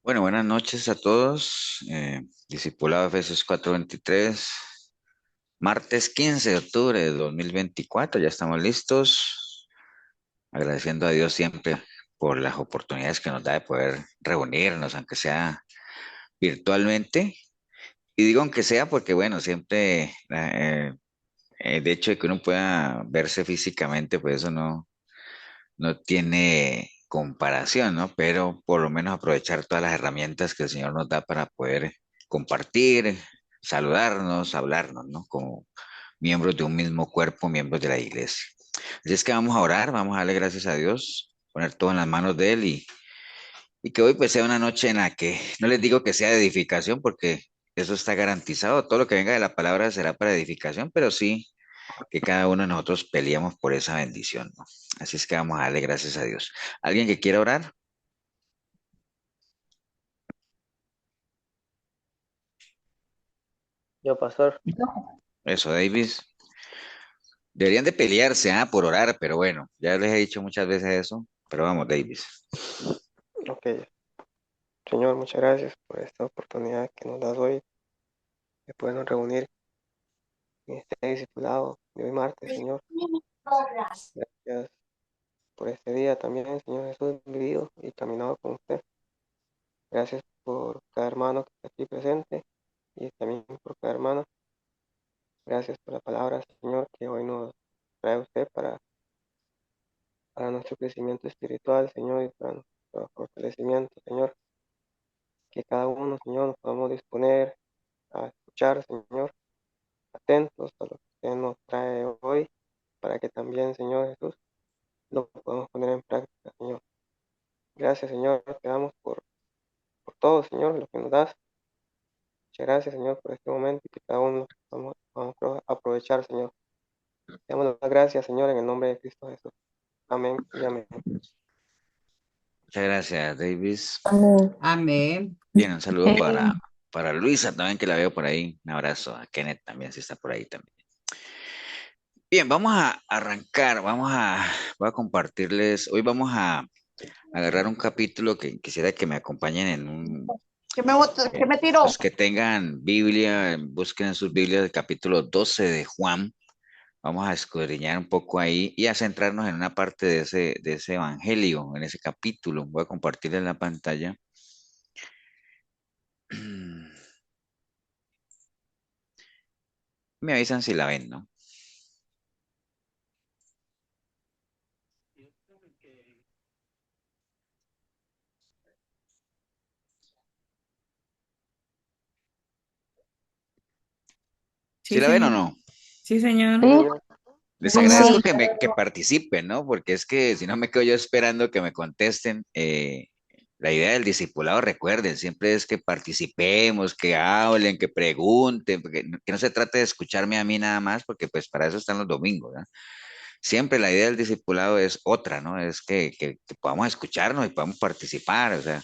Bueno, buenas noches a todos. Discipulado de Efesios 4:23, martes 15 de octubre de 2024. Ya estamos listos, agradeciendo a Dios siempre por las oportunidades que nos da de poder reunirnos, aunque sea virtualmente. Y digo aunque sea porque, bueno, siempre el hecho de que uno pueda verse físicamente, pues eso no tiene comparación, ¿no? Pero por lo menos aprovechar todas las herramientas que el Señor nos da para poder compartir, saludarnos, hablarnos, ¿no? Como miembros de un mismo cuerpo, miembros de la iglesia. Así es que vamos a orar, vamos a darle gracias a Dios, poner todo en las manos de Él y que hoy pues sea una noche en la que no les digo que sea de edificación porque eso está garantizado, todo lo que venga de la palabra será para edificación, pero sí que cada uno de nosotros peleamos por esa bendición, ¿no? Así es que vamos a darle gracias a Dios. ¿Alguien que quiera orar? Yo, pastor. Eso, Davis. Deberían de pelearse, por orar, pero bueno, ya les he dicho muchas veces eso, pero vamos, Davis. Ok, Señor, muchas gracias por esta oportunidad que nos das hoy de podernos reunir en este discipulado de hoy martes, Señor. Gracias por este día también, Señor Jesús, vivido y caminado con usted. Gracias por cada hermano que está aquí presente y también por cada hermano. Gracias por la palabra, Señor, que hoy nos trae usted para nuestro crecimiento espiritual, Señor, y para nuestro fortalecimiento, Señor. Que cada uno, Señor, nos podamos disponer a escuchar, Señor, atentos a lo que usted nos trae hoy, para que también, Señor Jesús, lo podamos poner en práctica, Señor. Gracias, Señor, te damos por todo, Señor, lo que nos das. Muchas gracias, Señor, por este momento y que cada uno vamos a aprovechar, Señor. Te damos las gracias, Señor, en el nombre de Cristo Jesús. Amén y amén. Muchas gracias, Davis. Amén. Amén. Bien, un saludo para Luisa también, que la veo por ahí. Un abrazo a Kenneth también, si está por ahí también. Bien, vamos a arrancar, voy a compartirles, hoy vamos a agarrar un capítulo que quisiera que me acompañen en ¿Qué me tiró? los que tengan Biblia, busquen en sus Biblias el capítulo 12 de Juan. Vamos a escudriñar un poco ahí y a centrarnos en una parte de ese evangelio, en ese capítulo. Voy a compartir en la pantalla. Me avisan si la ven, ¿no? ¿Si Sí, la ven o señor. no? Sí, señor. Sí, Sí, señor. Les agradezco señor. que participen, ¿no? Porque es que si no me quedo yo esperando que me contesten. La idea del discipulado, recuerden, siempre es que participemos, que hablen, que pregunten, que no se trate de escucharme a mí nada más, porque pues para eso están los domingos, ¿no? Siempre la idea del discipulado es otra, ¿no? Es que podamos escucharnos y podamos participar, o sea,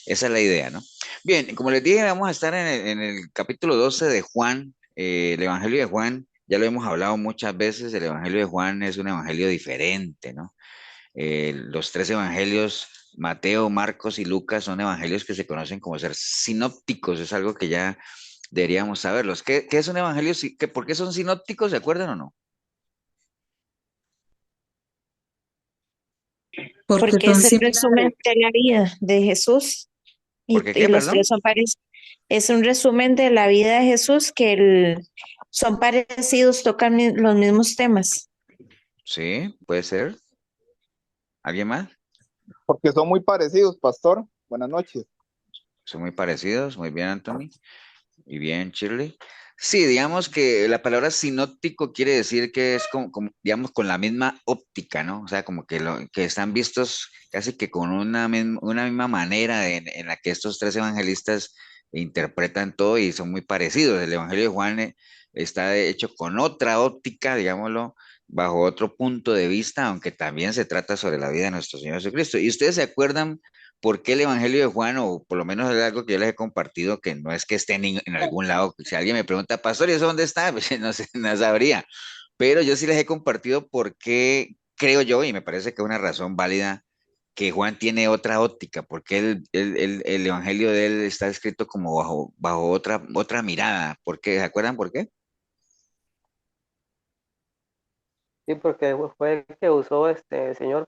esa es la idea, ¿no? Bien, como les dije, vamos a estar en el capítulo 12 de Juan, el Evangelio de Juan, ya lo hemos hablado muchas veces, el Evangelio de Juan es un evangelio diferente, ¿no? Los tres evangelios, Mateo, Marcos y Lucas, son evangelios que se conocen como ser sinópticos, es algo que ya deberíamos saberlos. ¿Qué es un evangelio? ¿Por qué son sinópticos? ¿Se acuerdan o no? Porque Porque son es el similares. resumen de la vida de Jesús ¿Por y, qué y qué, los perdón? tres son parecidos. Es un resumen de la vida de Jesús son parecidos, tocan los mismos temas. Sí, puede ser. ¿Alguien más? Porque son muy parecidos, pastor. Buenas noches. Son muy parecidos. Muy bien, Anthony. Y bien, Shirley. Sí, digamos que la palabra sinóptico quiere decir que es digamos, con la misma óptica, ¿no? O sea, como que están vistos casi que con una misma manera en la que estos tres evangelistas interpretan todo y son muy parecidos. El Evangelio de Juan está hecho con otra óptica, digámoslo, bajo otro punto de vista, aunque también se trata sobre la vida de nuestro Señor Jesucristo. ¿Y ustedes se acuerdan por qué el Evangelio de Juan, o por lo menos es algo que yo les he compartido, que no es que esté en algún lado? Si alguien me pregunta, pastor, ¿y eso dónde está? Pues no sé, no sabría. Pero yo sí les he compartido por qué creo yo, y me parece que es una razón válida, que Juan tiene otra óptica, porque el evangelio de él está escrito como bajo otra mirada. ¿Por qué? ¿Se acuerdan por qué? Sí, porque fue el que usó el Señor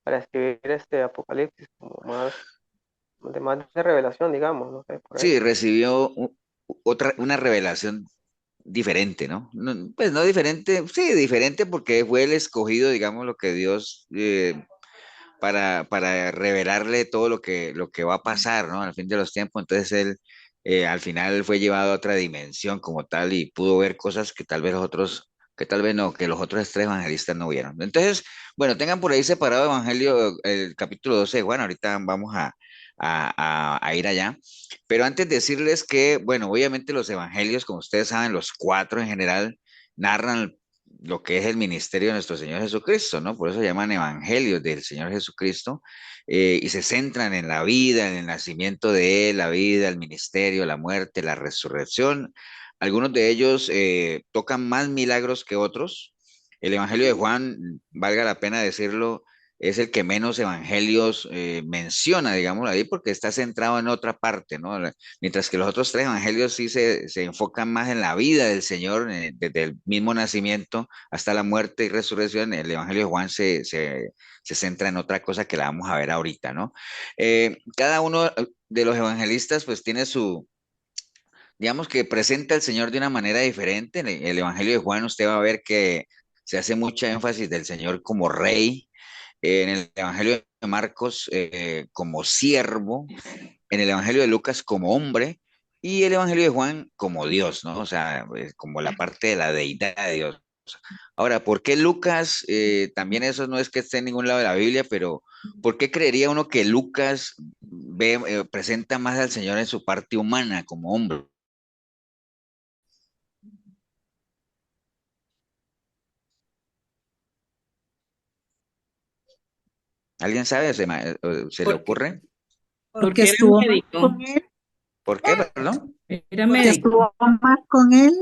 para escribir este Apocalipsis como más de revelación, digamos, no sé, por ahí. Sí, recibió una revelación diferente, ¿no? Pues no diferente, sí, diferente porque fue el escogido, digamos, lo que Dios para revelarle todo lo que va a pasar, ¿no? Al fin de los tiempos. Entonces él al final fue llevado a otra dimensión como tal y pudo ver cosas que tal vez los otros, que tal vez no, que los otros tres evangelistas no vieron. Entonces, bueno, tengan por ahí separado Evangelio, el capítulo 12 de Juan, ahorita vamos a ir allá. Pero antes decirles que, bueno, obviamente los evangelios, como ustedes saben, los cuatro en general, narran lo que es el ministerio de nuestro Señor Jesucristo, ¿no? Por eso se llaman evangelios del Señor Jesucristo, y se centran en la vida, en el nacimiento de Él, la vida, el ministerio, la muerte, la resurrección. Algunos de ellos tocan más milagros que otros. El Evangelio de Juan, valga la pena decirlo, es el que menos evangelios menciona, digamos ahí, porque está centrado en otra parte, ¿no? Mientras que los otros tres evangelios sí se enfocan más en la vida del Señor, desde el mismo nacimiento hasta la muerte y resurrección. El Evangelio de Juan se centra en otra cosa que la vamos a ver ahorita, ¿no? Cada uno de los evangelistas pues tiene digamos que presenta al Señor de una manera diferente. En el Evangelio de Juan usted va a ver que se hace mucha énfasis del Señor como rey, en el Evangelio de Marcos como siervo, en el Evangelio de Lucas como hombre y el Evangelio de Juan como Dios, ¿no? O sea, como la parte de la deidad de Dios. Ahora, ¿por qué Lucas? También eso no es que esté en ningún lado de la Biblia, pero ¿por qué creería uno que Lucas presenta más al Señor en su parte humana como hombre? ¿Alguien sabe? ¿Se le Porque, ocurre? porque era médico. ¿Por qué, perdón? Era médico. Más con él,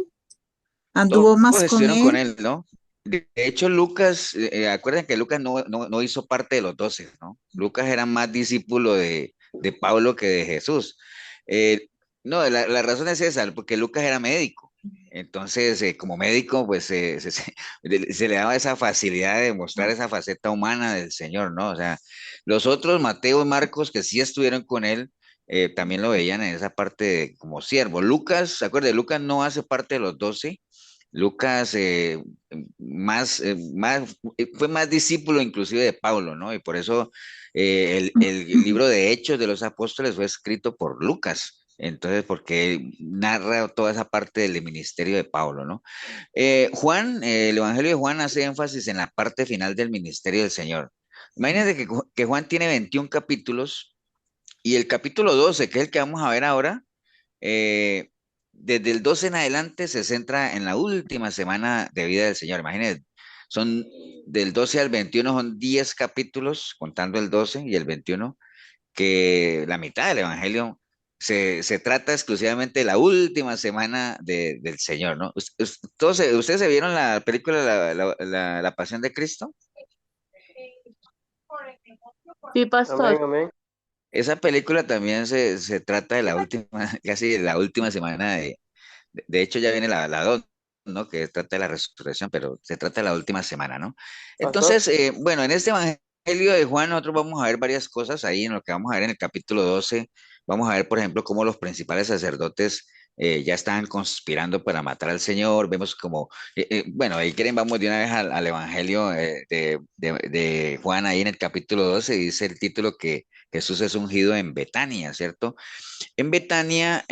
anduvo Todos más con estuvieron con él. él, ¿no? De hecho, Lucas, acuérdense que Lucas no hizo parte de los 12, ¿no? Lucas era más discípulo de Pablo que de Jesús. Eh, no, la razón es esa, porque Lucas era médico. Entonces, como médico, pues se le daba esa facilidad de mostrar esa faceta humana del Señor, ¿no? O sea, los otros, Mateo y Marcos, que sí estuvieron con él, también lo veían en esa parte como siervo. Lucas, acuérdense, Lucas no hace parte de los 12. Lucas fue más discípulo inclusive de Pablo, ¿no? Y por eso el libro de Hechos de los Apóstoles fue escrito por Lucas. Entonces, porque narra toda esa parte del ministerio de Pablo, ¿no? Juan, el Evangelio de Juan hace énfasis en la parte final del ministerio del Señor. Imagínense que Juan tiene 21 capítulos y el capítulo 12, que es el que vamos a ver ahora, eh, desde el 12 en adelante se centra en la última semana de vida del Señor. Imagínense, son del 12 al 21, son 10 capítulos, contando el 12 y el 21, que la mitad del Evangelio se trata exclusivamente de la última semana del Señor, ¿no? ¿Ustedes se vieron la película La Pasión de Cristo? Sí, pastor. Amén, amén. Esa película también se trata de la última, casi de la última semana de hecho ya viene la 2, ¿no? Que trata de la resurrección, pero se trata de la última semana, ¿no? Pastor, Entonces, bueno, en este Evangelio de Juan nosotros vamos a ver varias cosas ahí en lo que vamos a ver en el capítulo 12. Vamos a ver, por ejemplo, cómo los principales sacerdotes ya estaban conspirando para matar al Señor. Vemos como, bueno, ahí quieren, vamos de una vez al Evangelio de Juan ahí en el capítulo 12, dice el título que Jesús es ungido en Betania, ¿cierto? En Betania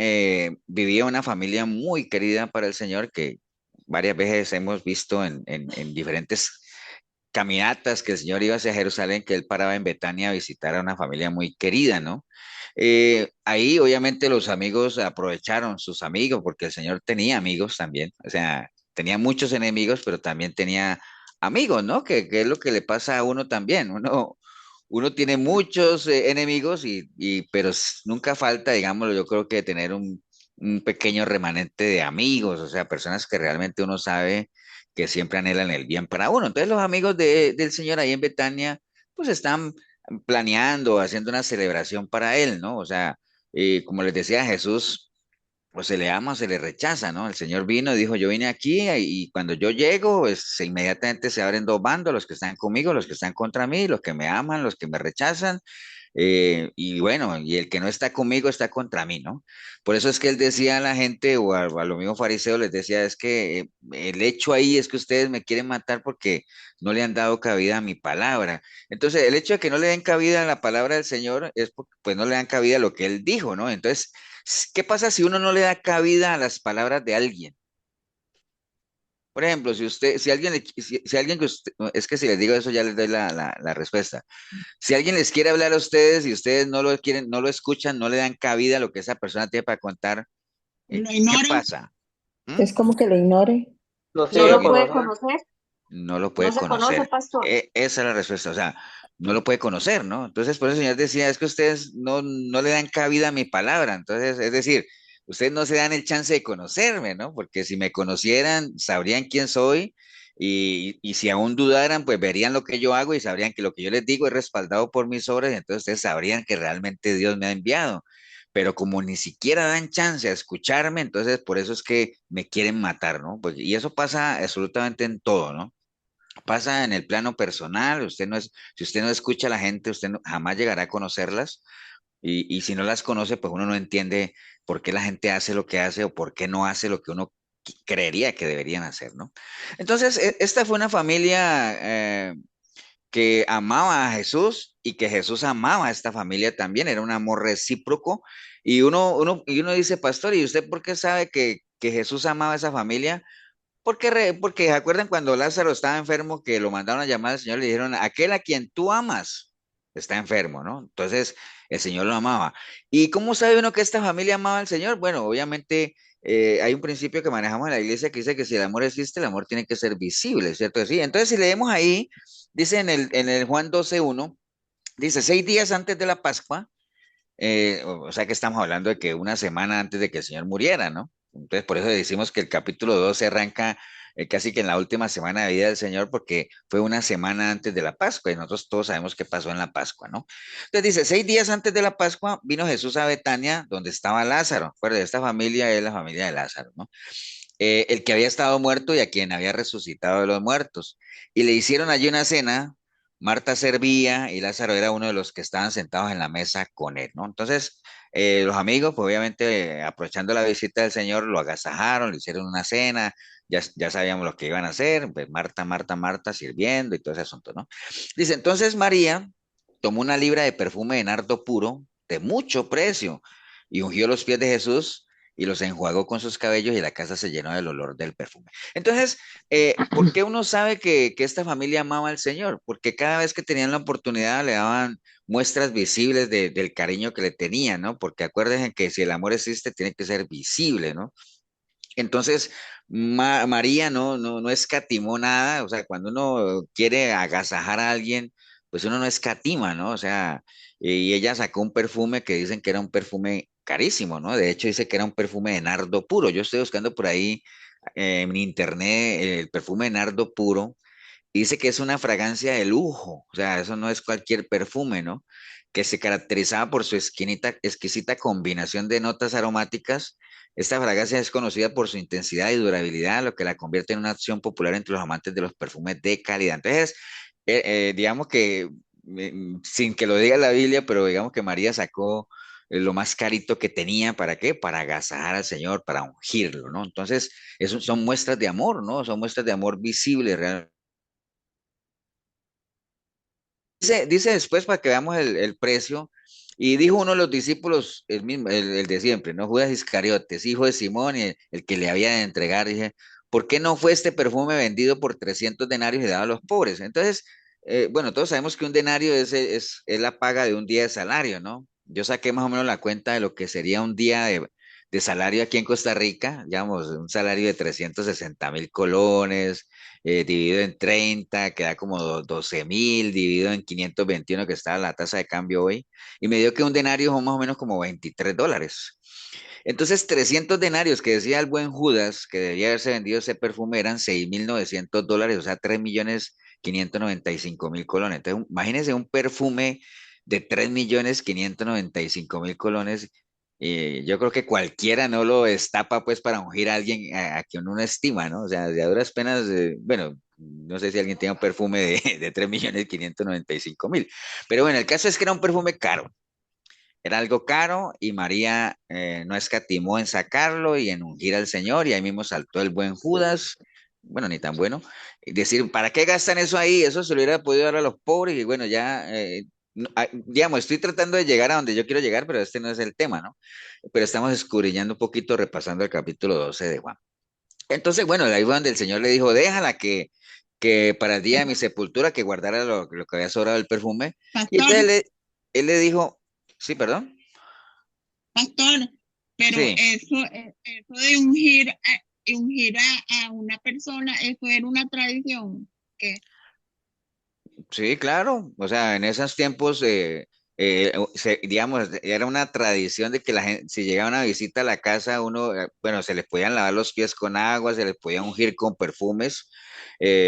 vivía una familia muy querida para el Señor que varias veces hemos visto en diferentes caminatas que el Señor iba hacia Jerusalén, que él paraba en Betania a visitar a una familia muy querida, ¿no? Ahí obviamente los amigos aprovecharon sus amigos, porque el Señor tenía amigos también, o sea, tenía muchos enemigos, pero también tenía amigos, ¿no? Que es lo que le pasa a uno también, uno tiene muchos enemigos, pero nunca falta, digámoslo, yo creo que tener un pequeño remanente de amigos, o sea, personas que realmente uno sabe que siempre anhelan el bien para uno. Entonces los amigos del Señor ahí en Betania, pues están planeando, haciendo una celebración para él, ¿no? O sea, como les decía Jesús, o se le ama o se le rechaza, ¿no? El Señor vino y dijo, yo vine aquí y cuando yo llego, pues, inmediatamente se abren dos bandos, los que están conmigo, los que están contra mí, los que me aman, los que me rechazan. Y bueno, y el que no está conmigo está contra mí, ¿no? Por eso es que él decía a la gente o a los mismos fariseos, les decía, es que el hecho ahí es que ustedes me quieren matar porque no le han dado cabida a mi palabra. Entonces, el hecho de que no le den cabida a la palabra del Señor es porque pues no le dan cabida a lo que él dijo, ¿no? Entonces, ¿qué pasa si uno no le da cabida a las palabras de alguien? Por ejemplo, si alguien, si alguien que es que si les digo eso ya les doy la respuesta. Si alguien les quiere hablar a ustedes y ustedes no lo quieren, no lo escuchan, no le dan cabida a lo que esa persona tiene para contar, ¿qué pasa? ¿Mm? Es como que lo ignore. No Sí, se lo conoce. no lo puede conocer. Esa es la respuesta, o sea, no lo puede conocer, ¿no? Entonces, por eso el Señor decía, es que ustedes no le dan cabida a mi palabra. Entonces, es decir, ustedes no se dan el chance de conocerme, ¿no? Porque si me conocieran, sabrían quién soy y si aún dudaran, pues verían lo que yo hago y sabrían que lo que yo les digo es respaldado por mis obras y entonces ustedes sabrían que realmente Dios me ha enviado. Pero como ni siquiera dan chance a escucharme, entonces por eso es que me quieren matar, ¿no? Pues, y eso pasa absolutamente en todo, ¿no? Pasa en el plano personal, si usted no escucha a la gente, usted jamás llegará a conocerlas y si no las conoce, pues uno no entiende por qué la gente hace lo que hace o por qué no hace lo que uno creería que deberían hacer, ¿no? Entonces, esta fue una familia que amaba a Jesús y que Jesús amaba a esta familia también, era un amor recíproco y uno dice, pastor, ¿y usted por qué sabe que Jesús amaba a esa familia? Porque ¿se acuerdan cuando Lázaro estaba enfermo que lo mandaron a llamar al Señor? Le dijeron, aquel a quien tú amas está enfermo, ¿no? Entonces el Señor lo amaba. ¿Y cómo sabe uno que esta familia amaba al Señor? Bueno, obviamente hay un principio que manejamos en la iglesia que dice que si el amor existe, el amor tiene que ser visible, ¿cierto? Sí. Entonces si leemos ahí, dice en el Juan 12:1, dice, 6 días antes de la Pascua, o sea que estamos hablando de que una semana antes de que el Señor muriera, ¿no? Entonces, por eso decimos que el capítulo 2 se arranca casi que en la última semana de vida del Señor, porque fue una semana antes de la Pascua, y nosotros todos sabemos qué pasó en la Pascua, ¿no? Entonces dice, 6 días antes de la Pascua vino Jesús a Betania, donde estaba Lázaro. Acuérdense, esta familia es la familia de Lázaro, ¿no? El que había estado muerto y a quien había resucitado de los muertos. Y le hicieron allí una cena. Marta servía y Lázaro era uno de los que estaban sentados en la mesa con él, ¿no? Entonces, los amigos, pues obviamente, aprovechando la visita del Señor, lo agasajaron, le hicieron una cena, ya sabíamos lo que iban a hacer, pues Marta, Marta, Marta sirviendo y todo ese asunto, ¿no? Dice, entonces María tomó una libra de perfume de nardo puro de mucho precio y ungió los pies de Jesús y los enjuagó con sus cabellos y la casa se llenó del olor del perfume. Entonces, ¿por qué uno sabe que esta familia amaba al Señor? Porque cada vez que tenían la oportunidad le daban muestras visibles del cariño que le tenían, ¿no? Porque acuérdense que si el amor existe, tiene que ser visible, ¿no? Entonces, María no escatimó nada, o sea, cuando uno quiere agasajar a alguien, pues uno no escatima, ¿no? O sea, y ella sacó un perfume que dicen que era un perfume carísimo, ¿no? De hecho, dice que era un perfume de nardo puro. Yo estoy buscando por ahí en internet el perfume de nardo puro. Y dice que es una fragancia de lujo, o sea, eso no es cualquier perfume, ¿no? Que se caracterizaba por su exquisita combinación de notas aromáticas. Esta fragancia es conocida por su intensidad y durabilidad, lo que la convierte en una opción popular entre los amantes de los perfumes de calidad. Entonces, digamos que, sin que lo diga la Biblia, pero digamos que María sacó lo más carito que tenía, ¿para qué? Para agasajar al Señor, para ungirlo, ¿no? Entonces, eso son muestras de amor, ¿no? Son muestras de amor visibles realmente. Dice después para que veamos el precio, y dijo uno de los discípulos, el mismo, el de siempre, ¿no? Judas Iscariotes, hijo de Simón, y el que le había de entregar, dije, ¿por qué no fue este perfume vendido por 300 denarios y dado a los pobres? Entonces, bueno, todos sabemos que un denario es la paga de un día de salario, ¿no? Yo saqué más o menos la cuenta de lo que sería un día de salario aquí en Costa Rica, digamos, un salario de 360.000 colones dividido en 30 queda como 12.000, dividido en 521 que está la tasa de cambio hoy, y me dio que un denario son más o menos como $23. Entonces, 300 denarios que decía el buen Judas que debía haberse vendido ese perfume eran $6.900, o sea, 3.000.000 595.000 colones. Entonces, imagínense un perfume de 3.595.000 colones. Yo creo que cualquiera no lo destapa pues para ungir a alguien a quien uno estima, ¿no? O sea, de a duras penas, bueno, no sé si alguien tiene un perfume de 3.595.000. Pero bueno, el caso es que era un perfume caro. Era algo caro y María no escatimó en sacarlo y en ungir al Señor y ahí mismo saltó el buen Judas, bueno, ni tan bueno, y decir, ¿para qué gastan eso ahí? Eso se lo hubiera podido dar a los pobres y bueno, ya, digamos, estoy tratando de llegar a donde yo quiero llegar, pero este no es el tema, ¿no? Pero estamos escudriñando un poquito, repasando el capítulo 12 de Juan. Entonces, bueno, ahí fue donde el Señor le dijo, déjala que para el día de mi sepultura, que guardara lo que había sobrado del perfume. Y Pastor, entonces él le dijo, sí, perdón. pastor, pero Sí, eso de ungir a una persona, eso era una tradición. Que sí, claro. O sea, en esos tiempos, digamos, era una tradición de que la gente, si llegaba una visita a la casa, uno, bueno, se les podían lavar los pies con agua, se les podía ungir con perfumes,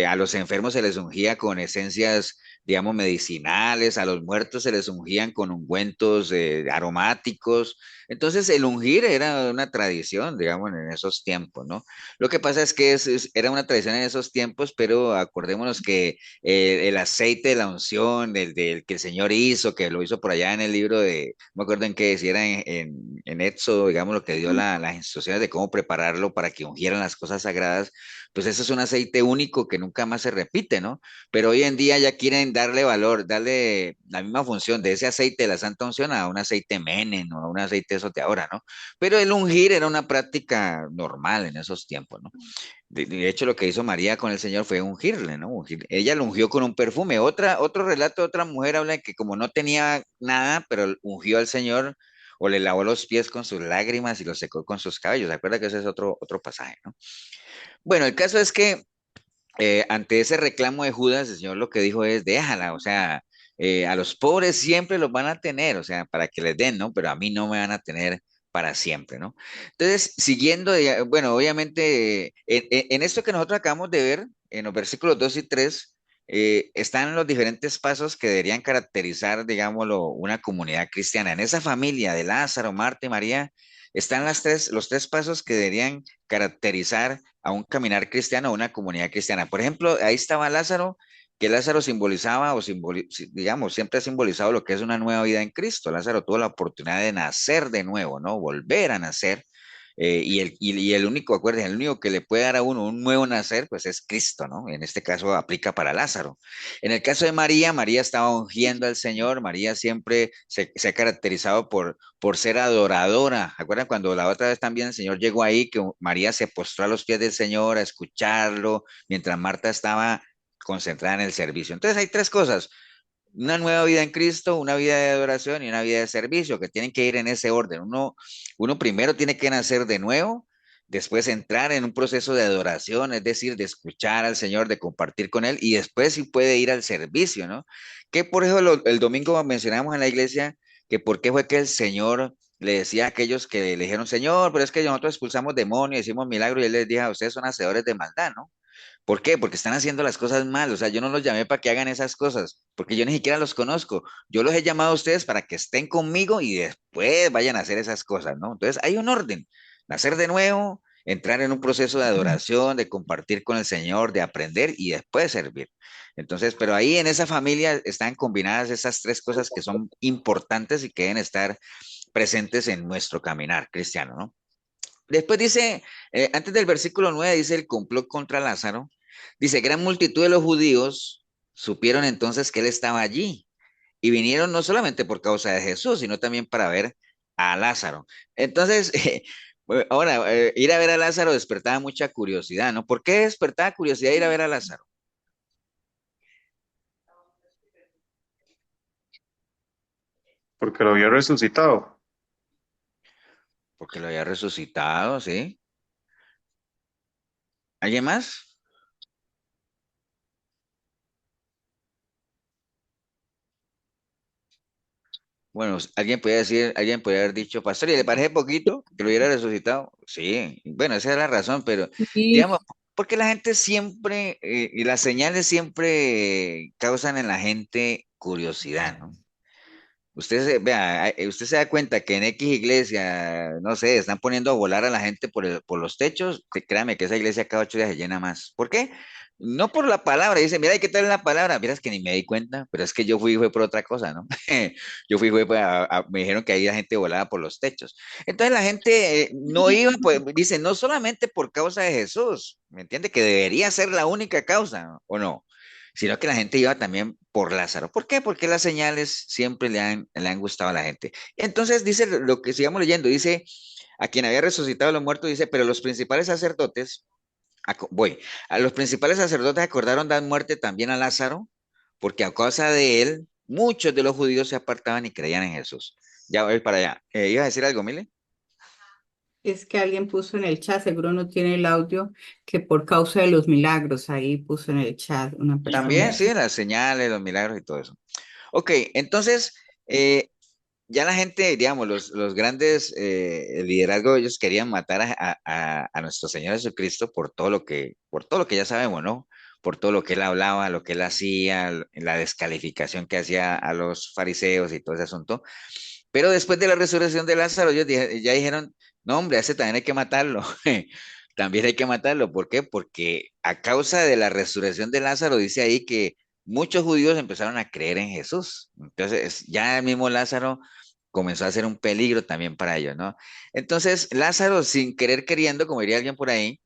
a los enfermos se les ungía con esencias, digamos, medicinales, a los muertos se les ungían con ungüentos aromáticos. Entonces, el ungir era una tradición, digamos, en esos tiempos, ¿no? Lo que pasa es que era una tradición en esos tiempos, pero acordémonos que el aceite de la unción, del que el Señor hizo, que lo hizo por allá en el libro de, no me acuerdo en qué, si era en Éxodo, digamos, lo que dio las instrucciones de cómo prepararlo para que ungieran las cosas sagradas, pues ese es un aceite único que nunca más se repite, ¿no? Pero hoy en día ya quieren darle valor, darle la misma función de ese aceite de la santa unción a un aceite Menen o a un aceite de esos de ahora, ¿no? Pero el ungir era una práctica normal en esos tiempos, ¿no? De hecho, lo que hizo María con el Señor fue ungirle, ¿no? Ella lo ungió con un perfume. Otro relato de otra mujer habla de que como no tenía nada, pero ungió al Señor o le lavó los pies con sus lágrimas y los secó con sus cabellos. ¿Se acuerda que ese es otro pasaje, ¿no? Bueno, el caso es que ante ese reclamo de Judas, el Señor lo que dijo es, déjala, o sea, a los pobres siempre los van a tener, o sea, para que les den, ¿no? Pero a mí no me van a tener para siempre, ¿no? Entonces, siguiendo, bueno, obviamente, en esto que nosotros acabamos de ver, en los versículos 2 y 3, están los diferentes pasos que deberían caracterizar, digámoslo, una comunidad cristiana. En esa familia de Lázaro, Marta y María, están los tres pasos que deberían caracterizar a un caminar cristiano, a una comunidad cristiana. Por ejemplo, ahí estaba Lázaro, que Lázaro simbolizaba digamos, siempre ha simbolizado lo que es una nueva vida en Cristo. Lázaro tuvo la oportunidad de nacer de nuevo, ¿no? Volver a nacer. Y el único, acuérdense, el único que le puede dar a uno un nuevo nacer, pues es Cristo, ¿no? En este caso aplica para Lázaro. En el caso de María, María estaba ungiendo al Señor, María siempre se ha caracterizado por ser adoradora. ¿Acuerdan cuando la otra vez también el Señor llegó ahí, que María se postró a los pies del Señor a escucharlo, mientras Marta estaba concentrada en el servicio? Entonces hay tres cosas: una nueva vida en Cristo, una vida de adoración y una vida de servicio, que tienen que ir en ese orden. Uno primero tiene que nacer de nuevo, después entrar en un proceso de adoración, es decir, de escuchar al Señor, de compartir con Él, y después sí puede ir al servicio, ¿no? Que por eso el domingo mencionamos en la iglesia que por qué fue que el Señor le decía a aquellos que le dijeron, Señor, pero es que nosotros expulsamos demonios, hicimos milagros, y Él les dijo, ustedes son hacedores de maldad, ¿no? ¿Por qué? Porque están haciendo las cosas mal. O sea, yo no los llamé para que hagan esas cosas, porque yo ni siquiera los conozco. Yo los he llamado a ustedes para que estén conmigo y después vayan a hacer esas cosas, ¿no? Entonces hay un orden: nacer de nuevo, entrar en un proceso de adoración, de compartir con el Señor, de aprender y después servir. Entonces, pero ahí en esa familia están combinadas esas tres cosas que son importantes y que deben estar presentes en nuestro caminar cristiano, ¿no? Después dice, antes del versículo 9 dice el complot contra Lázaro. Dice, gran multitud de los judíos supieron entonces que él estaba allí y vinieron no solamente por causa de Jesús, sino también para ver a Lázaro. Entonces, ahora, ir a ver a Lázaro despertaba mucha curiosidad, ¿no? ¿Por qué despertaba curiosidad ir a ver a Lázaro? Porque lo había resucitado. Porque lo había resucitado, ¿sí? ¿Alguien más? Bueno, alguien puede haber dicho, pastor, ¿y le parece poquito que lo hubiera resucitado? Sí, bueno, esa es la razón, pero sí, digamos, Porque la gente siempre, y las señales siempre causan en la gente curiosidad, ¿no? Usted se da cuenta que en X iglesia, no sé, están poniendo a volar a la gente por los techos, créame que esa iglesia cada 8 días se llena más. ¿Por qué? No por la palabra, dice, mira, ¿qué tal la palabra? Mira, es que ni me di cuenta, pero es que yo fui y fue por otra cosa, ¿no? Yo fui y fue me dijeron que ahí la gente volaba por los techos. Entonces la gente no iba, pues, dice, no solamente por causa de Jesús, ¿me entiende? Que debería ser la única causa, ¿o no? Sino que la gente iba también por Lázaro. ¿Por qué? Porque las señales siempre le han gustado a la gente. Entonces dice lo que sigamos leyendo, dice, a quien había resucitado a los muertos, dice, pero los principales sacerdotes, a los principales sacerdotes acordaron dar muerte también a Lázaro, porque a causa de él, muchos de los judíos se apartaban y creían en Jesús. Ya voy para allá. ¿Ibas a decir algo, Mile? Es que alguien puso en el chat, seguro no tiene el audio, que por causa de los milagros, ahí puso en el chat una También, persona. sí, las señales, los milagros y todo eso. Ok, entonces, ya la gente, digamos, los grandes el liderazgo, ellos querían matar a nuestro Señor Jesucristo por todo lo que ya sabemos, ¿no? Por todo lo que él hablaba, lo que él hacía, la descalificación que hacía a los fariseos y todo ese asunto. Pero después de la resurrección de Lázaro, ellos ya dijeron, no, hombre, a ese también hay que matarlo. También hay que matarlo. ¿Por qué? Porque a causa de la resurrección de Lázaro, dice ahí que muchos judíos empezaron a creer en Jesús. Entonces, ya el mismo Lázaro comenzó a ser un peligro también para ellos, ¿no? Entonces, Lázaro, sin querer queriendo, como diría alguien por ahí,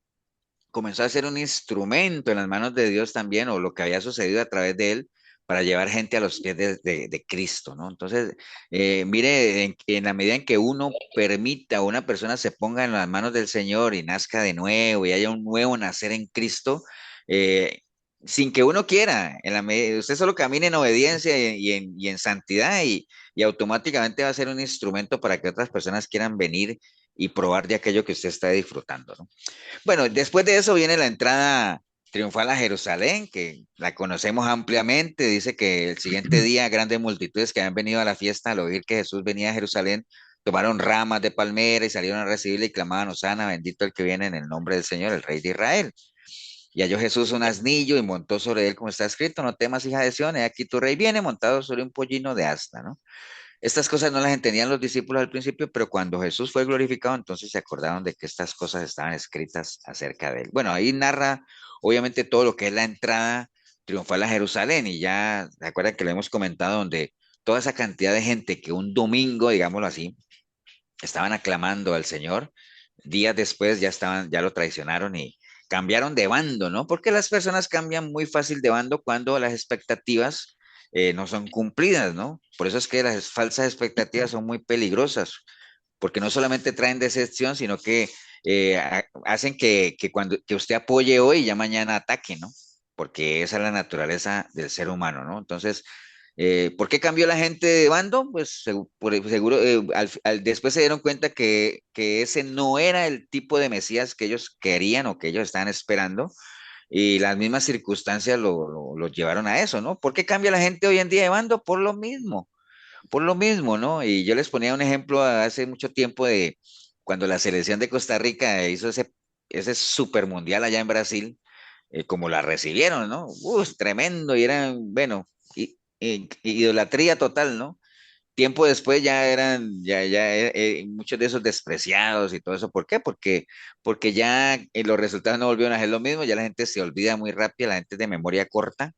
comenzó a ser un instrumento en las manos de Dios también, o lo que había sucedido a través de él, para llevar gente a los pies de Cristo, ¿no? Entonces, mire, en la medida en que uno permita, una persona se ponga en las manos del Señor y nazca de nuevo y haya un nuevo nacer en Cristo, eh, sin que uno quiera, usted solo camina en obediencia y en santidad y automáticamente va a ser un instrumento para que otras personas quieran venir y probar de aquello que usted está disfrutando, ¿no? Bueno, después de eso viene la entrada triunfal a Jerusalén, que la conocemos ampliamente. Dice que el siguiente día grandes multitudes que habían venido a la fiesta al oír que Jesús venía a Jerusalén, tomaron ramas de palmera y salieron a recibirle y clamaban, Hosana, bendito el que viene en el nombre del Señor, el Rey de Israel. Y halló Jesús un asnillo y montó sobre él, como está escrito, no temas, hija de Sión, he aquí tu rey viene montado sobre un pollino de asna, ¿no? Estas cosas no las entendían los discípulos al principio, pero cuando Jesús fue glorificado, entonces se acordaron de que estas cosas estaban escritas acerca de él. Bueno, ahí narra obviamente todo lo que es la entrada triunfal a Jerusalén y ya, ¿se acuerdan que lo hemos comentado donde toda esa cantidad de gente que un domingo, digámoslo así, estaban aclamando al Señor, días después ya lo traicionaron y cambiaron de bando, ¿no? Porque las personas cambian muy fácil de bando cuando las expectativas no son cumplidas, ¿no? Por eso es que las falsas expectativas son muy peligrosas, porque no solamente traen decepción, sino que hacen que usted apoye hoy y ya mañana ataque, ¿no? Porque esa es la naturaleza del ser humano, ¿no? Entonces, ¿por qué cambió la gente de bando? Pues seguro, después se dieron cuenta que ese no era el tipo de Mesías que ellos querían o que ellos estaban esperando, y las mismas circunstancias lo llevaron a eso, ¿no? ¿Por qué cambia la gente hoy en día de bando? Por lo mismo, ¿no? Y yo les ponía un ejemplo hace mucho tiempo de cuando la selección de Costa Rica hizo ese super mundial allá en Brasil, como la recibieron, ¿no? Tremendo, y eran, bueno, idolatría total, ¿no? Tiempo después ya eran, muchos de esos despreciados y todo eso. ¿Por qué? Porque ya los resultados no volvieron a ser lo mismo, ya la gente se olvida muy rápido, la gente es de memoria corta.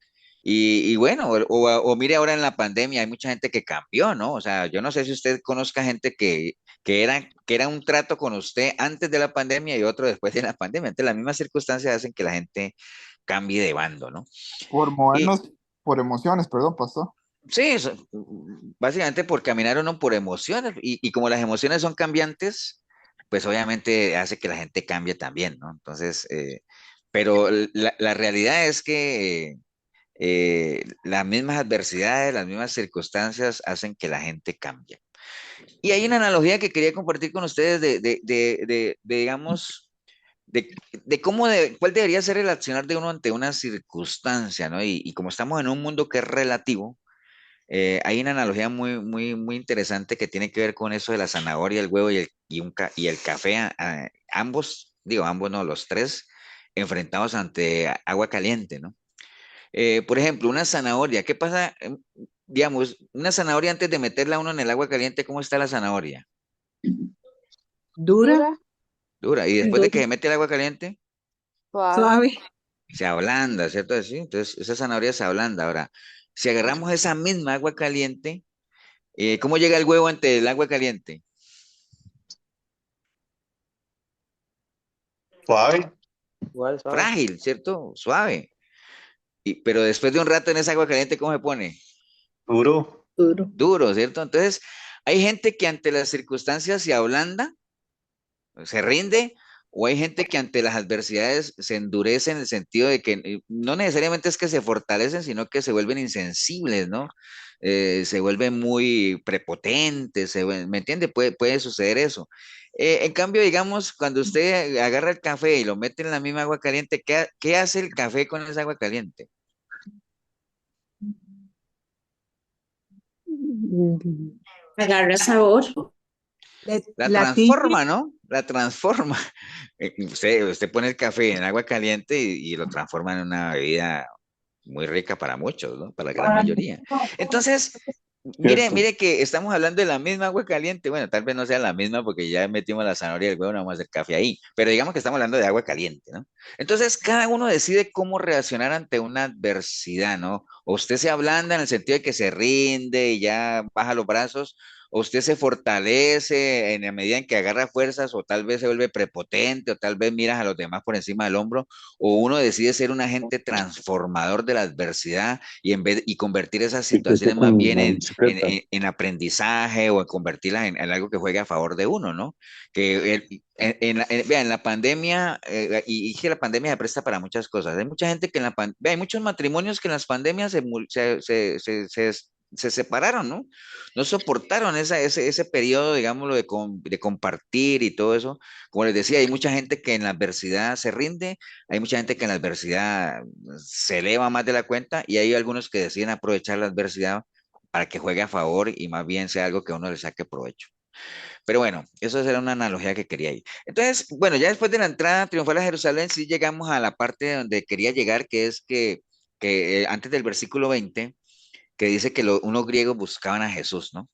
Y bueno, o mire ahora en la pandemia, hay mucha gente que cambió, ¿no? O sea, yo no sé si usted conozca gente que era un trato con usted antes de la pandemia y otro después de la pandemia. Entonces, las mismas circunstancias hacen que la gente cambie de bando, ¿no? Por Y movernos por emociones, perdón, pastor. sí, básicamente por caminar uno por emociones y como las emociones son cambiantes, pues obviamente hace que la gente cambie también, ¿no? Entonces, pero la realidad es que las mismas adversidades, las mismas circunstancias hacen que la gente cambie. Y hay una analogía que quería compartir con ustedes digamos, cuál debería ser el accionar de uno ante una circunstancia, ¿no? Y como estamos en un mundo que es relativo, hay una analogía muy, muy, muy interesante que tiene que ver con eso de la zanahoria, el huevo y el café. Ambos, digo, ambos no, los tres, enfrentados ante agua caliente, ¿no? Por ejemplo, una zanahoria, ¿qué pasa? Digamos, una zanahoria antes de meterla uno en el agua caliente, ¿cómo está la zanahoria? Dura, Dura, Dura. Y después de que se mete el agua caliente, suave. suave. se ablanda, ¿cierto? Así, entonces, esa zanahoria se ablanda. Ahora, si agarramos esa misma agua caliente, ¿cómo llega el huevo ante el agua caliente? Suave. Igual, suave. Frágil, ¿cierto? Suave. Pero después de un rato en esa agua caliente, ¿cómo se pone? Duro. Duro. Duro, ¿cierto? Entonces, hay gente que ante las circunstancias se ablanda, se rinde, o hay gente que ante las adversidades se endurece en el sentido de que no necesariamente es que se fortalecen, sino que se vuelven insensibles, ¿no? Se vuelven muy prepotentes, ¿me entiende? Puede suceder eso. En cambio, digamos, cuando usted agarra el café y lo mete en la misma agua caliente, ¿qué hace el café con esa agua caliente? Agarra sabor. La La tibia, transforma, ¿no? La transforma. Usted pone el café en agua caliente y lo transforma en una bebida muy rica para muchos, ¿no? Para la gran mayoría. Entonces, mire, Cierto. mire que estamos hablando de la misma agua caliente. Bueno, tal vez no sea la misma porque ya metimos la zanahoria y el huevo, no vamos a hacer café ahí. Pero digamos que estamos hablando de agua caliente, ¿no? Entonces, cada uno decide cómo reaccionar ante una adversidad, ¿no? O usted se ablanda en el sentido de que se rinde y ya baja los brazos, o usted se fortalece en la medida en que agarra fuerzas, o tal vez se vuelve prepotente, o tal vez miras a los demás por encima del hombro, o uno decide ser un agente transformador de la adversidad y convertir esas Y fuiste situaciones más con bien la en, en- bicicleta. en- en aprendizaje o en convertirlas en algo que juegue a favor de uno, ¿no? Que vea, en la pandemia, y que la pandemia se presta para muchas cosas. Hay mucha gente que vea, hay muchos matrimonios que en las pandemias se separaron, ¿no? No soportaron ese periodo, digámoslo, de compartir y todo eso. Como les decía, hay mucha gente que en la adversidad se rinde, hay mucha gente que en la adversidad se eleva más de la cuenta y hay algunos que deciden aprovechar la adversidad para que juegue a favor y más bien sea algo que a uno le saque provecho. Pero bueno, eso era una analogía que quería ir. Entonces, bueno, ya después de la entrada triunfal a Jerusalén, sí llegamos a la parte donde quería llegar, que es que antes del versículo 20 que dice que unos griegos buscaban a Jesús, ¿no?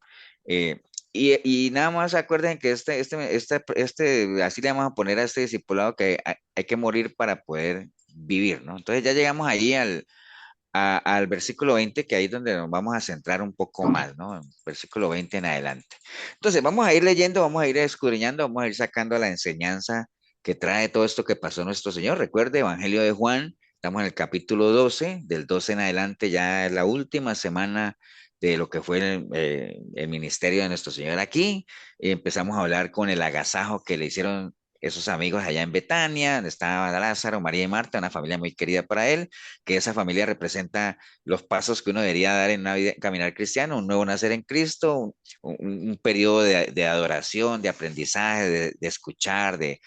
Eh, y nada más acuerden que así le vamos a poner a este discipulado que hay que morir para poder vivir, ¿no? Entonces ya llegamos ahí al versículo 20, que ahí es donde nos vamos a centrar un poco más, ¿no? Versículo 20 en adelante. Entonces vamos a ir leyendo, vamos a ir escudriñando, vamos a ir sacando la enseñanza que trae todo esto que pasó nuestro Señor. Recuerde, Evangelio de Juan, estamos en el capítulo 12, del 12 en adelante ya es la última semana de lo que fue el ministerio de nuestro Señor aquí. Empezamos a hablar con el agasajo que le hicieron esos amigos allá en Betania, donde estaba Lázaro, María y Marta, una familia muy querida para él, que esa familia representa los pasos que uno debería dar en una vida, caminar cristiano, un nuevo nacer en Cristo, un periodo de adoración, de aprendizaje, de escuchar, de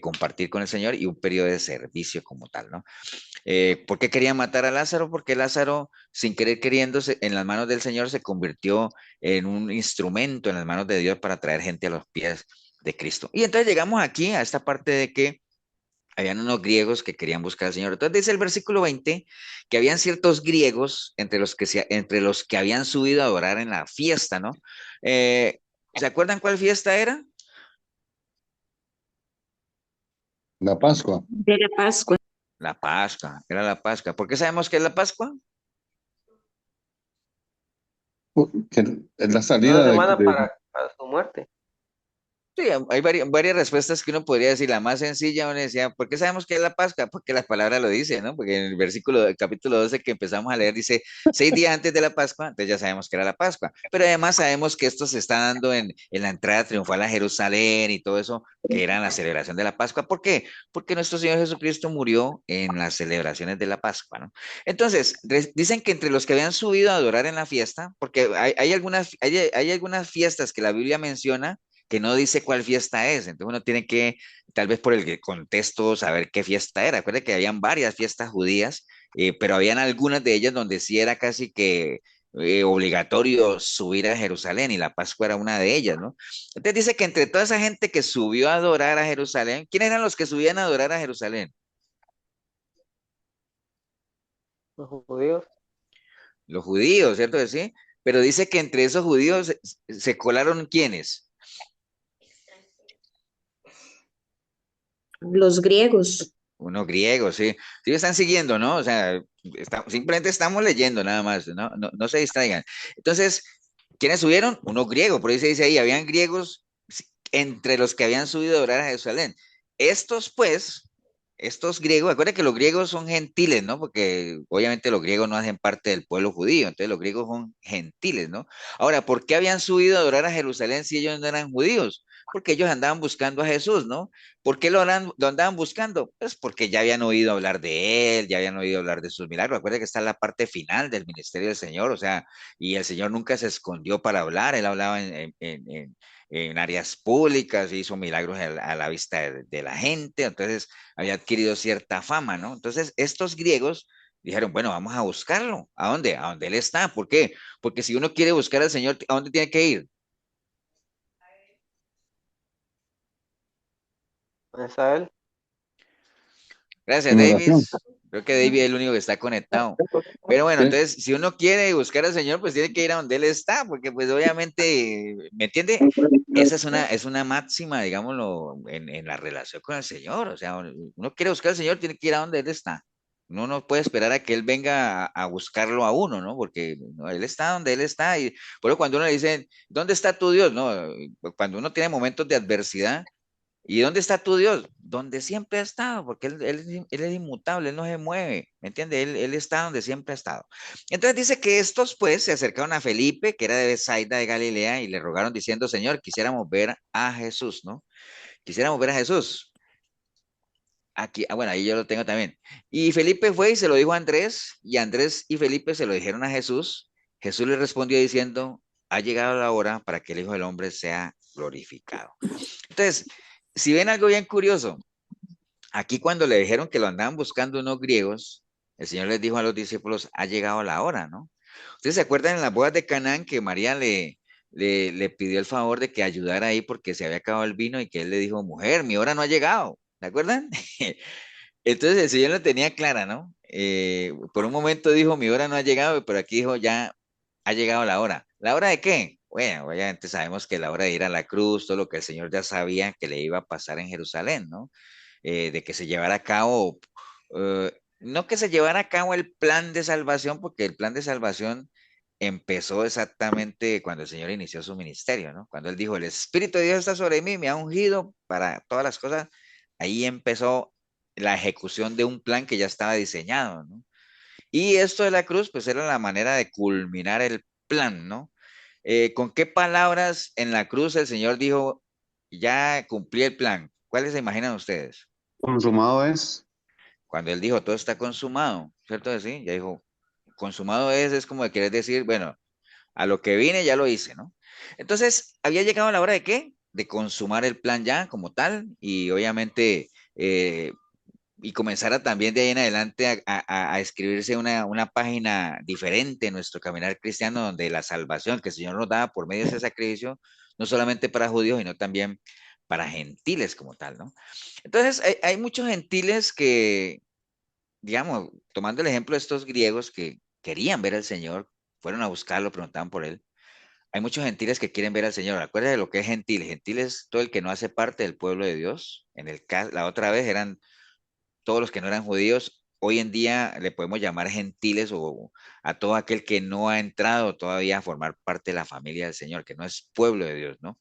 compartir con el Señor y un periodo de servicio como tal, ¿no? ¿Por qué querían matar a Lázaro? Porque Lázaro, sin querer queriéndose, en las manos del Señor se convirtió en un instrumento en las manos de Dios para traer gente a los pies de Cristo. Y entonces llegamos aquí a esta parte de que habían unos griegos que querían buscar al Señor. Entonces dice el versículo 20 que habían ciertos griegos entre los que habían subido a adorar en la fiesta, ¿no? ¿Se acuerdan cuál fiesta era? La Pascua, De la Pascua. La Pascua, era la Pascua. ¿Por qué sabemos que es la Pascua? que es la Una salida semana de para su muerte. Sí, hay varias respuestas que uno podría decir. La más sencilla, uno decía, ¿por qué sabemos que es la Pascua? Porque la palabra lo dice, ¿no? Porque en el capítulo 12 que empezamos a leer, dice 6 días antes de la Pascua, entonces ya sabemos que era la Pascua. Pero además sabemos que esto se está dando en la entrada triunfal a Jerusalén y todo eso, que era la celebración de la Pascua. ¿Por qué? Porque nuestro Señor Jesucristo murió en las celebraciones de la Pascua, ¿no? Entonces, dicen que entre los que habían subido a adorar en la fiesta, porque hay algunas fiestas que la Biblia menciona que no dice cuál fiesta es. Entonces uno tiene que, tal vez por el contexto, saber qué fiesta era. Recuerda que habían varias fiestas judías, pero habían algunas de ellas donde sí era casi que obligatorio subir a Jerusalén y la Pascua era una de ellas, ¿no? Entonces dice que entre toda esa gente que subió a adorar a Jerusalén, ¿quiénes eran los que subían a adorar a Jerusalén? Los judíos. Los judíos, ¿cierto que sí? Pero dice que entre esos judíos se colaron ¿quiénes? Los griegos. Unos griegos, sí. Sí me están siguiendo, ¿no? O sea, simplemente estamos leyendo nada más, ¿no? No se distraigan. Entonces, ¿quiénes subieron? Unos griegos, por ahí se dice ahí, habían griegos entre los que habían subido a orar a Jerusalén. Estos, pues, estos griegos, acuérdense que los griegos son gentiles, ¿no? Porque obviamente los griegos no hacen parte del pueblo judío, entonces los griegos son gentiles, ¿no? Ahora, ¿por qué habían subido a adorar a Jerusalén si ellos no eran judíos? Porque ellos andaban buscando a Jesús, ¿no? ¿Por qué lo andaban buscando? Pues porque ya habían oído hablar de él, ya habían oído hablar de sus milagros. Acuérdense que está en la parte final del ministerio del Señor, o sea, y el Señor nunca se escondió para hablar, él hablaba en áreas públicas, hizo milagros a la vista de la gente, entonces había adquirido cierta fama, ¿no? Entonces estos griegos dijeron, bueno, vamos a buscarlo. ¿A dónde? A donde él está. ¿Por qué? Porque si uno quiere buscar al Señor, ¿a dónde tiene que ir? ¿Dónde está él? Gracias, en oración. Davis. Creo que David es el único que está conectado. Pero bueno, Sí. entonces, si uno quiere buscar al Señor, pues tiene que ir a donde Él está, porque pues obviamente, ¿me entiende? Esa es una máxima, digámoslo, en la relación con el Señor. O sea, uno quiere buscar al Señor, tiene que ir a donde Él está. Uno no puede esperar a que Él venga a buscarlo a uno, ¿no? Porque no, Él está donde Él está. Y por eso cuando uno le dice, ¿dónde está tu Dios? No, cuando uno tiene momentos de adversidad, ¿y dónde está tu Dios? Donde siempre ha estado, porque él es inmutable, Él no se mueve, ¿me entiende? Él está donde siempre ha estado. Entonces dice que estos pues se acercaron a Felipe, que era de Bethsaida de Galilea, y le rogaron diciendo, Señor, quisiéramos ver a Jesús, ¿no? Quisiéramos ver a Jesús. Aquí, bueno, ahí yo lo tengo también. Y Felipe fue y se lo dijo a Andrés, y Andrés y Felipe se lo dijeron a Jesús. Jesús le respondió diciendo, ha llegado la hora para que el Hijo del Hombre sea glorificado. Entonces, si ven algo bien curioso, aquí cuando le dijeron que lo andaban buscando unos griegos, el Señor les dijo a los discípulos, ha llegado la hora, ¿no? Ustedes se acuerdan en las bodas de Canaán que María le pidió el favor de que ayudara ahí porque se había acabado el vino y que él le dijo, mujer, mi hora no ha llegado, ¿se acuerdan? Entonces el Señor lo tenía clara, ¿no? Por un momento dijo, mi hora no ha llegado, pero aquí dijo, ya ha llegado la hora. ¿La hora de qué? Bueno, obviamente sabemos que la hora de ir a la cruz, todo lo que el Señor ya sabía que le iba a pasar en Jerusalén, ¿no? De que se llevara a cabo, no que se llevara a cabo el plan de salvación, porque el plan de salvación empezó exactamente cuando el Señor inició su ministerio, ¿no? Cuando Él dijo, el Espíritu de Dios está sobre mí, me ha ungido para todas las cosas, ahí empezó la ejecución de un plan que ya estaba diseñado, ¿no? Y esto de la cruz, pues era la manera de culminar el plan, ¿no? ¿Con qué palabras en la cruz el Señor dijo, ya cumplí el plan? ¿Cuáles se imaginan ustedes? Consumado es. Cuando él dijo, todo está consumado, ¿cierto que sí? Ya dijo, consumado es como de querer decir, bueno, a lo que vine ya lo hice, ¿no? Entonces, había llegado la hora de qué? De consumar el plan ya como tal y obviamente y comenzara también de ahí en adelante a escribirse una página diferente en nuestro caminar cristiano donde la salvación que el Señor nos da por medio de ese sacrificio, no solamente para judíos, sino también para gentiles como tal, ¿no? Entonces, hay muchos gentiles que, digamos, tomando el ejemplo de estos griegos que querían ver al Señor, fueron a buscarlo, preguntaban por él. Hay muchos gentiles que quieren ver al Señor. Acuérdate de lo que es gentil. Gentil es todo el que no hace parte del pueblo de Dios. La otra vez eran todos los que no eran judíos. Hoy en día le podemos llamar gentiles o a todo aquel que no ha entrado todavía a formar parte de la familia del Señor, que no es pueblo de Dios, ¿no?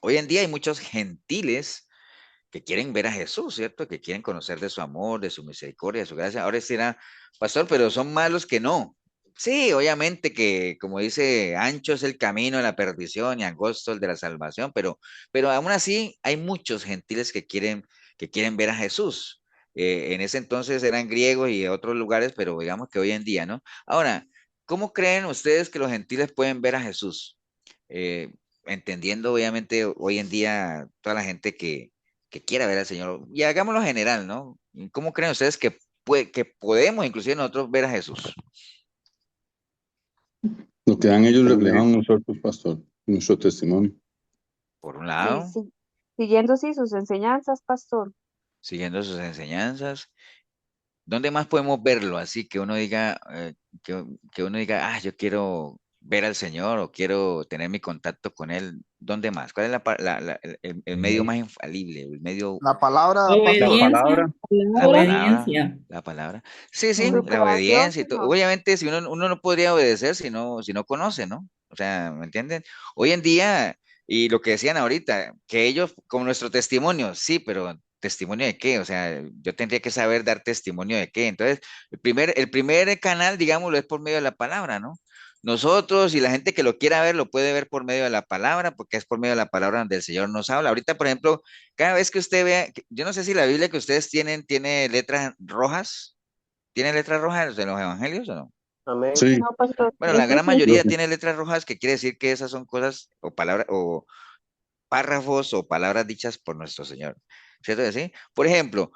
Hoy en día hay muchos gentiles que quieren ver a Jesús, ¿cierto? Que quieren conocer de su amor, de su misericordia, de su gracia. Ahora sí dirá, pastor, pero son malos que no. Sí, obviamente que, como dice, ancho es el camino de la perdición y angosto el de la salvación, pero aún así hay muchos gentiles que quieren ver a Jesús. En ese entonces eran griegos y de otros lugares, pero digamos que hoy en día, ¿no? Ahora, ¿cómo creen ustedes que los gentiles pueden ver a Jesús? Entendiendo, obviamente, hoy en día toda la gente que quiera ver al Señor. Y hagámoslo general, ¿no? ¿Cómo creen ustedes que podemos inclusive nosotros ver a Jesús? Lo que dan ellos reflejan nosotros, pastor, nuestro testimonio. Por un Sí, lado, siguiendo sí sus enseñanzas, pastor. siguiendo sus enseñanzas. ¿Dónde más podemos verlo? Así que uno diga, que uno diga, yo quiero ver al Señor o quiero tener mi contacto con Él. ¿Dónde más? ¿Cuál es el medio más infalible? El medio, La palabra, La pastor. Obediencia, palabra, la palabra, obediencia. la palabra. Sí, Un sí, grupo la de oración, obediencia y todo. ¿no? Obviamente, si uno no podría obedecer si no conoce, ¿no? O sea, ¿me entienden? Hoy en día, y lo que decían ahorita, que ellos, como nuestro testimonio, sí, pero ¿testimonio de qué? O sea, yo tendría que saber dar testimonio de qué. Entonces, el primer canal, digámoslo, es por medio de la palabra, ¿no? Nosotros y la gente que lo quiera ver, lo puede ver por medio de la palabra, porque es por medio de la palabra donde el Señor nos habla. Ahorita, por ejemplo, cada vez que usted vea, yo no sé si la Biblia que ustedes tienen tiene letras rojas. ¿Tiene letras rojas de los evangelios o no? Amén. Sí, No, pastor. Bueno, la gran yo mayoría sí. tiene letras rojas, que quiere decir que esas son cosas o palabras o párrafos o palabras dichas por nuestro Señor. ¿Cierto que sí? Por ejemplo,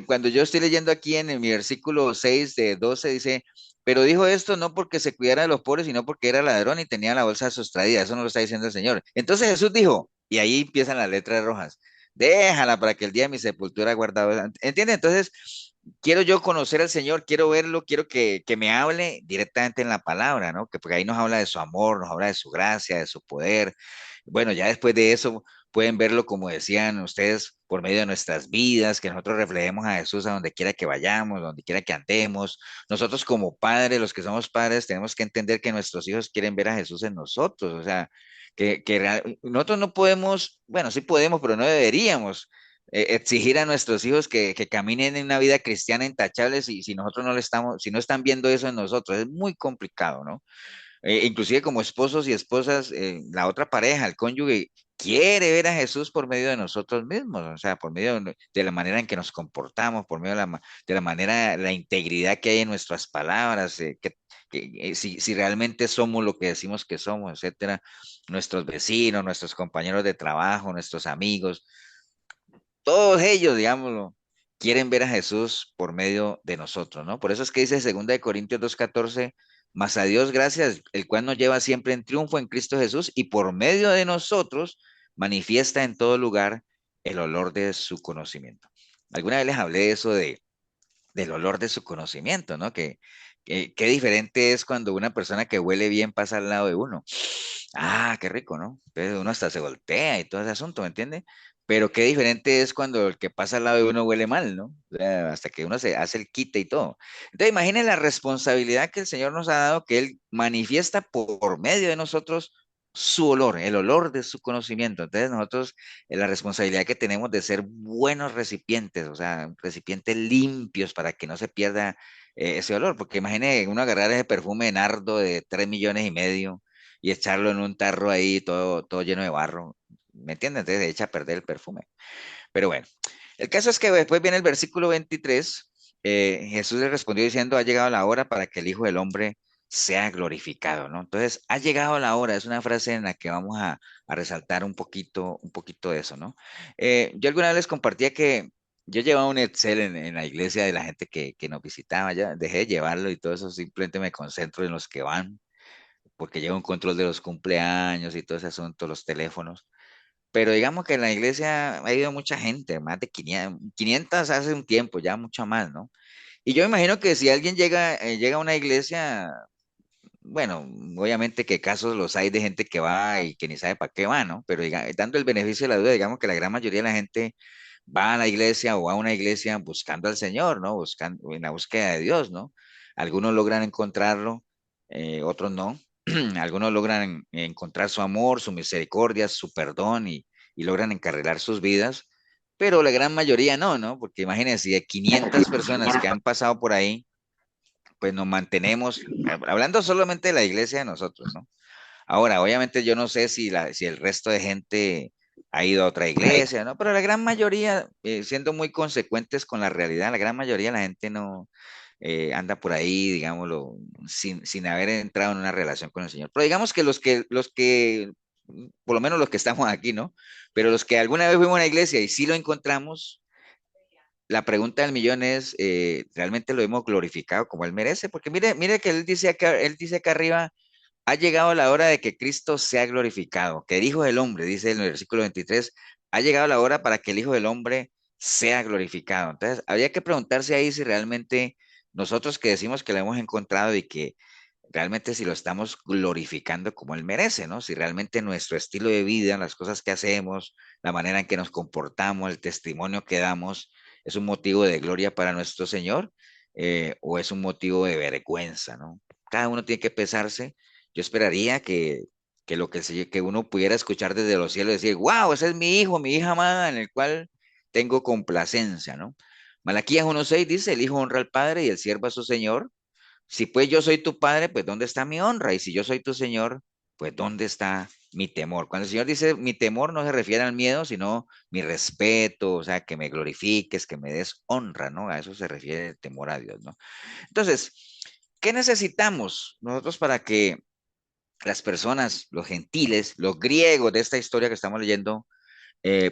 cuando yo estoy leyendo aquí en mi versículo 6 de 12 dice, pero dijo esto no porque se cuidara de los pobres, sino porque era ladrón y tenía la bolsa sustraída. Eso no lo está diciendo el Señor. Entonces Jesús dijo, y ahí empiezan las letras rojas, déjala para que el día de mi sepultura guardado. ¿Entiende? Entonces, quiero yo conocer al Señor, quiero verlo, quiero que me hable directamente en la palabra, ¿no? Que porque ahí nos habla de su amor, nos habla de su gracia, de su poder. Bueno, ya después de eso pueden verlo, como decían ustedes, por medio de nuestras vidas, que nosotros reflejemos a Jesús a donde quiera que vayamos, donde quiera que andemos. Nosotros como padres, los que somos padres, tenemos que entender que nuestros hijos quieren ver a Jesús en nosotros. O sea, nosotros no podemos, bueno, sí podemos, pero no deberíamos exigir a nuestros hijos que caminen en una vida cristiana intachable si nosotros no le estamos, si no están viendo eso en nosotros. Es muy complicado, ¿no? Inclusive como esposos y esposas, la otra pareja, el cónyuge, quiere ver a Jesús por medio de nosotros mismos, o sea, por medio de la manera en que nos comportamos, por medio de la manera, la integridad que hay en nuestras palabras, si realmente somos lo que decimos que somos, etcétera, nuestros vecinos, nuestros compañeros de trabajo, nuestros amigos, todos ellos, digámoslo, quieren ver a Jesús por medio de nosotros, ¿no? Por eso es que dice 2 Corintios 2:14, mas a Dios gracias, el cual nos lleva siempre en triunfo en Cristo Jesús y por medio de nosotros manifiesta en todo lugar el olor de su conocimiento. Alguna vez les hablé de eso del olor de su conocimiento, ¿no? Qué diferente es cuando una persona que huele bien pasa al lado de uno. Ah, qué rico, ¿no? Entonces uno hasta se voltea y todo ese asunto, ¿me entiende? Pero qué diferente es cuando el que pasa al lado de uno huele mal, ¿no? O sea, hasta que uno se hace el quite y todo. Entonces imaginen la responsabilidad que el Señor nos ha dado, que Él manifiesta por medio de nosotros su olor, el olor de su conocimiento. Entonces nosotros, la responsabilidad que tenemos de ser buenos recipientes, o sea, recipientes limpios para que no se pierda ese olor, porque imagine uno agarrar ese perfume de nardo de 3,5 millones y echarlo en un tarro ahí todo lleno de barro, ¿me entiendes? Entonces echa a perder el perfume. Pero bueno, el caso es que después viene el versículo 23, Jesús le respondió diciendo, ha llegado la hora para que el Hijo del Hombre sea glorificado, ¿no? Entonces, ha llegado la hora, es una frase en la que vamos a resaltar un poquito de eso, ¿no? Yo alguna vez les compartía que yo llevaba un Excel en la iglesia de la gente que nos visitaba, ya dejé de llevarlo y todo eso, simplemente me concentro en los que van, porque llevo un control de los cumpleaños y todo ese asunto, los teléfonos. Pero digamos que en la iglesia ha ido mucha gente, más de 500 hace un tiempo, ya mucho más, ¿no? Y yo me imagino que si alguien llega a una iglesia, bueno, obviamente que casos los hay de gente que va y que ni sabe para qué va, ¿no? Pero dando el beneficio de la duda, digamos que la gran mayoría de la gente va a la iglesia o va a una iglesia buscando al Señor, ¿no? Buscando, en la búsqueda de Dios, ¿no? Algunos logran encontrarlo, otros no. Algunos logran encontrar su amor, su misericordia, su perdón y logran encarrilar sus vidas, pero la gran mayoría no, ¿no? Porque imagínense, de 500 personas que han pasado por ahí, pues nos mantenemos, hablando solamente de la iglesia de nosotros, ¿no? Ahora, obviamente yo no sé si el resto de gente ha ido a otra iglesia, ¿no? Pero la gran mayoría, siendo muy consecuentes con la realidad, la gran mayoría de la gente no anda por ahí, digámoslo, sin haber entrado en una relación con el Señor. Pero digamos que por lo menos los que estamos aquí, ¿no? Pero los que alguna vez fuimos a una iglesia y sí lo encontramos, la pregunta del millón es, ¿realmente lo hemos glorificado como Él merece? Porque mire que él dice acá arriba, ha llegado la hora de que Cristo sea glorificado, que el Hijo del Hombre, dice en el versículo 23, ha llegado la hora para que el Hijo del Hombre sea glorificado. Entonces, habría que preguntarse ahí si realmente nosotros que decimos que lo hemos encontrado y que realmente si lo estamos glorificando como Él merece, ¿no? Si realmente nuestro estilo de vida, las cosas que hacemos, la manera en que nos comportamos, el testimonio que damos, es un motivo de gloria para nuestro Señor, o es un motivo de vergüenza, ¿no? Cada uno tiene que pesarse. Yo esperaría que lo que, que uno pudiera escuchar desde los cielos, decir, wow, ese es mi hijo, mi hija amada, en el cual tengo complacencia, ¿no? Malaquías 1:6 dice, el hijo honra al padre y el siervo a su señor. Si pues yo soy tu padre, pues ¿dónde está mi honra? Y si yo soy tu señor, pues ¿dónde está mi temor? Cuando el Señor dice mi temor no se refiere al miedo, sino mi respeto, o sea, que me glorifiques, que me des honra, ¿no? A eso se refiere el temor a Dios, ¿no? Entonces, ¿qué necesitamos nosotros para que las personas, los gentiles, los griegos de esta historia que estamos leyendo,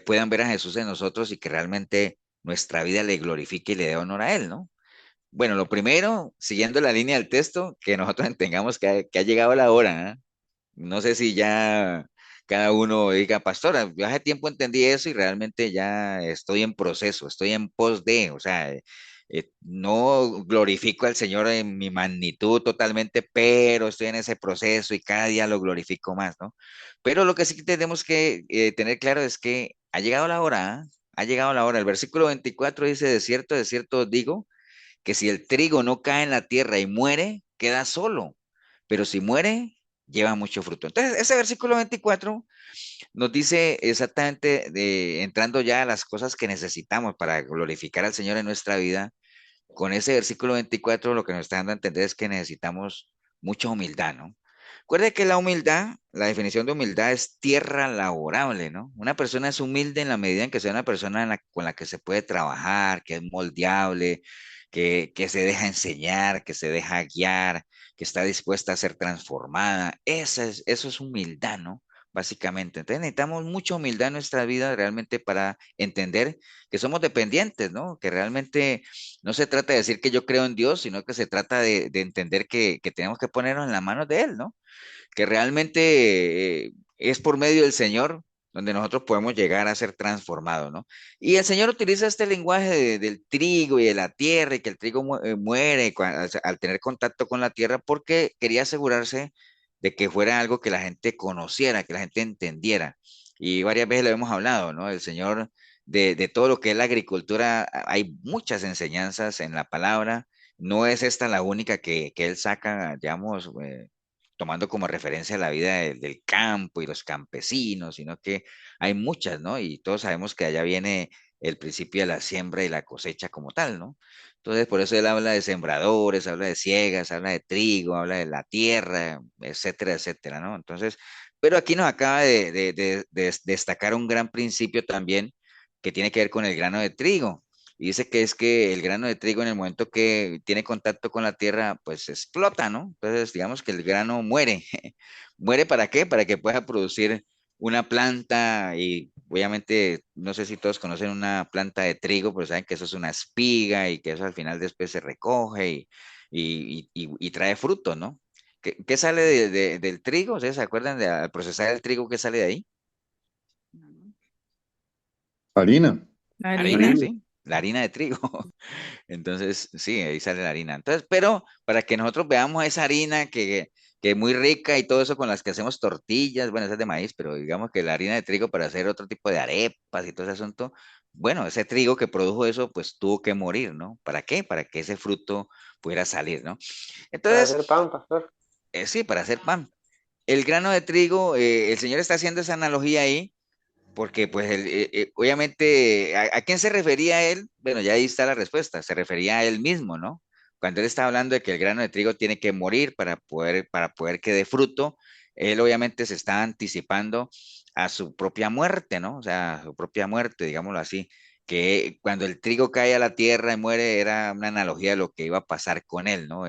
puedan ver a Jesús en nosotros y que realmente nuestra vida le glorifique y le dé honor a Él, ¿no? Bueno, lo primero, siguiendo la línea del texto, que nosotros entendamos que ha llegado la hora, ¿eh? No sé si ya cada uno diga, pastora, yo hace tiempo entendí eso y realmente ya estoy en proceso, estoy en pos de, o sea, no glorifico al Señor en mi magnitud totalmente, pero estoy en ese proceso y cada día lo glorifico más, ¿no? Pero lo que sí tenemos que tener claro es que ha llegado la hora, ¿eh? Ha llegado la hora. El versículo 24 dice, de cierto os digo que si el trigo no cae en la tierra y muere, queda solo, pero si muere, lleva mucho fruto. Entonces, ese versículo 24 nos dice exactamente, entrando ya a las cosas que necesitamos para glorificar al Señor en nuestra vida, con ese versículo 24 lo que nos está dando a entender es que necesitamos mucha humildad, ¿no? Recuerde que la humildad, la definición de humildad es tierra laborable, ¿no? Una persona es humilde en la medida en que sea una persona con la que se puede trabajar, que es moldeable, que se deja enseñar, que se deja guiar, que está dispuesta a ser transformada. Eso es humildad, ¿no? Básicamente. Entonces necesitamos mucha humildad en nuestra vida realmente para entender que somos dependientes, ¿no? Que realmente no se trata de decir que yo creo en Dios, sino que se trata de entender que tenemos que ponernos en las manos de Él, ¿no? Que realmente es por medio del Señor donde nosotros podemos llegar a ser transformados, ¿no? Y el Señor utiliza este lenguaje del trigo y de la tierra, y que el trigo muere al tener contacto con la tierra, porque quería asegurarse de que fuera algo que la gente conociera, que la gente entendiera. Y varias veces lo hemos hablado, ¿no? El Señor, de todo lo que es la agricultura, hay muchas enseñanzas en la palabra. No es esta la única que Él saca, digamos, tomando como referencia la vida del campo y los campesinos, sino que hay muchas, ¿no? Y todos sabemos que allá viene el principio de la siembra y la cosecha como tal, ¿no? Entonces, por eso él habla de sembradores, habla de ciegas, habla de trigo, habla de la tierra, etcétera, etcétera, ¿no? Entonces, pero aquí nos acaba de destacar un gran principio también que tiene que ver con el grano de trigo. Y dice que es que el grano de trigo en el momento que tiene contacto con la tierra, pues explota, ¿no? Entonces, digamos que el grano muere. ¿Muere para qué? Para que pueda producir una planta y obviamente, no sé si todos conocen una planta de trigo, pero saben que eso es una espiga y que eso al final después se recoge y trae fruto, ¿no? ¿Qué sale del trigo? ¿Ustedes se acuerdan de al procesar el trigo qué sale de ahí? Harina. Harina, Harina. sí, la harina de trigo. Entonces, sí, ahí sale la harina. Entonces, pero para que nosotros veamos esa harina que es muy rica y todo eso con las que hacemos tortillas, bueno, esa es de maíz, pero digamos que la harina de trigo para hacer otro tipo de arepas y todo ese asunto, bueno, ese trigo que produjo eso, pues tuvo que morir, ¿no? ¿Para qué? Para que ese fruto pudiera salir, ¿no? Para Entonces, hacer pan, pastor. sí, para hacer pan. El grano de trigo, el Señor está haciendo esa analogía ahí porque pues obviamente, ¿a quién se refería él? Bueno, ya ahí está la respuesta, se refería a él mismo, ¿no? Cuando él está hablando de que el grano de trigo tiene que morir para poder que dé fruto, él obviamente se está anticipando a su propia muerte, ¿no? O sea, a su propia muerte, digámoslo así, que cuando el trigo cae a la tierra y muere era una analogía de lo que iba a pasar con él, ¿no?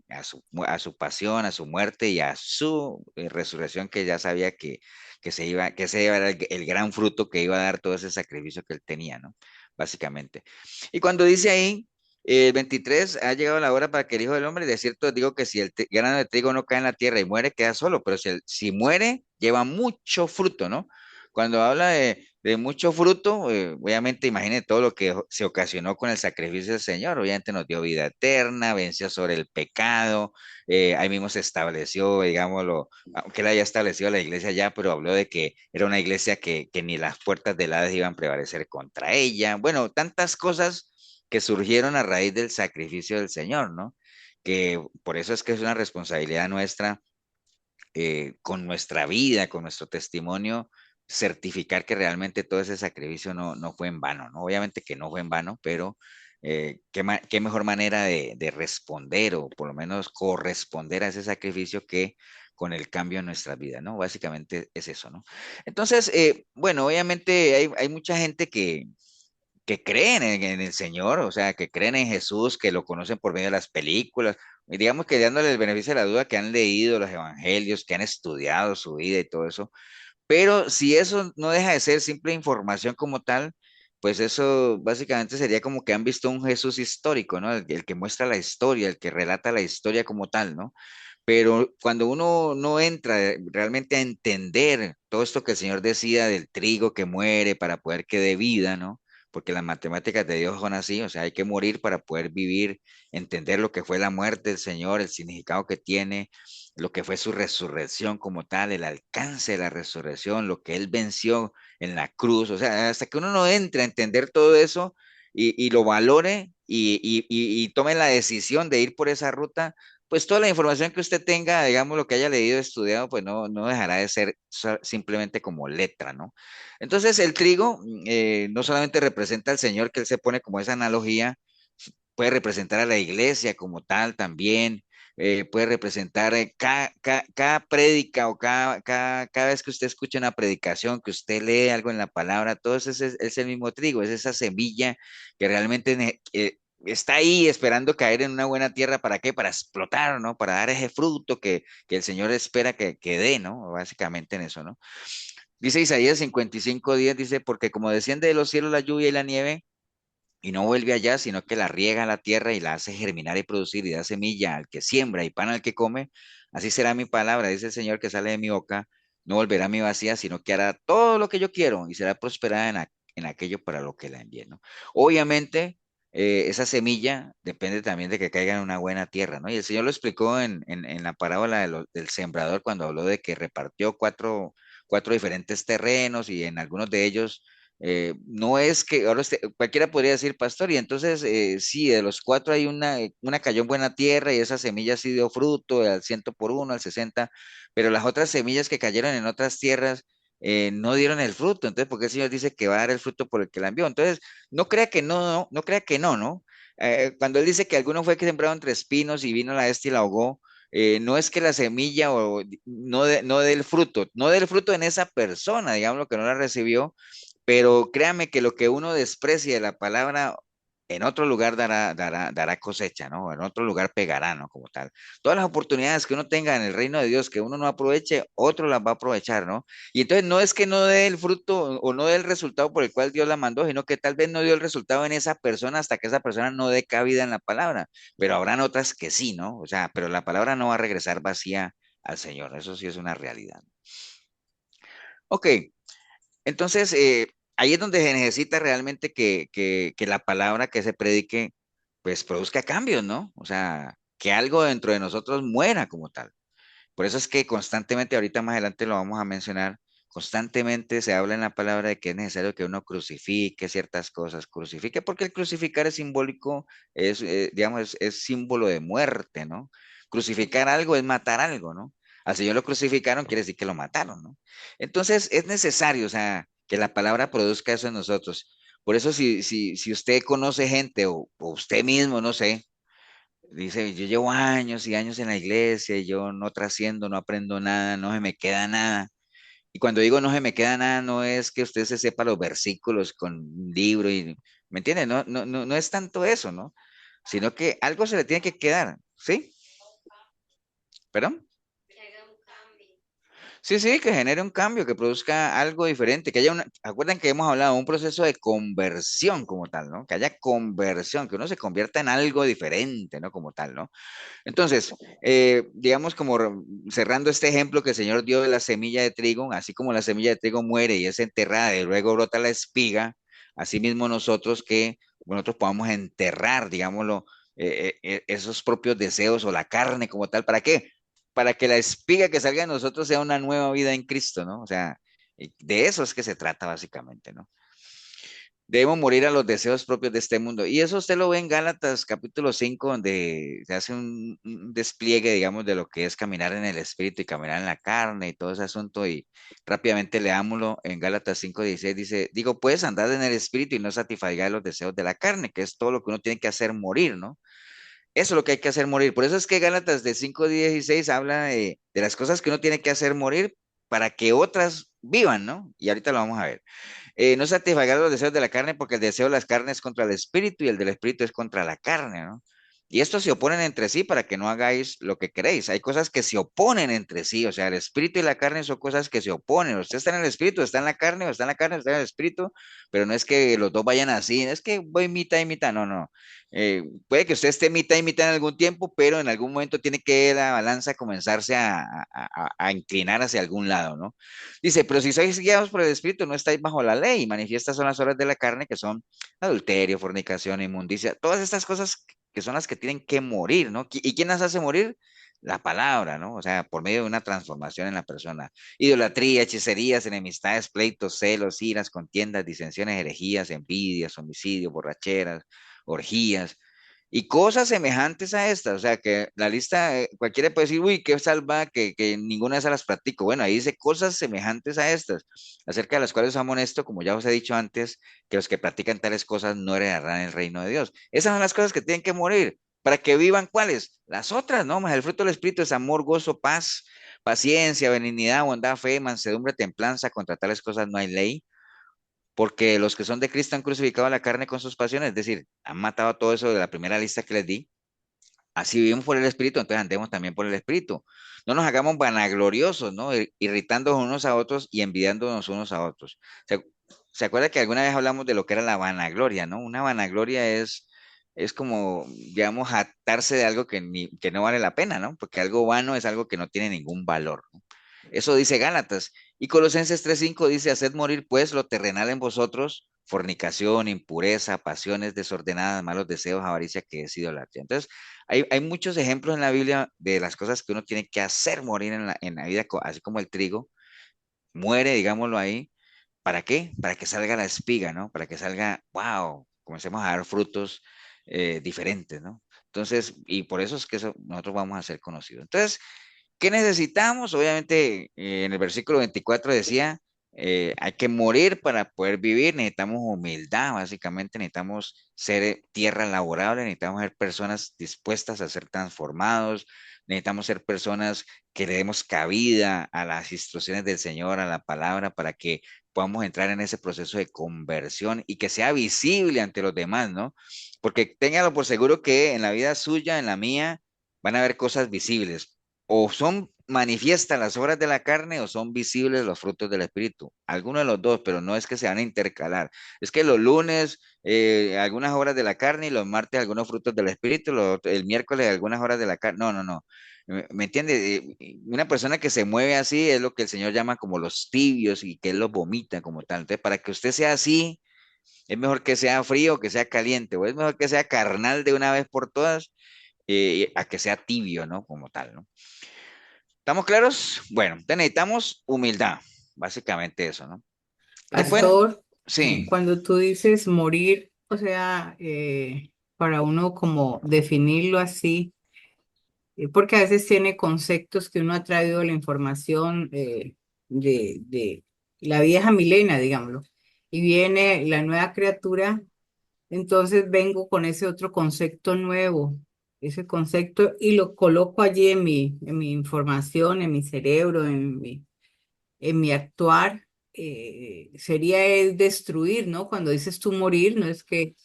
A su pasión, a su muerte y a su resurrección que ya sabía que ese iba a dar el gran fruto que iba a dar todo ese sacrificio que él tenía, ¿no? Básicamente. Y cuando dice ahí, el 23, ha llegado la hora para que el Hijo del Hombre, de cierto digo que si el grano de trigo no cae en la tierra y muere, queda solo, pero si muere, lleva mucho fruto, ¿no? Cuando habla de mucho fruto, obviamente imagine todo lo que se ocasionó con el sacrificio del Señor. Obviamente nos dio vida eterna, venció sobre el pecado, ahí mismo se estableció, digámoslo, aunque él haya establecido la iglesia ya, pero habló de que era una iglesia que ni las puertas del Hades iban a prevalecer contra ella. Bueno, tantas cosas que surgieron a raíz del sacrificio del Señor, ¿no? Que por eso es que es una responsabilidad nuestra, con nuestra vida, con nuestro testimonio, certificar que realmente todo ese sacrificio no fue en vano, ¿no? Obviamente que no fue en vano, pero qué mejor manera de responder o por lo menos corresponder a ese sacrificio que con el cambio en nuestra vida, ¿no? Básicamente es eso, ¿no? Entonces, bueno, obviamente hay mucha gente que creen en el Señor, o sea, que creen en Jesús, que lo conocen por medio de las películas, y digamos que dándole el beneficio de la duda, que han leído los evangelios, que han estudiado su vida y todo eso, pero si eso no deja de ser simple información como tal, pues eso básicamente sería como que han visto un Jesús histórico, ¿no? El que muestra la historia, el que relata la historia como tal, ¿no? Pero cuando uno no entra realmente a entender todo esto que el Señor decía del trigo que muere para poder que dé vida, ¿no? Porque las matemáticas de Dios son así, o sea, hay que morir para poder vivir, entender lo que fue la muerte del Señor, el significado que tiene, lo que fue su resurrección como tal, el alcance de la resurrección, lo que Él venció en la cruz, o sea, hasta que uno no entre a entender todo eso y lo valore y tome la decisión de ir por esa ruta, pues toda la información que usted tenga, digamos, lo que haya leído, estudiado, pues no dejará de ser simplemente como letra, ¿no? Entonces, el trigo no solamente representa al Señor, que Él se pone como esa analogía, puede representar a la iglesia como tal también, puede representar cada prédica o cada vez que usted escucha una predicación, que usted lee algo en la palabra, todo eso es el mismo trigo, es esa semilla que realmente está ahí esperando caer en una buena tierra. ¿Para qué? Para explotar, ¿no? Para dar ese fruto que el Señor espera que dé, ¿no? Básicamente en eso, ¿no? Dice Isaías 55:10, dice, porque como desciende de los cielos la lluvia y la nieve, y no vuelve allá, sino que la riega la tierra y la hace germinar y producir y da semilla al que siembra y pan al que come, así será mi palabra, dice el Señor, que sale de mi boca, no volverá a mi vacía, sino que hará todo lo que yo quiero y será prosperada en aquello para lo que la envié, ¿no? Obviamente, esa semilla depende también de que caiga en una buena tierra, ¿no? Y el Señor lo explicó en la parábola del sembrador cuando habló de que repartió cuatro diferentes terrenos y en algunos de ellos no es que ahora cualquiera podría decir, pastor, y entonces sí, de los cuatro hay una cayó en buena tierra y esa semilla sí dio fruto al 100 por 1, al 60, pero las otras semillas que cayeron en otras tierras no dieron el fruto. Entonces, ¿por qué el Señor dice que va a dar el fruto por el que la envió? Entonces, no crea que no crea que ¿no? Cuando Él dice que alguno fue que sembrado entre espinos y vino la bestia y la ahogó, no es que la semilla no dé el fruto, no dé el fruto en esa persona, digamos, lo que no la recibió, pero créame que lo que uno desprecie de la palabra, en otro lugar dará cosecha, ¿no? En otro lugar pegará, ¿no? Como tal. Todas las oportunidades que uno tenga en el reino de Dios, que uno no aproveche, otro las va a aprovechar, ¿no? Y entonces no es que no dé el fruto o no dé el resultado por el cual Dios la mandó, sino que tal vez no dio el resultado en esa persona hasta que esa persona no dé cabida en la palabra. Pero habrán otras que sí, ¿no? O sea, pero la palabra no va a regresar vacía al Señor. Eso sí es una realidad. Ok. Entonces, ahí es donde se necesita realmente que la palabra que se predique, pues produzca cambios, ¿no? O sea, que algo dentro de nosotros muera como tal. Por eso es que constantemente, ahorita más adelante lo vamos a mencionar, constantemente se habla en la palabra de que es necesario que uno crucifique ciertas cosas, crucifique, porque el crucificar es simbólico, digamos, es símbolo de muerte, ¿no? Crucificar algo es matar algo, ¿no? Al Señor lo crucificaron, quiere decir que lo mataron, ¿no? Entonces es necesario, o sea, que la palabra produzca eso en nosotros. Por eso si usted conoce gente o usted mismo, no sé, dice, yo llevo años y años en la iglesia y yo no trasciendo, no aprendo nada, no se me queda nada. Y cuando digo no se me queda nada, no es que usted se sepa los versículos con un libro y, ¿me entiende? No es tanto eso, ¿no? Sino que algo se le tiene que quedar, ¿sí? ¿Perdón? Sí, sí, que genere un cambio, que produzca algo diferente, que haya una, acuerdan que hemos hablado de un proceso de conversión como tal, ¿no? Que haya conversión, que uno se convierta en algo diferente, ¿no? Como tal, ¿no? Entonces, digamos como cerrando este ejemplo que el Señor dio de la semilla de trigo, así como la semilla de trigo muere y es enterrada y luego brota la espiga, así mismo nosotros que nosotros podamos enterrar, digámoslo, esos propios deseos o la carne como tal, ¿para qué? Para que la espiga que salga de nosotros sea una nueva vida en Cristo, ¿no? O sea, de eso es que se trata básicamente, ¿no? Debemos morir a los deseos propios de este mundo. Y eso usted lo ve en Gálatas capítulo 5, donde se hace un despliegue, digamos, de lo que es caminar en el espíritu y caminar en la carne y todo ese asunto. Y rápidamente leámoslo en Gálatas 5:16, dice, digo, pues andad en el espíritu y no satisfagáis los deseos de la carne, que es todo lo que uno tiene que hacer morir, ¿no? Eso es lo que hay que hacer morir. Por eso es que Gálatas de 5:16 habla de las cosas que uno tiene que hacer morir para que otras vivan, ¿no? Y ahorita lo vamos a ver. No satisfagáis los deseos de la carne porque el deseo de las carnes es contra el espíritu y el del espíritu es contra la carne, ¿no? Y estos se oponen entre sí para que no hagáis lo que queréis. Hay cosas que se oponen entre sí, o sea, el espíritu y la carne son cosas que se oponen. Usted está en el espíritu, está en la carne, o está en la carne, o está en el espíritu, pero no es que los dos vayan así, es que voy mitad y mitad, no, no. Puede que usted esté mitad y mitad en algún tiempo, pero en algún momento tiene que la balanza comenzarse a inclinar hacia algún lado, ¿no? Dice, pero si sois guiados por el Espíritu, no estáis bajo la ley. Manifiestas son las obras de la carne, que son adulterio, fornicación, inmundicia, todas estas cosas que son las que tienen que morir, ¿no? ¿Y quién las hace morir? La palabra, ¿no? O sea, por medio de una transformación en la persona. Idolatría, hechicerías, enemistades, pleitos, celos, iras, contiendas, disensiones, herejías, envidias, homicidios, borracheras, orgías y cosas semejantes a estas, o sea, que la lista, cualquiera puede decir, uy, qué salva, que ninguna de esas las practico. Bueno, ahí dice cosas semejantes a estas, acerca de las cuales os amonesto, como ya os he dicho antes, que los que practican tales cosas no heredarán el reino de Dios. Esas son las cosas que tienen que morir, para que vivan cuáles, las otras, ¿no? Más el fruto del Espíritu es amor, gozo, paz, paciencia, benignidad, bondad, fe, mansedumbre, templanza, contra tales cosas no hay ley. Porque los que son de Cristo han crucificado la carne con sus pasiones, es decir, han matado todo eso de la primera lista que les di. Así vivimos por el Espíritu, entonces andemos también por el Espíritu. No nos hagamos vanagloriosos, ¿no? Irritándonos unos a otros y envidiándonos unos a otros. ¿Se, se acuerda que alguna vez hablamos de lo que era la vanagloria, ¿no? Una vanagloria es como, digamos, jactarse de algo que no vale la pena, ¿no? Porque algo vano es algo que no tiene ningún valor, ¿no? Eso dice Gálatas. Y Colosenses 3:5 dice, haced morir pues lo terrenal en vosotros, fornicación, impureza, pasiones desordenadas, malos deseos, avaricia, que es idolatría. Entonces, hay muchos ejemplos en la Biblia de las cosas que uno tiene que hacer morir en la vida, así como el trigo muere, digámoslo ahí. ¿Para qué? Para que salga la espiga, ¿no? Para que salga, wow, comencemos a dar frutos diferentes, ¿no? Entonces, y por eso es que nosotros vamos a ser conocidos. Entonces, ¿qué necesitamos? Obviamente, en el versículo 24 decía, hay que morir para poder vivir, necesitamos humildad, básicamente necesitamos ser tierra laborable, necesitamos ser personas dispuestas a ser transformados, necesitamos ser personas que le demos cabida a las instrucciones del Señor, a la palabra, para que podamos entrar en ese proceso de conversión y que sea visible ante los demás, ¿no? Porque téngalo por seguro que en la vida suya, en la mía, van a haber cosas visibles o son manifiestas las obras de la carne o son visibles los frutos del espíritu. Alguno de los dos, pero no es que se van a intercalar. Es que los lunes algunas obras de la carne y los martes algunos frutos del espíritu, el miércoles algunas obras de la carne. No, no, no. ¿Me entiende? Una persona que se mueve así es lo que el Señor llama como los tibios y que Él los vomita como tal. Entonces, para que usted sea así, es mejor que sea frío o que sea caliente, o es mejor que sea carnal de una vez por todas, a que sea tibio, ¿no? Como tal, ¿no? ¿Estamos claros? Bueno, entonces necesitamos humildad, básicamente eso, ¿no? Después, Pastor, sí, cuando tú dices morir, o sea, para uno como definirlo así, porque a veces tiene conceptos que uno ha traído de la información de la vieja milena, digámoslo, y viene la nueva criatura, entonces vengo con ese otro concepto nuevo, ese concepto, y lo coloco allí en mi información, en mi cerebro, en mi actuar. Sería el destruir, ¿no? Cuando dices tú morir, no es que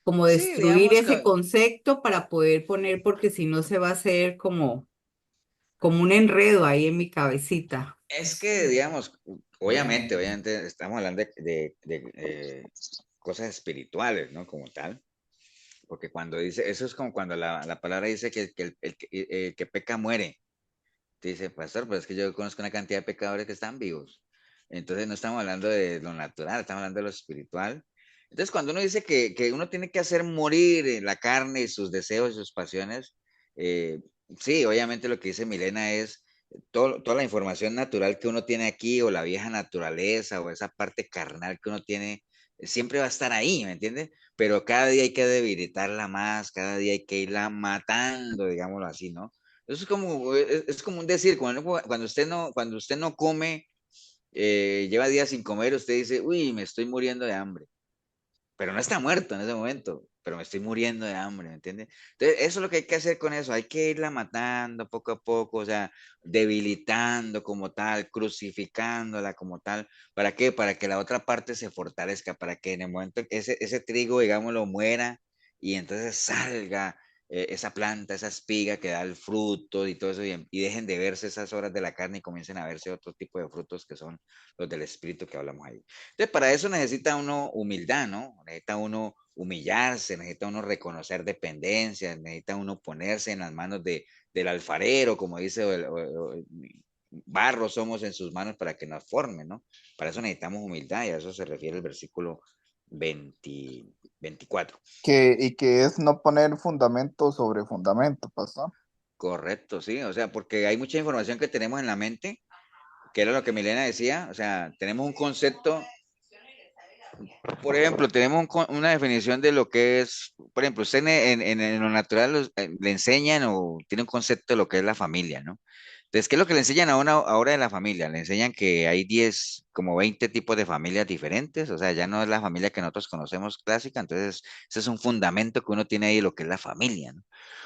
como sí, destruir digamos ese que concepto para poder poner, porque si no se va a hacer como un enredo ahí en mi cabecita. Es que, digamos, obviamente estamos hablando de cosas espirituales, ¿no? Como tal. Porque cuando dice, eso es como cuando la palabra dice que el que peca muere. Dice, pastor, pero es que yo conozco una cantidad de pecadores que están vivos. Entonces no estamos hablando de lo natural, estamos hablando de lo espiritual. Entonces cuando uno dice que uno tiene que hacer morir la carne y sus deseos y sus pasiones, eh, sí, obviamente lo que dice Milena es toda la información natural que uno tiene aquí o la vieja naturaleza o esa parte carnal que uno tiene, siempre va a estar ahí, ¿me entiendes? Pero cada día hay que debilitarla más, cada día hay que irla matando, digámoslo así, ¿no? Eso es como un decir, cuando usted no come, lleva días sin comer, usted dice, uy, me estoy muriendo de hambre, pero no está muerto en ese momento, pero me estoy muriendo de hambre, ¿me entiende? Entonces, eso es lo que hay que hacer con eso, hay que irla matando poco a poco, o sea, debilitando como tal, crucificándola como tal, ¿para qué? Para que la otra parte se fortalezca, para que en el momento que ese trigo, digámoslo, muera y entonces salga esa planta, esa espiga que da el fruto y todo eso, y dejen de verse esas horas de la carne y comiencen a verse otro tipo de frutos que son los del espíritu que hablamos ahí. Entonces, para eso necesita uno humildad, ¿no? Necesita uno humillarse, necesita uno reconocer dependencias, necesita uno ponerse en las manos del alfarero, como dice, barro somos en sus manos para que nos formen, ¿no? Para eso necesitamos humildad y a eso se refiere el versículo 20, 24. Y que es no poner fundamento sobre fundamento, pastor. Correcto, sí, o sea, porque hay mucha información que tenemos en la mente, que era lo que Milena decía, o sea, tenemos un concepto. Por ejemplo, tenemos una definición de lo que es, por ejemplo, usted en lo natural le enseñan o tiene un concepto de lo que es la familia, ¿no? Entonces, ¿qué es lo que le enseñan a una ahora de la familia? Le enseñan que hay 10, como 20 tipos de familias diferentes, o sea, ya no es la familia que nosotros conocemos clásica, entonces ese es un fundamento que uno tiene ahí de lo que es la familia, ¿no?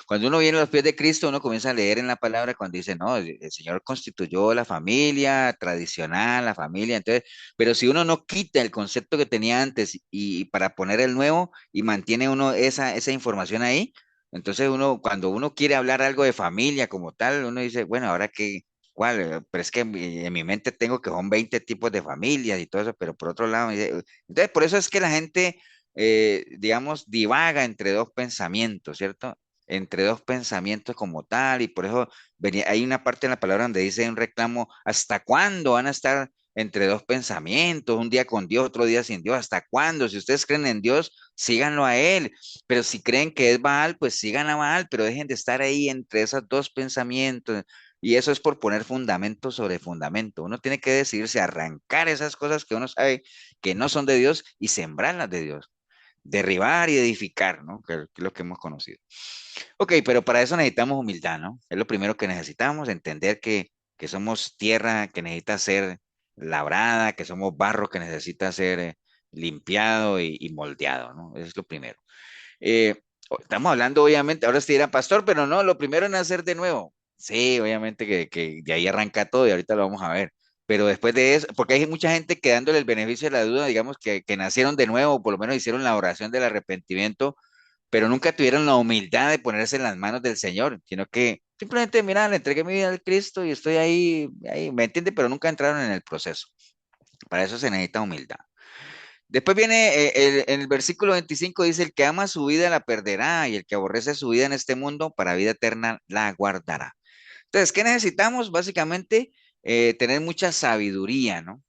Cuando uno viene a los pies de Cristo, uno comienza a leer en la palabra cuando dice, no, el Señor constituyó la familia tradicional, la familia, entonces pero si uno no quita el concepto que tenía antes y para poner el nuevo y mantiene uno esa información ahí, entonces uno, cuando uno quiere hablar algo de familia como tal, uno dice, bueno, ahora qué, ¿cuál? Pero es que en mi mente tengo que son 20 tipos de familias y todo eso, pero por otro lado, entonces por eso es que la gente, digamos, divaga entre dos pensamientos, ¿cierto? Entre dos pensamientos como tal, y por eso hay una parte en la palabra donde dice un reclamo, ¿hasta cuándo van a estar entre dos pensamientos, un día con Dios, otro día sin Dios? ¿Hasta cuándo? Si ustedes creen en Dios, síganlo a Él, pero si creen que es Baal, pues sigan a Baal, pero dejen de estar ahí entre esos dos pensamientos. Y eso es por poner fundamento sobre fundamento. Uno tiene que decidirse a arrancar esas cosas que uno sabe que no son de Dios y sembrarlas de Dios. Derribar y edificar, ¿no? Que es lo que hemos conocido. Ok, pero para eso necesitamos humildad, ¿no? Es lo primero que necesitamos, entender que somos tierra que necesita ser labrada, que somos barro que necesita ser limpiado y moldeado, ¿no? Eso es lo primero. Eh, Estamos hablando, obviamente, ahora usted dirá, pastor, pero no, lo primero es nacer de nuevo. Sí, obviamente que de ahí arranca todo y ahorita lo vamos a ver. Pero después de eso, porque hay mucha gente que dándole el beneficio de la duda, digamos que nacieron de nuevo, o por lo menos hicieron la oración del arrepentimiento, pero nunca tuvieron la humildad de ponerse en las manos del Señor, sino que simplemente, mira, le entregué mi vida al Cristo y estoy ahí, ¿me entiende? Pero nunca entraron en el proceso. Para eso se necesita humildad. Después viene en el versículo 25 dice, el que ama su vida la perderá y el que aborrece su vida en este mundo para vida eterna la guardará. Entonces, ¿qué necesitamos? Básicamente, tener mucha sabiduría, ¿no?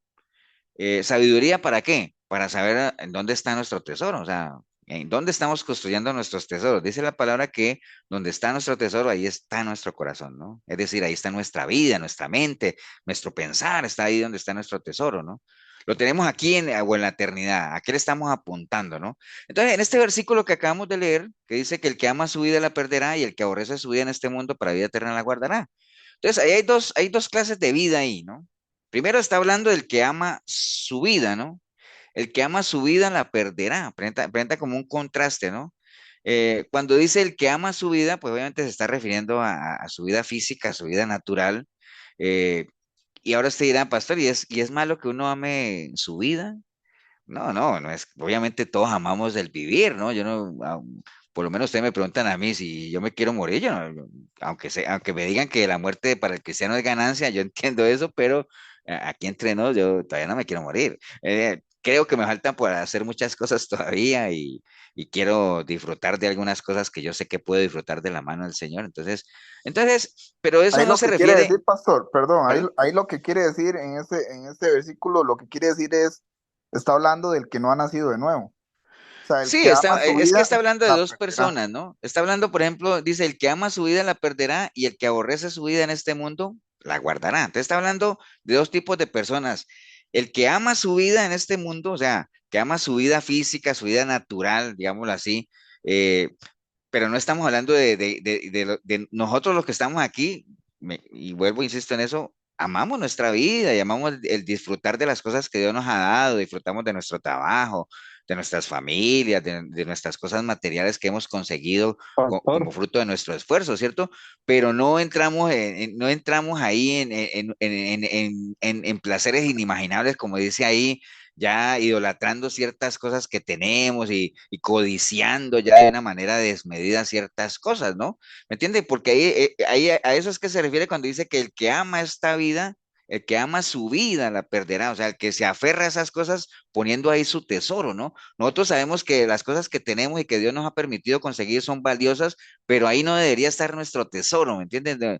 ¿Sabiduría para qué? Para saber en dónde está nuestro tesoro, o sea, en dónde estamos construyendo nuestros tesoros. Dice la palabra que donde está nuestro tesoro, ahí está nuestro corazón, ¿no? Es decir, ahí está nuestra vida, nuestra mente, nuestro pensar, está ahí donde está nuestro tesoro, ¿no? Lo tenemos aquí o en la eternidad, ¿a qué le estamos apuntando, no? Entonces, en este versículo que acabamos de leer, que dice que el que ama su vida la perderá y el que aborrece su vida en este mundo para vida eterna la guardará. Entonces, ahí hay dos clases de vida ahí, ¿no? Primero está hablando del que ama su vida, ¿no? El que ama su vida la perderá. Presenta como un contraste, ¿no? Cuando dice el que ama su vida, pues obviamente se está refiriendo a su vida física, a su vida natural. eh, y ahora usted dirá, pastor, ¿y es malo que uno ame su vida? No, no, no es. Obviamente todos amamos el vivir, ¿no? Yo no, por lo menos ustedes me preguntan a mí si yo me quiero morir, aunque me digan que la muerte para el cristiano es ganancia, yo entiendo eso, pero aquí entre nos, yo todavía no me quiero morir. Creo que me faltan por hacer muchas cosas todavía y quiero disfrutar de algunas cosas que yo sé que puedo disfrutar de la mano del Señor. Pero eso Ahí no lo se que quiere refiere, decir, pastor, perdón, ahí, ¿perdón? ahí lo que quiere decir en este versículo, lo que quiere decir es, está hablando del que no ha nacido de nuevo. O sea, el Sí, que ama su es que vida, está hablando de la dos perderá. personas, ¿no? Está hablando, por ejemplo, dice, el que ama su vida la perderá y el que aborrece su vida en este mundo la guardará. Entonces está hablando de dos tipos de personas. El que ama su vida en este mundo, o sea, que ama su vida física, su vida natural, digámoslo así, eh, pero no estamos hablando de nosotros los que estamos aquí, y vuelvo, insisto en eso, amamos nuestra vida y amamos el disfrutar de las cosas que Dios nos ha dado, disfrutamos de nuestro trabajo, de nuestras familias, de nuestras cosas materiales que hemos conseguido como Pastor, fruto de nuestro esfuerzo, ¿cierto? Pero no entramos, no entramos ahí en placeres inimaginables, como dice ahí, ya idolatrando ciertas cosas que tenemos y codiciando ya de una manera desmedida ciertas cosas, ¿no? ¿Me entiende? Porque ahí a eso es que se refiere cuando dice que el que ama esta vida, el que ama su vida la perderá, o sea, el que se aferra a esas cosas poniendo ahí su tesoro, ¿no? Nosotros sabemos que las cosas que tenemos y que Dios nos ha permitido conseguir son valiosas, pero ahí no debería estar nuestro tesoro, ¿me entiendes?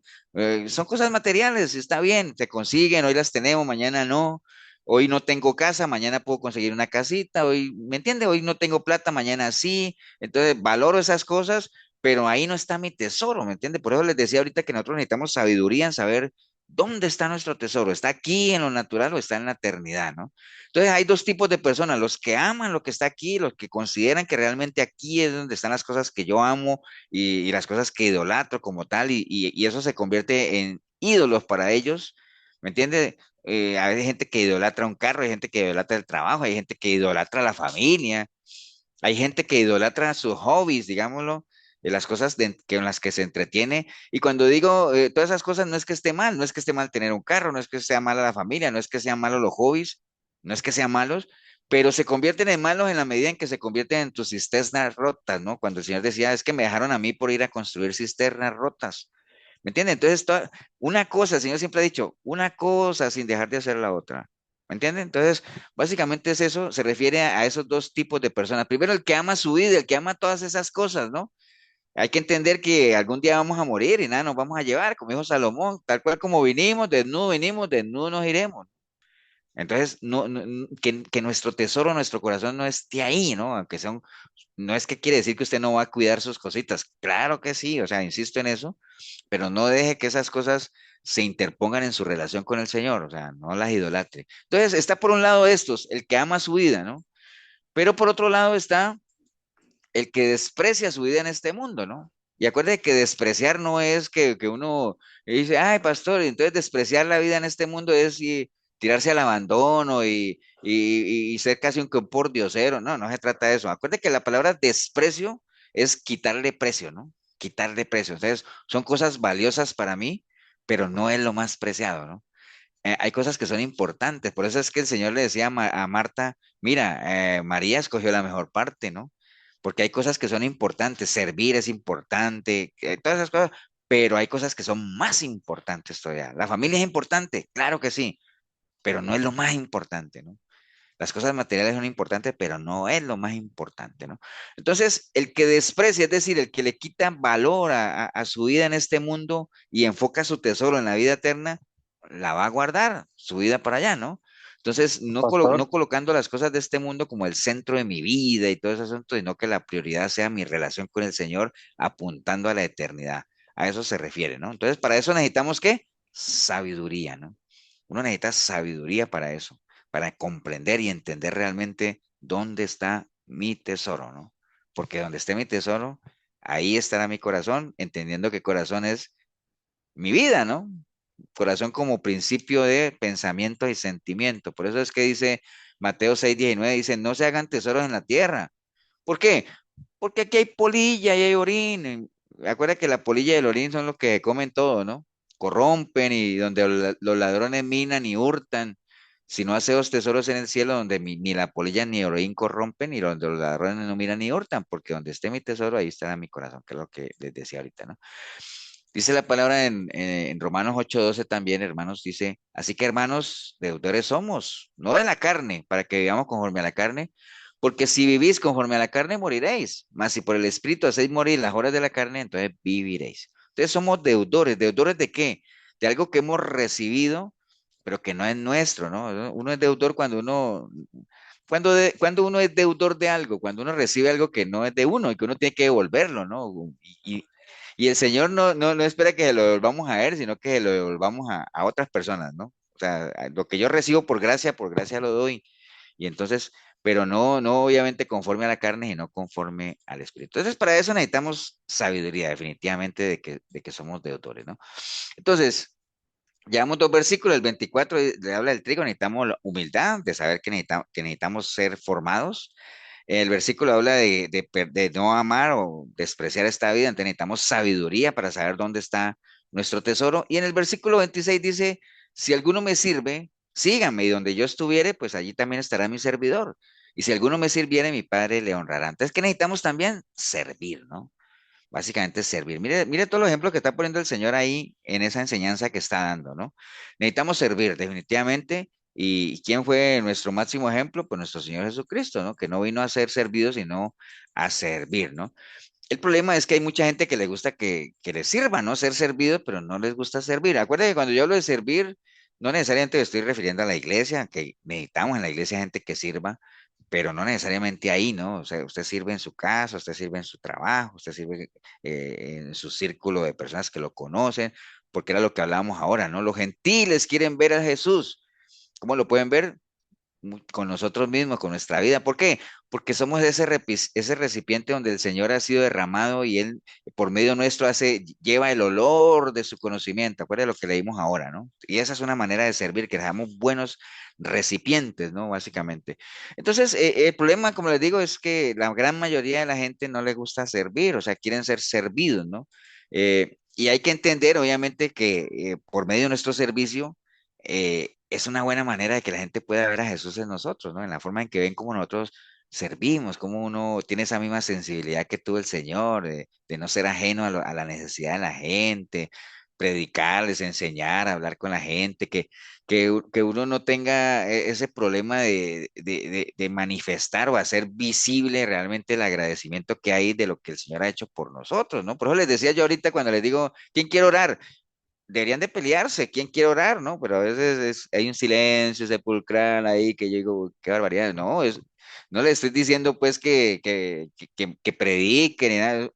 Son cosas materiales, está bien, se consiguen, hoy las tenemos, mañana no. Hoy no tengo casa, mañana puedo conseguir una casita, hoy, ¿me entiende? Hoy no tengo plata, mañana sí. Entonces, valoro esas cosas, pero ahí no está mi tesoro, ¿me entiende? Por eso les decía ahorita que nosotros necesitamos sabiduría en saber dónde está nuestro tesoro. ¿Está aquí en lo natural o está en la eternidad, ¿no? Entonces, hay dos tipos de personas, los que aman lo que está aquí, los que consideran que realmente aquí es donde están las cosas que yo amo y las cosas que idolatro como tal, y eso se convierte en ídolos para ellos. ¿Me entiende? Hay gente que idolatra un carro, hay gente que idolatra el trabajo, hay gente que idolatra la familia, hay gente que idolatra sus hobbies, digámoslo, de las cosas que, en las que se entretiene. Y cuando digo todas esas cosas, no es que esté mal, no es que esté mal tener un carro, no es que sea mala la familia, no es que sean malos los hobbies, no es que sean malos, pero se convierten en malos en la medida en que se convierten en tus cisternas rotas, ¿no? Cuando el Señor decía, es que me dejaron a mí por ir a construir cisternas rotas. ¿Me entiende? Entonces, una cosa, el Señor siempre ha dicho, una cosa sin dejar de hacer la otra. ¿Me entiende? Entonces, básicamente es eso, se refiere a esos dos tipos de personas. Primero, el que ama su vida, el que ama todas esas cosas, ¿no? Hay que entender que algún día vamos a morir y nada, nos vamos a llevar, como dijo Salomón, tal cual como vinimos, desnudo nos iremos. Entonces, que nuestro tesoro, nuestro corazón no esté ahí, ¿no? Aunque son, no es que quiere decir que usted no va a cuidar sus cositas. Claro que sí, o sea, insisto en eso, pero no deje que esas cosas se interpongan en su relación con el Señor, o sea, no las idolatre. Entonces, está por un lado estos, el que ama su vida, ¿no? Pero por otro lado está el que desprecia su vida en este mundo, ¿no? Y acuérdate que despreciar no es que uno dice, ay, pastor, y entonces despreciar la vida en este mundo es tirarse al abandono y ser casi un pordiosero. No, no se trata de eso. Acuérdate que la palabra desprecio es quitarle precio, ¿no? Quitarle precio. Entonces, son cosas valiosas para mí, pero no es lo más preciado, ¿no? Hay cosas que son importantes. Por eso es que el Señor le decía a Marta, mira, María escogió la mejor parte, ¿no? Porque hay cosas que son importantes, servir es importante, todas esas cosas, pero hay cosas que son más importantes todavía. La familia es importante, claro que sí, pero no es lo más importante, ¿no? Las cosas materiales son importantes, pero no es lo más importante, ¿no? Entonces, el que desprecia, es decir, el que le quita valor a su vida en este mundo y enfoca su tesoro en la vida eterna, la va a guardar, su vida para allá, ¿no? Entonces, pastor, no colocando las cosas de este mundo como el centro de mi vida y todo ese asunto, sino que la prioridad sea mi relación con el Señor apuntando a la eternidad. A eso se refiere, ¿no? Entonces, para eso necesitamos, ¿qué? Sabiduría, ¿no? Uno necesita sabiduría para eso, para comprender y entender realmente dónde está mi tesoro, ¿no? Porque donde esté mi tesoro, ahí estará mi corazón, entendiendo que corazón es mi vida, ¿no? Corazón como principio de pensamiento y sentimiento. Por eso es que dice Mateo 6:19, dice, no se hagan tesoros en la tierra. ¿Por qué? Porque aquí hay polilla y hay orín. Acuerda que la polilla y el orín son los que comen todo, ¿no? Corrompen y donde los ladrones minan y hurtan. sino haceos tesoros en el cielo donde ni la polilla ni el orín corrompen y donde los ladrones no miran ni hurtan, porque donde esté mi tesoro, ahí estará mi corazón, que es lo que les decía ahorita, ¿no? Dice la palabra en Romanos 8:12 también, hermanos, dice, así que hermanos, deudores somos, no de la carne, para que vivamos conforme a la carne, porque si vivís conforme a la carne, moriréis, mas si por el Espíritu hacéis morir las horas de la carne, entonces viviréis. Entonces somos deudores, ¿deudores de qué? De algo que hemos recibido, pero que no es nuestro, ¿no? Uno es deudor cuando uno es deudor de algo, cuando uno recibe algo que no es de uno y que uno tiene que devolverlo, ¿no? Y el Señor no espera que se lo devolvamos a Él, sino que se lo devolvamos a otras personas, ¿no? O sea, lo que yo recibo por gracia lo doy. Y entonces, pero no obviamente conforme a la carne, sino conforme al Espíritu. Entonces, para eso necesitamos sabiduría, definitivamente, de que somos deudores, ¿no? Entonces, llevamos dos versículos, el 24 le habla del trigo, necesitamos la humildad, de saber que necesitamos ser formados. El versículo habla de no amar o despreciar esta vida, entonces necesitamos sabiduría para saber dónde está nuestro tesoro. Y en el versículo 26 dice, si alguno me sirve, síganme, y donde yo estuviere, pues allí también estará mi servidor. Y si alguno me sirviere, mi Padre le honrará. Entonces, ¿qué necesitamos también? Servir, ¿no? Básicamente servir. Mire todos los ejemplos que está poniendo el Señor ahí en esa enseñanza que está dando, ¿no? Necesitamos servir, definitivamente. ¿Y quién fue nuestro máximo ejemplo? Pues nuestro Señor Jesucristo, ¿no? Que no vino a ser servido, sino a servir, ¿no? El problema es que hay mucha gente que le gusta que les sirva, ¿no? Ser servido, pero no les gusta servir. Acuérdense que cuando yo hablo de servir, no necesariamente me estoy refiriendo a la iglesia, que necesitamos en la iglesia gente que sirva, pero no necesariamente ahí, ¿no? O sea, usted sirve en su casa, usted sirve en su trabajo, usted sirve en su círculo de personas que lo conocen, porque era lo que hablábamos ahora, ¿no? Los gentiles quieren ver a Jesús. ¿Cómo lo pueden ver? Con nosotros mismos, con nuestra vida. ¿Por qué? Porque somos ese recipiente donde el Señor ha sido derramado y Él, por medio nuestro, lleva el olor de su conocimiento. Acuérdense de lo que leímos ahora, ¿no? Y esa es una manera de servir, que dejamos buenos recipientes, ¿no? Básicamente. Entonces, el problema, como les digo, es que la gran mayoría de la gente no le gusta servir, o sea, quieren ser servidos, ¿no? Y hay que entender, obviamente, que por medio de nuestro servicio, es una buena manera de que la gente pueda ver a Jesús en nosotros, ¿no? En la forma en que ven cómo nosotros servimos, cómo uno tiene esa misma sensibilidad que tuvo el Señor, de no ser ajeno a la necesidad de la gente, predicarles, enseñar, hablar con la gente, que uno no tenga ese problema de manifestar o hacer visible realmente el agradecimiento que hay de lo que el Señor ha hecho por nosotros, ¿no? Por eso les decía yo ahorita cuando les digo, ¿quién quiere orar? Deberían de pelearse, ¿quién quiere orar, no? Pero a veces hay un silencio sepulcral ahí que yo digo, qué barbaridad, no, no le estoy diciendo pues que predique ni nada,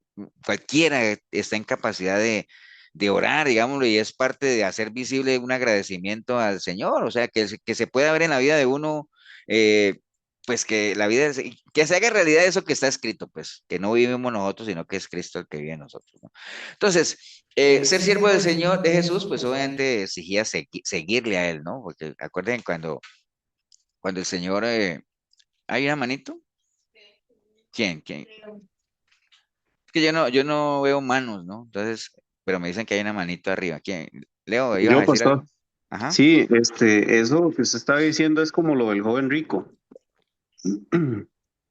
cualquiera está en capacidad de orar, digámoslo, y es parte de hacer visible un agradecimiento al Señor, o sea, que se pueda ver en la vida de uno, pues que la vida, que se haga realidad eso que está escrito, pues, que no vivimos nosotros, sino que es Cristo el que vive en nosotros, ¿no? Entonces, ser siervo del Señor, de Jesús, pues obviamente exigía seguirle a Él, ¿no? Porque acuerden cuando el Señor, ¿hay una manito? ¿Quién? ¿Quién? Es que yo no veo manos, ¿no? Entonces, pero me dicen que hay una manito arriba. ¿Quién? Leo, ¿ibas a Yo, decir pastor. algo? Ajá. Sí, eso que usted estaba diciendo es como lo del joven rico.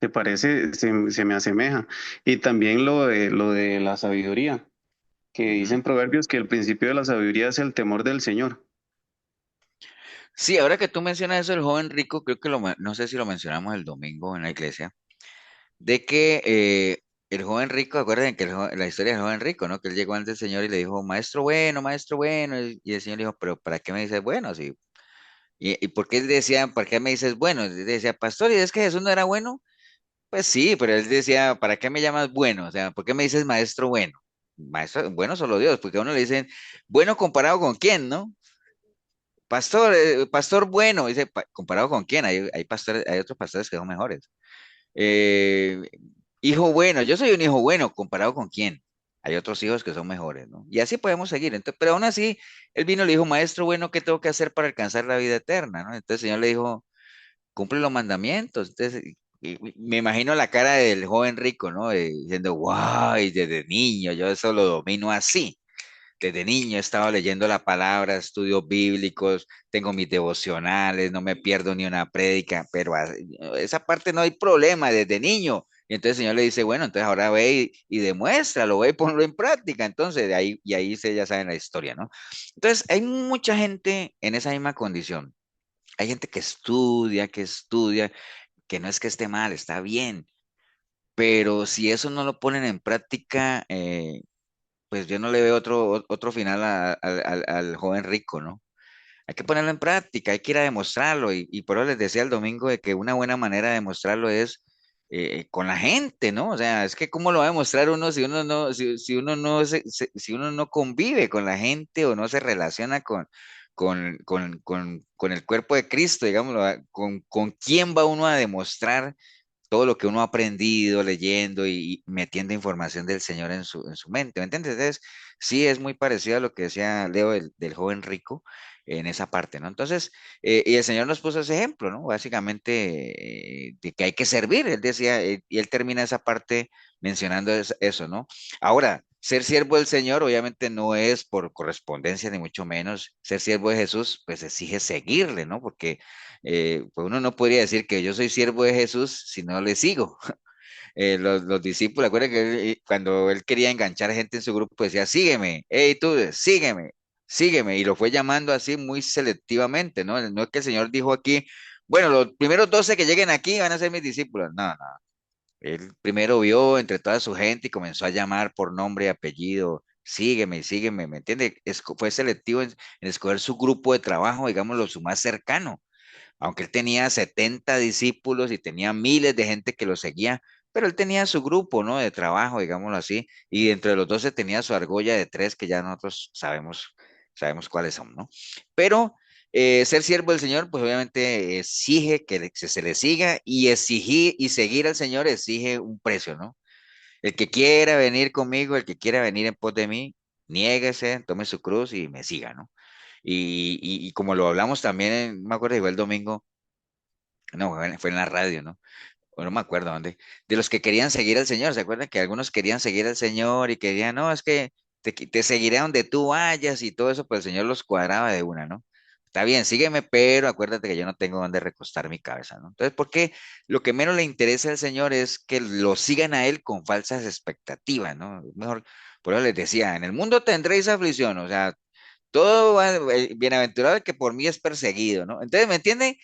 ¿Te parece? Se me asemeja. Y también lo de la sabiduría, que Ujú. dicen proverbios que el principio de la sabiduría es el temor del Señor. Sí, ahora que tú mencionas eso del joven rico, creo que no sé si lo mencionamos el domingo en la iglesia, de que el joven rico, acuérdense que la historia del joven rico, ¿no? Que él llegó ante el Señor y le dijo, maestro bueno, y el Señor dijo, pero ¿para qué me dices bueno? Sí. ¿Y por qué él decía, ¿para qué me dices bueno? Él decía, pastor, ¿y es que Jesús no era bueno? Pues sí, pero él decía, ¿para qué me llamas bueno? O sea, ¿por qué me dices maestro bueno? Maestro, bueno solo Dios, porque a uno le dicen, bueno comparado con quién, ¿no? Pastor, pastor bueno, dice, ¿comparado con quién? Hay pastores, hay otros pastores que son mejores. Eh, hijo bueno, yo soy un hijo bueno, ¿comparado con quién? Hay otros hijos que son mejores, ¿no? Y así podemos seguir. Entonces, pero aún así, él vino y le dijo, maestro bueno, ¿qué tengo que hacer para alcanzar la vida eterna? ¿No? Entonces el Señor le dijo, cumple los mandamientos. Entonces, y me imagino la cara del joven rico, ¿no? Diciendo, wow, y desde niño yo eso lo domino así. desde niño he estado leyendo la palabra, estudios bíblicos, tengo mis devocionales, no me pierdo ni una prédica, pero esa parte no hay problema desde niño. Y entonces el Señor le dice, bueno, entonces ahora ve y demuéstralo, ve y ponlo en práctica. Entonces, de ahí, y ahí se ya saben la historia, ¿no? Entonces, hay mucha gente en esa misma condición. Hay gente que estudia, que no es que esté mal, está bien, pero si eso no lo ponen en práctica, pues yo no le veo otro final al joven rico, ¿no? Hay que ponerlo en práctica, hay que ir a demostrarlo. Y por eso les decía el domingo de que una buena manera de demostrarlo es con la gente, ¿no? O sea, es que cómo lo va a demostrar uno si uno no, si uno no si uno no convive con la gente o no se relaciona con el cuerpo de Cristo, digámoslo, con quién va uno a demostrar todo lo que uno ha aprendido leyendo y metiendo información del Señor en su mente, ¿me entiendes? Entonces, sí es muy parecido a lo que decía Leo del joven rico en esa parte, ¿no? Entonces, y el Señor nos puso ese ejemplo, ¿no? Básicamente, de que hay que servir, él decía, y él termina esa parte mencionando eso, ¿no? Ahora, ser siervo del Señor obviamente no es por correspondencia, ni mucho menos. Ser siervo de Jesús, pues exige seguirle, ¿no? Porque pues uno no podría decir que yo soy siervo de Jesús si no le sigo. Los discípulos, acuérdense que cuando él quería enganchar gente en su grupo, decía, sígueme, hey tú, sígueme, sígueme, y lo fue llamando así muy selectivamente, ¿no? No es que el Señor dijo aquí, bueno, los primeros 12 que lleguen aquí van a ser mis discípulos. No, no. Él primero vio entre toda su gente y comenzó a llamar por nombre y apellido, sígueme, sígueme, ¿me entiende? Fue selectivo en escoger su grupo de trabajo, digámoslo, su más cercano, aunque él tenía 70 discípulos y tenía miles de gente que lo seguía, pero él tenía su grupo, ¿no? De trabajo, digámoslo así, y dentro de los 12 tenía su argolla de tres que ya nosotros sabemos cuáles son, ¿no? Pero ser siervo del Señor, pues obviamente exige que se le siga y exigir y seguir al Señor exige un precio, ¿no? El que quiera venir conmigo, el que quiera venir en pos de mí, niéguese, tome su cruz y me siga, ¿no? Y como lo hablamos también, no me acuerdo si fue el domingo, no, fue en la radio, ¿no? O no me acuerdo dónde, de los que querían seguir al Señor, ¿se acuerdan que algunos querían seguir al Señor y querían, no, es que te seguiré donde tú vayas y todo eso, pues el Señor los cuadraba de una, ¿no? Está bien, sígueme, pero acuérdate que yo no tengo donde recostar mi cabeza, ¿no? Entonces, porque lo que menos le interesa al Señor es que lo sigan a Él con falsas expectativas, ¿no? Mejor, por eso les decía, en el mundo tendréis aflicción, o sea, todo va, bienaventurado el que por mí es perseguido, ¿no? Entonces, ¿me entiende?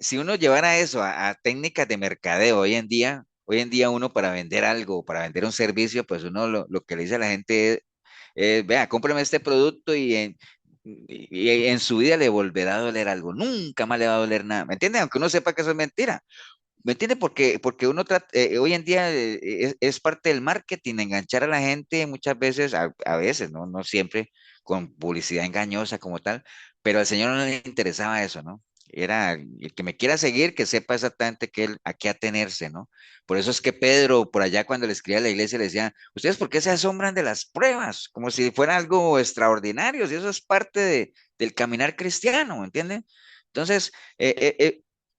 Si uno llevara eso a técnicas de mercadeo hoy en día uno para vender algo, para vender un servicio, pues uno lo que le dice a la gente es, vea, cómprame este producto y en su vida le volverá a doler algo, nunca más le va a doler nada, ¿me entiende? Aunque uno sepa que eso es mentira. ¿Me entiende? Porque uno trata, hoy en día es parte del marketing, enganchar a la gente muchas veces, a veces, ¿no? No siempre, con publicidad engañosa como tal, pero al Señor no le interesaba eso, ¿no? Era el que me quiera seguir, que sepa exactamente a qué atenerse, ¿no? Por eso es que Pedro, por allá cuando le escribía a la iglesia, le decía, ¿ustedes por qué se asombran de las pruebas? Como si fuera algo extraordinario, y eso es parte del caminar cristiano, ¿me entienden? Entonces,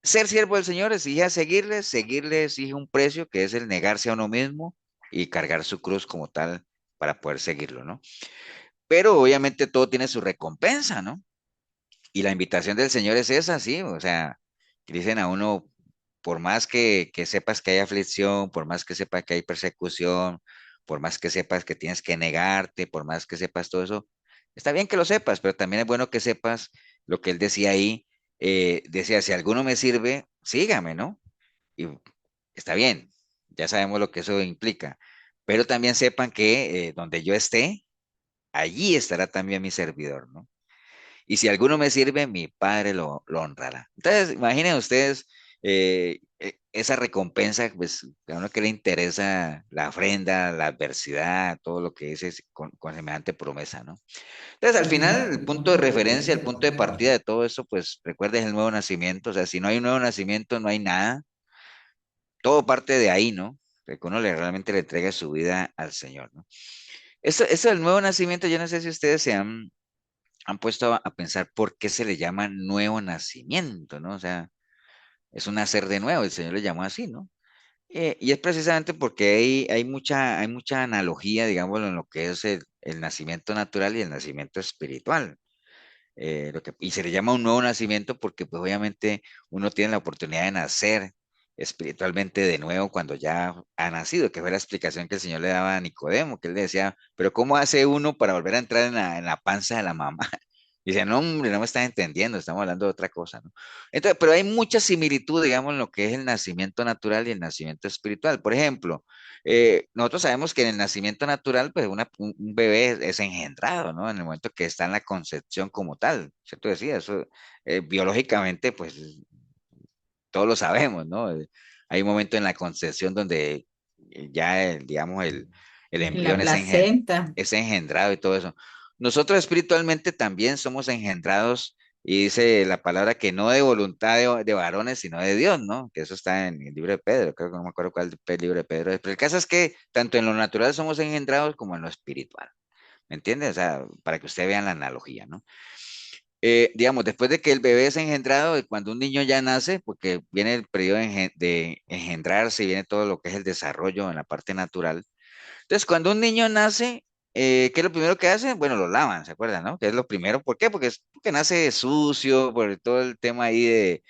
ser siervo del Señor exige seguirle, seguirle exige un precio que es el negarse a uno mismo y cargar su cruz como tal para poder seguirlo, ¿no? Pero obviamente todo tiene su recompensa, ¿no? Y la invitación del Señor es esa, sí, o sea, que dicen a uno, por más que sepas que hay aflicción, por más que sepas que hay persecución, por más que sepas que tienes que negarte, por más que sepas todo eso, está bien que lo sepas, pero también es bueno que sepas lo que él decía ahí, decía, si alguno me sirve, sígame, ¿no? Y está bien, ya sabemos lo que eso implica, pero también sepan que donde yo esté, allí estará también mi servidor, ¿no? Y si alguno me sirve, mi Padre lo honrará. Entonces, imaginen ustedes esa recompensa, pues a uno que le interesa la ofrenda, la adversidad, todo lo que es con semejante promesa, ¿no? Entonces, al final, el punto de referencia, el punto de partida de todo eso, pues recuerda es el nuevo nacimiento. O sea, si no hay un nuevo nacimiento, no hay nada. Todo parte de ahí, ¿no? De que uno realmente le entrega su vida al Señor, ¿no? Eso del nuevo nacimiento, yo no sé si ustedes han puesto a pensar por qué se le llama nuevo nacimiento, ¿no? O sea, es un nacer de nuevo, el Señor le llamó así, ¿no? Y es precisamente porque hay mucha analogía, digamos, en lo que es el nacimiento natural y el nacimiento espiritual. Y se le llama un nuevo nacimiento porque pues obviamente uno tiene la oportunidad de nacer espiritualmente de nuevo cuando ya ha nacido, que fue la explicación que el Señor le daba a Nicodemo, que él le decía, pero ¿cómo hace uno para volver a entrar en la panza de la mamá? Y dice, no, hombre, no me estás entendiendo, estamos hablando de otra cosa, ¿no? Entonces, pero hay mucha similitud, digamos, en lo que es el nacimiento natural y el nacimiento espiritual. Por ejemplo, nosotros sabemos que en el nacimiento natural, pues un bebé es engendrado, ¿no? En el momento que está en la concepción como tal, ¿cierto? Decía, eso biológicamente, pues todos lo sabemos, ¿no? Hay un momento en la concepción donde ya, digamos, el En la embrión placenta. es engendrado y todo eso. Nosotros espiritualmente también somos engendrados y dice la palabra que no de voluntad de varones, sino de Dios, ¿no? Que eso está en el libro de Pedro, creo que no me acuerdo cuál libro de Pedro es, pero el caso es que tanto en lo natural somos engendrados como en lo espiritual, ¿me entiendes? O sea, para que usted vea la analogía, ¿no? Digamos, después de que el bebé es engendrado, y cuando un niño ya nace, porque viene el periodo de engendrarse y viene todo lo que es el desarrollo en la parte natural. Entonces, cuando un niño nace, ¿qué es lo primero que hace? Bueno, lo lavan, ¿se acuerdan, no? Que es lo primero. ¿Por qué? Porque nace sucio, por todo el tema ahí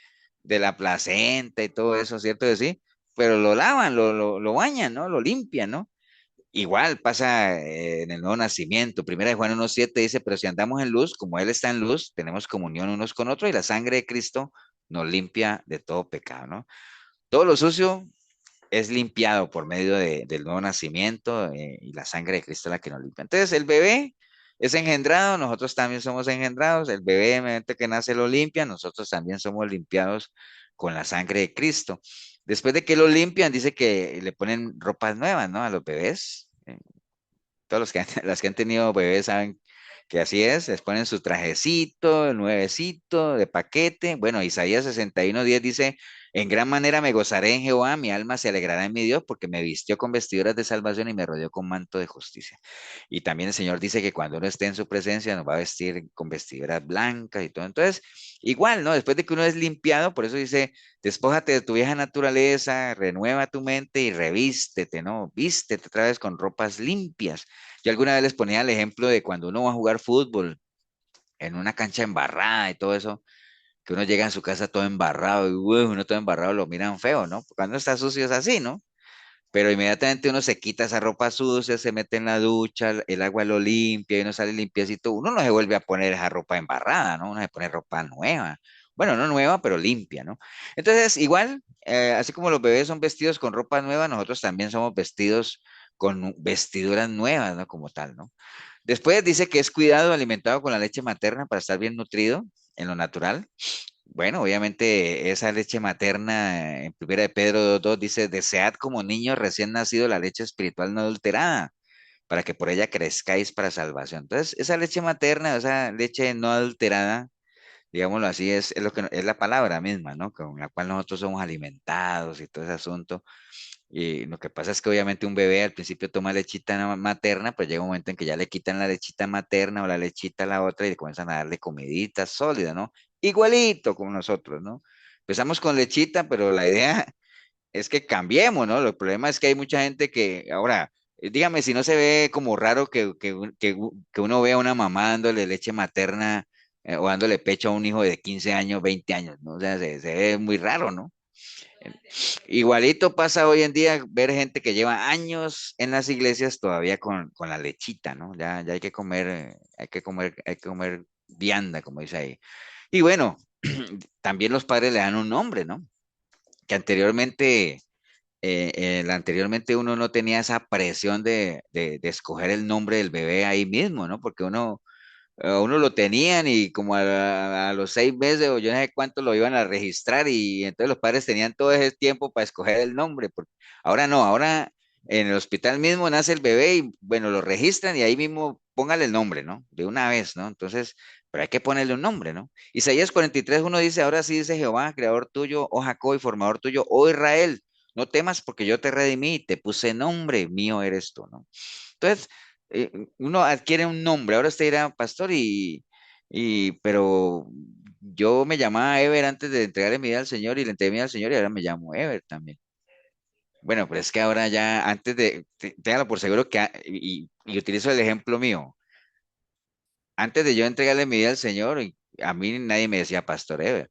de la placenta y todo eso, ¿cierto? Que sí, pero lo lavan, lo bañan, ¿no? Lo limpian, ¿no? Igual pasa en el nuevo nacimiento. Primera de Juan 1:7 dice, pero si andamos en luz, como Él está en luz, tenemos comunión unos con otros y la sangre de Cristo nos limpia de todo pecado, ¿no? Todo lo sucio es limpiado por medio del nuevo nacimiento y la sangre de Cristo es la que nos limpia. Entonces, el bebé es engendrado, nosotros también somos engendrados, el bebé, en el momento que nace, lo limpia, nosotros también somos limpiados con la sangre de Cristo. Después de que lo limpian, dice que le ponen ropas nuevas, ¿no? A los bebés. Todos los que las que han tenido bebés saben que así es, les ponen su trajecito, nuevecito, de paquete. Bueno, Isaías 61:10 dice, en gran manera me gozaré en Jehová, mi alma se alegrará en mi Dios, porque me vistió con vestiduras de salvación y me rodeó con manto de justicia. Y también el Señor dice que cuando uno esté en su presencia nos va a vestir con vestiduras blancas y todo. Entonces, igual, ¿no? Después de que uno es limpiado, por eso dice, despójate de tu vieja naturaleza, renueva tu mente y revístete, ¿no? Vístete otra vez con ropas limpias. Yo alguna vez les ponía el ejemplo de cuando uno va a jugar fútbol en una cancha embarrada y todo eso, que uno llega en su casa todo embarrado y uno todo embarrado lo miran feo, ¿no? Cuando está sucio es así, ¿no? Pero inmediatamente uno se quita esa ropa sucia, se mete en la ducha, el agua lo limpia y uno sale limpiecito. Uno no se vuelve a poner esa ropa embarrada, ¿no? Uno se pone ropa nueva. Bueno, no nueva, pero limpia, ¿no? Entonces, igual, así como los bebés son vestidos con ropa nueva, nosotros también somos vestidos con vestiduras nuevas, ¿no? Como tal, ¿no? Después dice que es cuidado, alimentado con la leche materna para estar bien nutrido en lo natural. Bueno, obviamente esa leche materna en Primera de Pedro 2:2 dice, desead como niños recién nacidos la leche espiritual no adulterada, para que por ella crezcáis para salvación. Entonces, esa leche materna, esa leche no adulterada, digámoslo así, es lo que es la palabra misma, ¿no? Con la cual nosotros somos alimentados y todo ese asunto. Y lo que pasa es que obviamente un bebé al principio toma lechita materna, pero llega un momento en que ya le quitan la lechita materna o la lechita a la otra y le comienzan a darle comidita sólida, ¿no? Igualito como nosotros, ¿no? Empezamos con lechita, pero la idea es que cambiemos, ¿no? El problema es que hay mucha gente que, ahora, dígame si no se ve como raro que uno vea a una mamá dándole leche materna o dándole pecho a un hijo de 15 años, 20 años, ¿no? O sea, se ve muy raro, ¿no? Igualito pasa hoy en día ver gente que lleva años en las iglesias todavía con la lechita, ¿no? Ya hay que comer, hay que comer vianda, como dice ahí. Y bueno, también los padres le dan un nombre, ¿no? Que anteriormente uno no tenía esa presión de escoger el nombre del bebé ahí mismo, ¿no? Porque a uno lo tenían y como a los 6 meses o yo no sé cuánto lo iban a registrar y entonces los padres tenían todo ese tiempo para escoger el nombre. Ahora no, ahora en el hospital mismo nace el bebé y bueno, lo registran y ahí mismo póngale el nombre, ¿no? De una vez, ¿no? Entonces, pero hay que ponerle un nombre, ¿no? Isaías 43:1 dice, ahora sí dice Jehová, creador tuyo, oh Jacob y formador tuyo, oh Israel, no temas porque yo te redimí y te puse nombre, mío eres tú, ¿no? Entonces, uno adquiere un nombre. Ahora usted dirá, pastor, pero yo me llamaba Ever antes de entregarle mi vida al Señor y le entregué mi vida al Señor y ahora me llamo Ever también. Bueno, pero es que ahora ya, antes de, téngalo por seguro que, y utilizo el ejemplo mío, antes de yo entregarle mi vida al Señor, a mí nadie me decía Pastor Ever.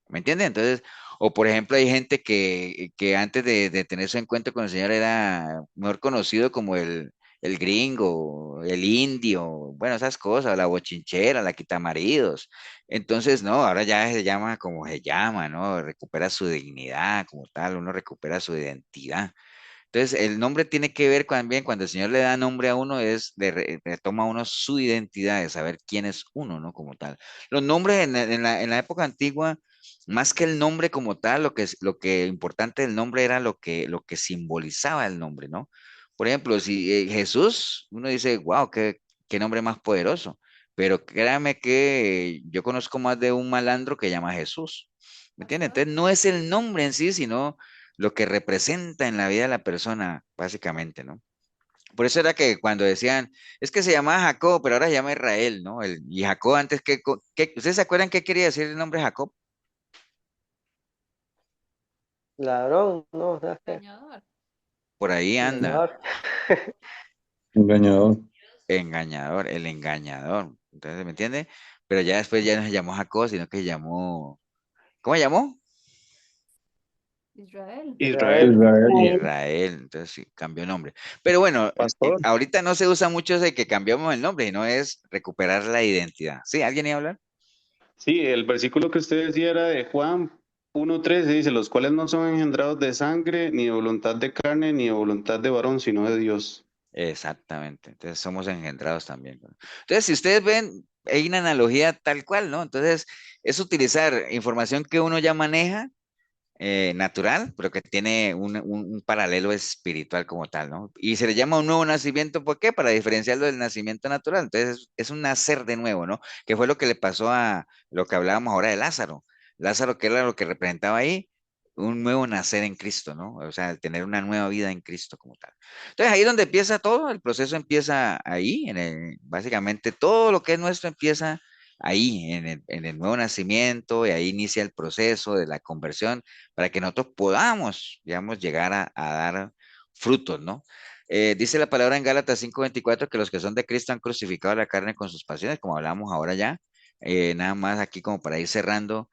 ¿Me entiendes? Entonces, o por ejemplo, hay gente que antes de tener su encuentro con el Señor era mejor conocido como el gringo, el indio, bueno, esas cosas, la bochinchera, la quitamaridos. Entonces, no, ahora ya se llama como se llama, ¿no? Recupera su dignidad como tal, uno recupera su identidad. Entonces, el nombre tiene que ver también, cuando el Señor le da nombre a uno, es retoma uno su identidad, de saber quién es uno, ¿no? Como tal. Los nombres en la época antigua, más que el nombre como tal, lo que importante del nombre era lo que simbolizaba el nombre, ¿no? Por ejemplo, si Jesús, uno dice, wow, qué nombre más poderoso. Pero créame que yo conozco más de un malandro que llama Jesús. ¿Me entiendes? Entonces, no es el nombre en sí, sino lo que representa en la vida de la persona, básicamente, ¿no? Por eso era que cuando decían, es que se llamaba Jacob, pero ahora se llama Israel, ¿no? Y Jacob antes, ¿ustedes se acuerdan qué quería decir el nombre Jacob? Ladrón, no, o sea, Por ahí anda, engañador. Engañador. engañador, el engañador. Entonces, ¿me entiende? Pero ya después ya no se llamó Jacob, sino que se llamó, ¿cómo se llamó? Israel. Israel. Israel, entonces sí, cambió nombre. Pero bueno, Pastor. ahorita no se usa mucho eso de que cambiamos el nombre, sino es recuperar la identidad. ¿Sí? ¿Alguien iba a hablar? Sí, el versículo que usted decía era de Juan 1:13, dice, los cuales no son engendrados de sangre, ni de voluntad de carne, ni de voluntad de varón, sino de Dios. Exactamente, entonces somos engendrados también, ¿no? Entonces, si ustedes ven, hay una analogía tal cual, ¿no? Entonces, es utilizar información que uno ya maneja, natural, pero que tiene un paralelo espiritual como tal, ¿no? Y se le llama un nuevo nacimiento, ¿por qué? Para diferenciarlo del nacimiento natural. Entonces, es un nacer de nuevo, ¿no? Que fue lo que le pasó a lo que hablábamos ahora de Lázaro. Lázaro, ¿qué era lo que representaba ahí? Un nuevo nacer en Cristo, ¿no? O sea, el tener una nueva vida en Cristo como tal. Entonces, ahí es donde empieza todo, el proceso empieza ahí, básicamente todo lo que es nuestro empieza ahí, en el nuevo nacimiento, y ahí inicia el proceso de la conversión para que nosotros podamos, digamos, llegar a dar frutos, ¿no? Dice la palabra en Gálatas 5:24 que los que son de Cristo han crucificado la carne con sus pasiones, como hablamos ahora ya. Nada más aquí como para ir cerrando,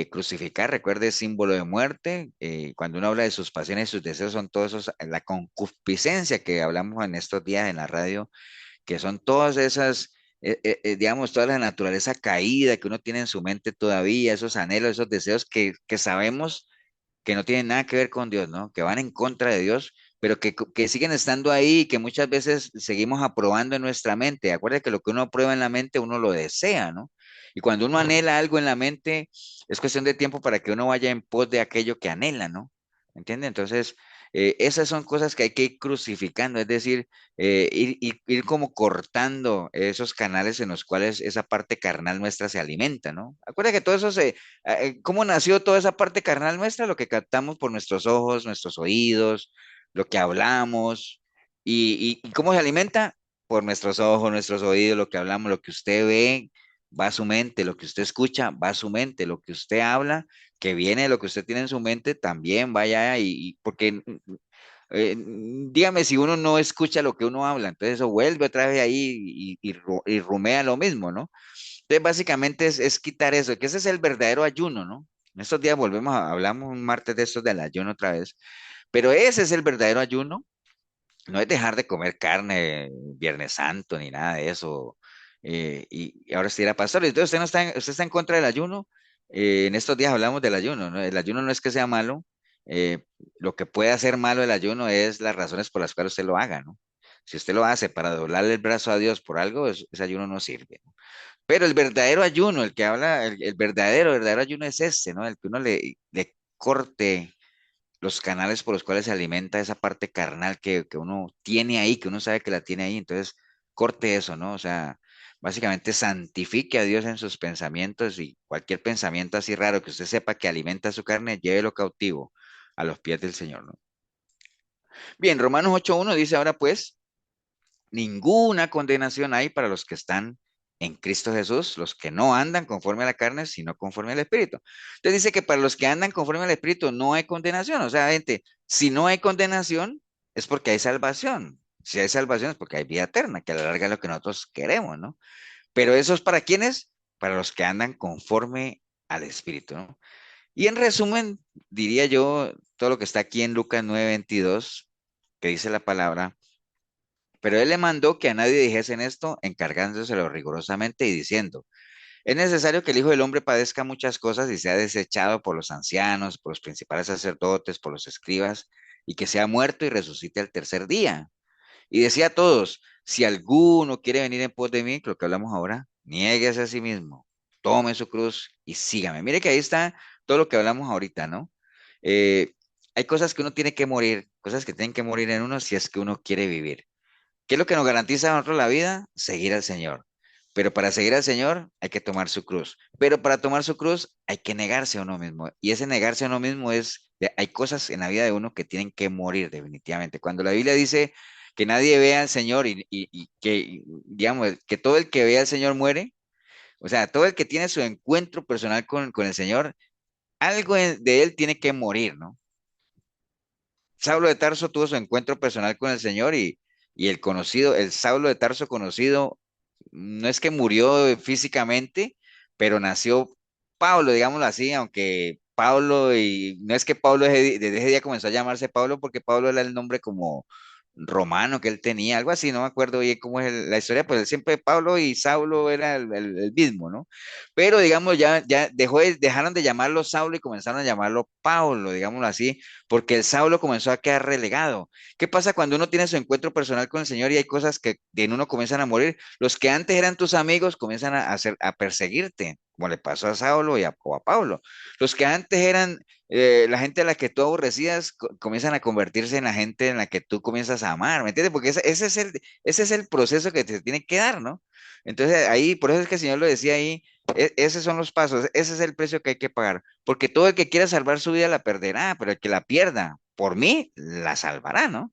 crucificar, recuerde, es símbolo de muerte. Cuando uno habla de sus pasiones y sus deseos, son todos esos, la concupiscencia que hablamos en estos días en la radio, que son todas esas, digamos, toda la naturaleza caída que uno tiene en su mente todavía, esos anhelos, esos deseos que sabemos que no tienen nada que ver con Dios, ¿no? Que van en contra de Dios, pero que siguen estando ahí y que muchas veces seguimos aprobando en nuestra mente. Acuérdate que lo que uno aprueba en la mente, uno lo desea, ¿no? Y cuando uno anhela algo en la mente, es cuestión de tiempo para que uno vaya en pos de aquello que anhela, ¿no? ¿Entiende? Entonces, esas son cosas que hay que ir crucificando, es decir, ir como cortando esos canales en los cuales esa parte carnal nuestra se alimenta, ¿no? Acuérdate que todo eso ¿cómo nació toda esa parte carnal nuestra? Lo que captamos por nuestros ojos, nuestros oídos, lo que hablamos. ¿Y cómo se alimenta? Por nuestros ojos, nuestros oídos, lo que hablamos, lo que usted ve, va a su mente, lo que usted escucha, va a su mente, lo que usted habla, que viene de lo que usted tiene en su mente, también vaya porque dígame si uno no escucha lo que uno habla, entonces eso vuelve otra vez ahí y rumea lo mismo, ¿no? Entonces, básicamente es quitar eso, que ese es el verdadero ayuno, ¿no? En estos días hablamos un martes de estos del ayuno otra vez, pero ese es el verdadero ayuno, no es dejar de comer carne Viernes Santo ni nada de eso. Y ahora sí era pastor, entonces usted está en contra del ayuno. En estos días hablamos del ayuno, ¿no? El ayuno no es que sea malo, lo que puede hacer malo el ayuno es las razones por las cuales usted lo haga, ¿no? Si usted lo hace para doblarle el brazo a Dios por algo, ese ayuno no sirve, ¿no? Pero el verdadero ayuno, el que habla, el verdadero ayuno es ese, ¿no? El que uno le corte los canales por los cuales se alimenta esa parte carnal que uno tiene ahí, que uno sabe que la tiene ahí, entonces corte eso, ¿no? O sea, básicamente santifique a Dios en sus pensamientos y cualquier pensamiento así raro que usted sepa que alimenta su carne, llévelo cautivo a los pies del Señor, ¿no? Bien, Romanos 8:1 dice ahora pues, ninguna condenación hay para los que están en Cristo Jesús, los que no andan conforme a la carne, sino conforme al Espíritu. Entonces dice que para los que andan conforme al Espíritu no hay condenación. O sea, gente, Si no hay condenación, es porque hay salvación. Si hay salvación es porque hay vida eterna, que a la larga es lo que nosotros queremos, ¿no? Pero eso es para quienes, para los que andan conforme al Espíritu, ¿no? Y en resumen, diría yo todo lo que está aquí en Lucas 9:22, que dice la palabra, pero él le mandó que a nadie dijesen esto, encargándoselo rigurosamente y diciendo, es necesario que el Hijo del Hombre padezca muchas cosas y sea desechado por los ancianos, por los principales sacerdotes, por los escribas, y que sea muerto y resucite al tercer día. Y decía a todos, si alguno quiere venir en pos de mí, lo que hablamos ahora, niéguese a sí mismo, tome su cruz y sígame. Mire que ahí está todo lo que hablamos ahorita, ¿no? Eh, hay cosas que uno tiene que morir, cosas que tienen que morir en uno si es que uno quiere vivir. ¿Qué es lo que nos garantiza a nosotros la vida? Seguir al Señor. Pero para seguir al Señor hay que tomar su cruz. Pero para tomar su cruz hay que negarse a uno mismo. Y ese negarse a uno mismo hay cosas en la vida de uno que tienen que morir definitivamente. Cuando la Biblia dice que nadie vea al Señor y que, digamos, que todo el que ve al Señor muere, o sea, todo el que tiene su encuentro personal con el Señor, algo de él tiene que morir, ¿no? Saulo de Tarso tuvo su encuentro personal con el Señor y el Saulo de Tarso conocido, no es que murió físicamente, pero nació Pablo, digámoslo así, aunque Pablo, y no es que Pablo desde ese día comenzó a llamarse Pablo, porque Pablo era el nombre como romano que él tenía, algo así, no me acuerdo bien cómo es la historia, pues siempre Pablo y Saulo era el mismo, ¿no? Pero digamos, ya dejaron de llamarlo Saulo y comenzaron a llamarlo Pablo, digámoslo así, porque el Saulo comenzó a quedar relegado. ¿Qué pasa cuando uno tiene su encuentro personal con el Señor y hay cosas que en uno comienzan a morir? Los que antes eran tus amigos comienzan a perseguirte, como le pasó a Saulo o a Pablo. Los que antes eran la gente a la que tú aborrecías, comienzan a convertirse en la gente en la que tú comienzas a amar, ¿me entiendes? Porque ese es el proceso que te tiene que dar, ¿no? Entonces ahí, por eso es que el Señor lo decía ahí, esos son los pasos, ese es el precio que hay que pagar, porque todo el que quiera salvar su vida la perderá, pero el que la pierda, por mí, la salvará, ¿no?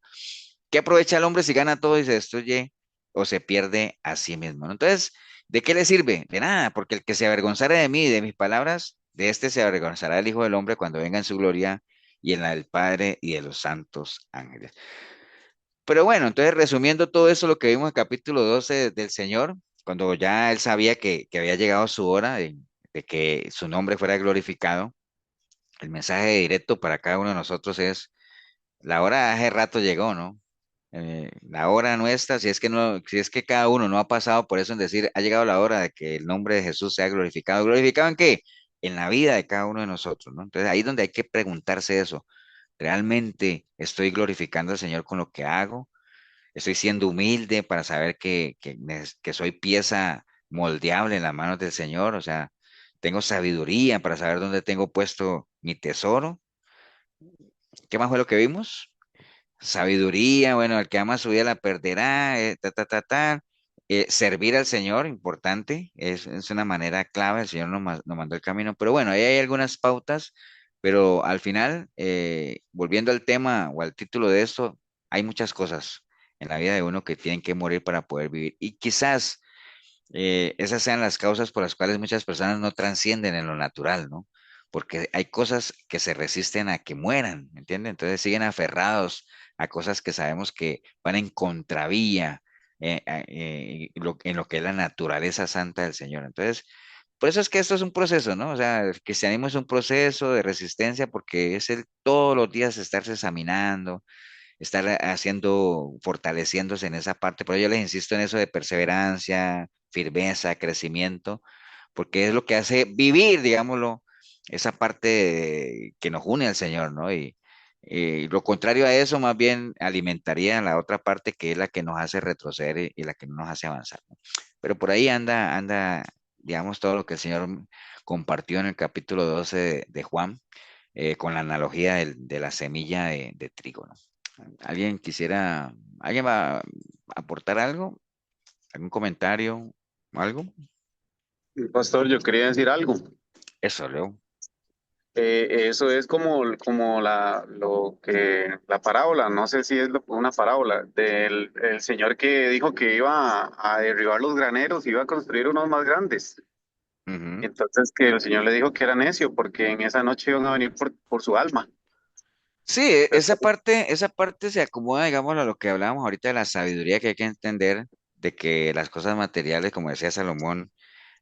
¿Qué aprovecha el hombre si gana todo y se destruye o se pierde a sí mismo? ¿No? Entonces, ¿de qué le sirve? De nada, porque el que se avergonzara de mí y de mis palabras, de este se avergonzará el Hijo del Hombre cuando venga en su gloria y en la del Padre y de los santos ángeles. Pero bueno, entonces resumiendo todo eso, lo que vimos en el capítulo 12 del Señor, cuando ya él sabía que había llegado su hora de que su nombre fuera glorificado, el mensaje directo para cada uno de nosotros es, la hora hace rato llegó, ¿no? La hora nuestra, si es que no, si es que cada uno no ha pasado por eso en decir, ha llegado la hora de que el nombre de Jesús sea glorificado. ¿Glorificado en qué? En la vida de cada uno de nosotros, ¿no? Entonces ahí es donde hay que preguntarse eso. ¿Realmente estoy glorificando al Señor con lo que hago? ¿Estoy siendo humilde para saber que soy pieza moldeable en las manos del Señor? O sea, tengo sabiduría para saber dónde tengo puesto mi tesoro. ¿Qué más fue lo que vimos? Sabiduría, bueno, el que ama su vida la perderá, ta. Servir al Señor, importante, es una manera clave, el Señor nos mandó el camino, pero bueno, ahí hay algunas pautas, pero al final, volviendo al tema o al título de esto, hay muchas cosas en la vida de uno que tienen que morir para poder vivir, y quizás esas sean las causas por las cuales muchas personas no trascienden en lo natural, ¿no? Porque hay cosas que se resisten a que mueran, ¿me entienden? Entonces siguen aferrados a cosas que sabemos que van en contravía en lo que es la naturaleza santa del Señor. Entonces, por eso es que esto es un proceso, ¿no? O sea, el cristianismo es un proceso de resistencia porque es el todos los días estarse examinando, estar haciendo, fortaleciéndose en esa parte. Pero yo les insisto en eso de perseverancia, firmeza, crecimiento, porque es lo que hace vivir, digámoslo, esa parte que nos une al Señor, ¿no? Y lo contrario a eso, más bien alimentaría la otra parte que es la que nos hace retroceder y la que no nos hace avanzar, ¿no? Pero por ahí anda, digamos, todo lo que el Señor compartió en el capítulo 12 de Juan, con la analogía de la semilla de trigo, ¿no? ¿Alguien va a aportar algo? ¿Algún comentario? ¿Algo? Pastor, yo quería decir algo. Eso, Leo. Eso es como la parábola, no sé si es una parábola, del el señor que dijo que iba a derribar los graneros y iba a construir unos más grandes. Ujú. Entonces que el señor le dijo que era necio porque en esa noche iban a venir por su alma. Sí, esa parte se acomoda, digamos, a lo que hablábamos ahorita de la sabiduría que hay que entender, de que las cosas materiales, como decía Salomón,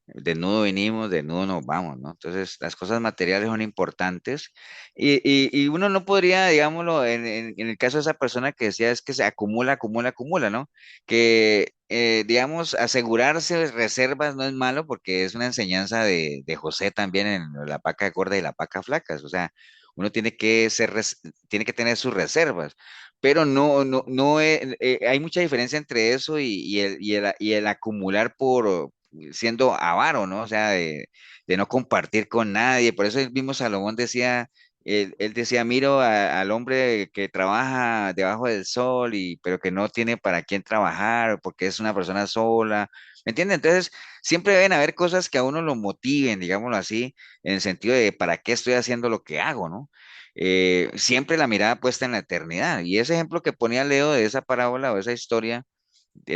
desnudo vinimos, desnudo nos vamos, ¿no? Entonces, las cosas materiales son importantes y uno no podría, digámoslo, en el caso de esa persona que decía es que se acumula, acumula, acumula, ¿no? Que, digamos, asegurarse reservas no es malo porque es una enseñanza de José también en la paca gorda y la paca flacas, o sea, uno tiene que tiene que tener sus reservas. Pero no, hay mucha diferencia entre eso y el acumular por, siendo avaro, ¿no? O sea, de no compartir con nadie. Por eso el mismo Salomón decía, él decía, miro al hombre que trabaja debajo del sol, pero que no tiene para quién trabajar, porque es una persona sola. ¿Me entiendes? Entonces, siempre deben haber cosas que a uno lo motiven, digámoslo así, en el sentido de para qué estoy haciendo lo que hago, ¿no? Siempre la mirada puesta en la eternidad. Y ese ejemplo que ponía Leo de esa parábola o esa historia,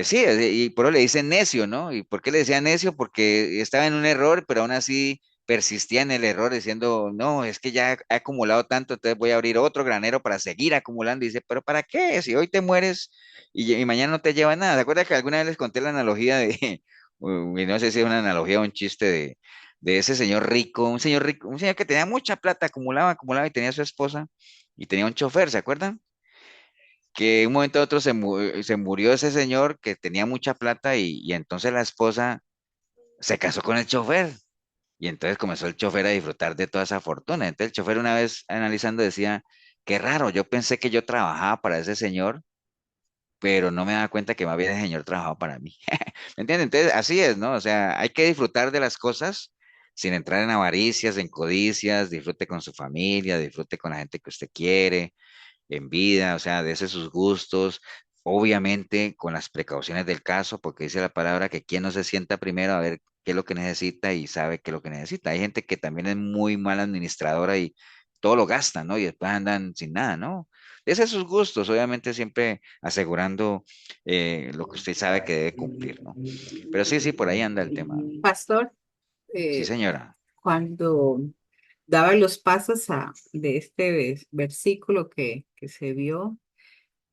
sí, y por eso le dicen necio, ¿no? ¿Y por qué le decía necio? Porque estaba en un error, pero aún así persistía en el error diciendo, no, es que ya he acumulado tanto, entonces voy a abrir otro granero para seguir acumulando. Y dice, pero ¿para qué? Si hoy te mueres y mañana no te lleva nada. ¿Se acuerdan que alguna vez les conté la analogía de, y no sé si es una analogía o un chiste de ese señor rico, un señor que tenía mucha plata, acumulaba, acumulaba y tenía su esposa y tenía un chofer, ¿se acuerdan? Que de un momento a otro se murió ese señor que tenía mucha plata y entonces la esposa se casó con el chofer y entonces comenzó el chofer a disfrutar de toda esa fortuna. Entonces el chofer una vez analizando decía, qué raro, yo pensé que yo trabajaba para ese señor, pero no me daba cuenta que más bien el señor trabajaba para mí. ¿Me entiendes? Entonces así es, ¿no? O sea, hay que disfrutar de las cosas sin entrar en avaricias, en codicias, disfrute con su familia, disfrute con la gente que usted quiere en vida, o sea, dese sus gustos, obviamente con las precauciones del caso, porque dice la palabra que quien no se sienta primero a ver qué es lo que necesita y sabe qué es lo que necesita. Hay gente que también es muy mala administradora y todo lo gasta, ¿no? Y después andan sin nada, ¿no? Dese sus gustos, obviamente siempre asegurando lo que usted sabe que debe cumplir, ¿no? Pero sí, sí, por ahí anda el tema. Pastor, Sí, eh, señora. cuando daba los pasos de este versículo que se vio,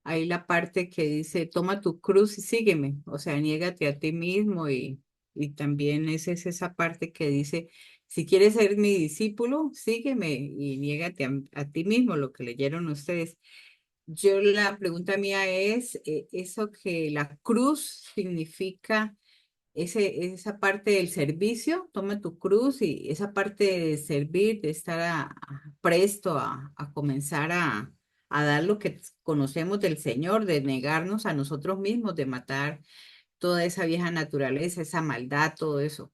hay la parte que dice, toma tu cruz y sígueme, o sea, niégate a ti mismo y también es esa parte que dice, si quieres ser mi discípulo, sígueme y niégate a ti mismo, lo que leyeron ustedes. Yo la pregunta mía es, eso que la cruz significa esa parte del servicio, toma tu cruz y esa parte de servir, de estar presto a comenzar a dar lo que conocemos del Señor, de negarnos a nosotros mismos, de matar toda esa vieja naturaleza, esa maldad, todo eso.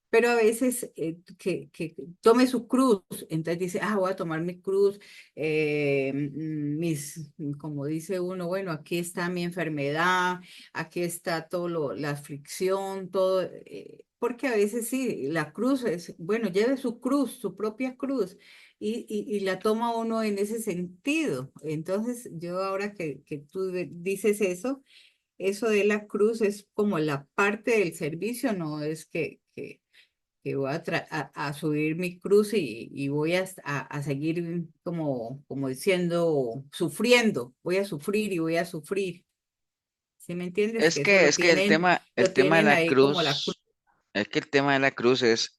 Pero a veces que tome su cruz, entonces dice, voy a tomar mi cruz, como dice uno, bueno, aquí está mi enfermedad, aquí está todo la aflicción, todo, porque a veces sí, la cruz es, bueno, lleve su cruz, su propia cruz, y la toma uno en ese sentido. Entonces, yo ahora que tú dices eso de la cruz es como la parte del servicio, no es que voy a subir mi cruz y voy a seguir como diciendo, sufriendo, voy a sufrir y voy a sufrir. ¿Sí me entiendes? Que eso Es que el lo tema de tienen la ahí como la cruz. cruz, es que el tema de la cruz es,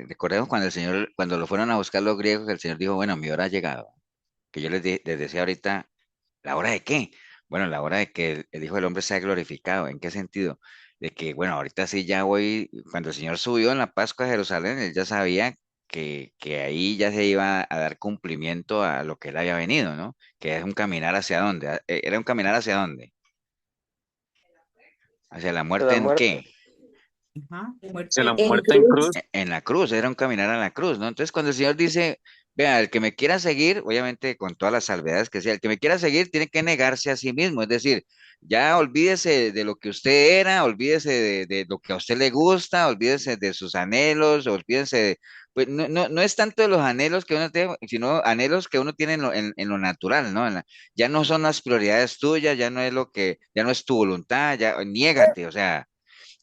recordemos cuando el Señor, cuando lo fueron a buscar los griegos, el Señor dijo, bueno, mi hora ha llegado. Que yo les decía ahorita, ¿la hora de qué? Bueno, la hora de que el Hijo del Hombre sea glorificado. ¿En qué sentido? De que, bueno, ahorita sí ya voy, cuando el Señor subió en la Pascua a Jerusalén, él ya sabía que ahí ya se iba a dar cumplimiento a lo que él había venido, ¿no? Que es un caminar hacia dónde. ¿Era un caminar hacia dónde? ¿Hacia la De muerte la en muerte. qué? Ajá, De la muerte En muerte en cruz. cruz. En la cruz, era un caminar a la cruz, ¿no? Entonces, cuando el Señor dice, vea, el que me quiera seguir, obviamente con todas las salvedades que sea, el que me quiera seguir tiene que negarse a sí mismo, es decir, ya olvídese de lo que usted era, olvídese de lo que a usted le gusta, olvídese de sus anhelos, olvídese de, pues no es tanto de los anhelos que uno tiene, sino anhelos que uno tiene en lo natural, ¿no? Ya no son las prioridades tuyas, ya no es lo que, ya no es tu voluntad, ya niégate, o sea.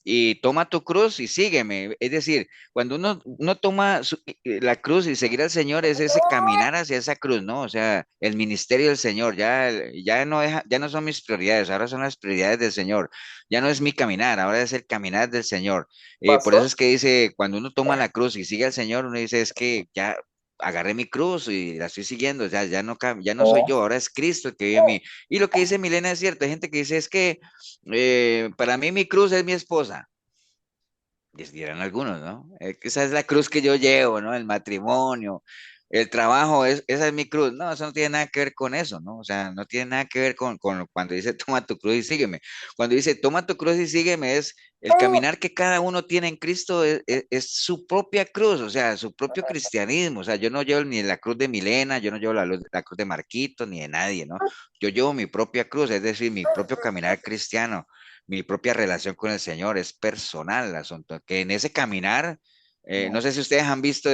y toma tu cruz y sígueme. Es decir, cuando uno toma la cruz y seguir al Señor es ese caminar hacia esa cruz, ¿no? O sea, el ministerio del Señor, ya no son mis prioridades, ahora son las prioridades del Señor. Ya no es mi caminar, ahora es el caminar del Señor. Por eso Pastor, es que dice, cuando uno toma la cruz y sigue al Señor, uno dice, es que ya agarré mi cruz y la estoy siguiendo, ya no soy yo, ahora es Cristo el que vive en mí. Y lo que dice Milena es cierto, hay gente que dice, es que para mí mi cruz es mi esposa. Dirán algunos, ¿no? Esa es la cruz que yo llevo, ¿no? El matrimonio, el trabajo, esa es mi cruz. No, eso no tiene nada que ver con eso, ¿no? O sea, no tiene nada que ver con cuando dice toma tu cruz y sígueme. Cuando dice toma tu cruz y sígueme es el caminar que cada uno tiene en Cristo es su propia cruz, o sea, su propio cristianismo. O sea, yo no llevo ni la cruz de Milena, yo no llevo la cruz de Marquito, ni de nadie, ¿no? Yo llevo mi propia cruz, es decir, mi propio caminar cristiano, mi propia relación con el Señor, es personal el asunto, que en ese caminar, no sé si ustedes han visto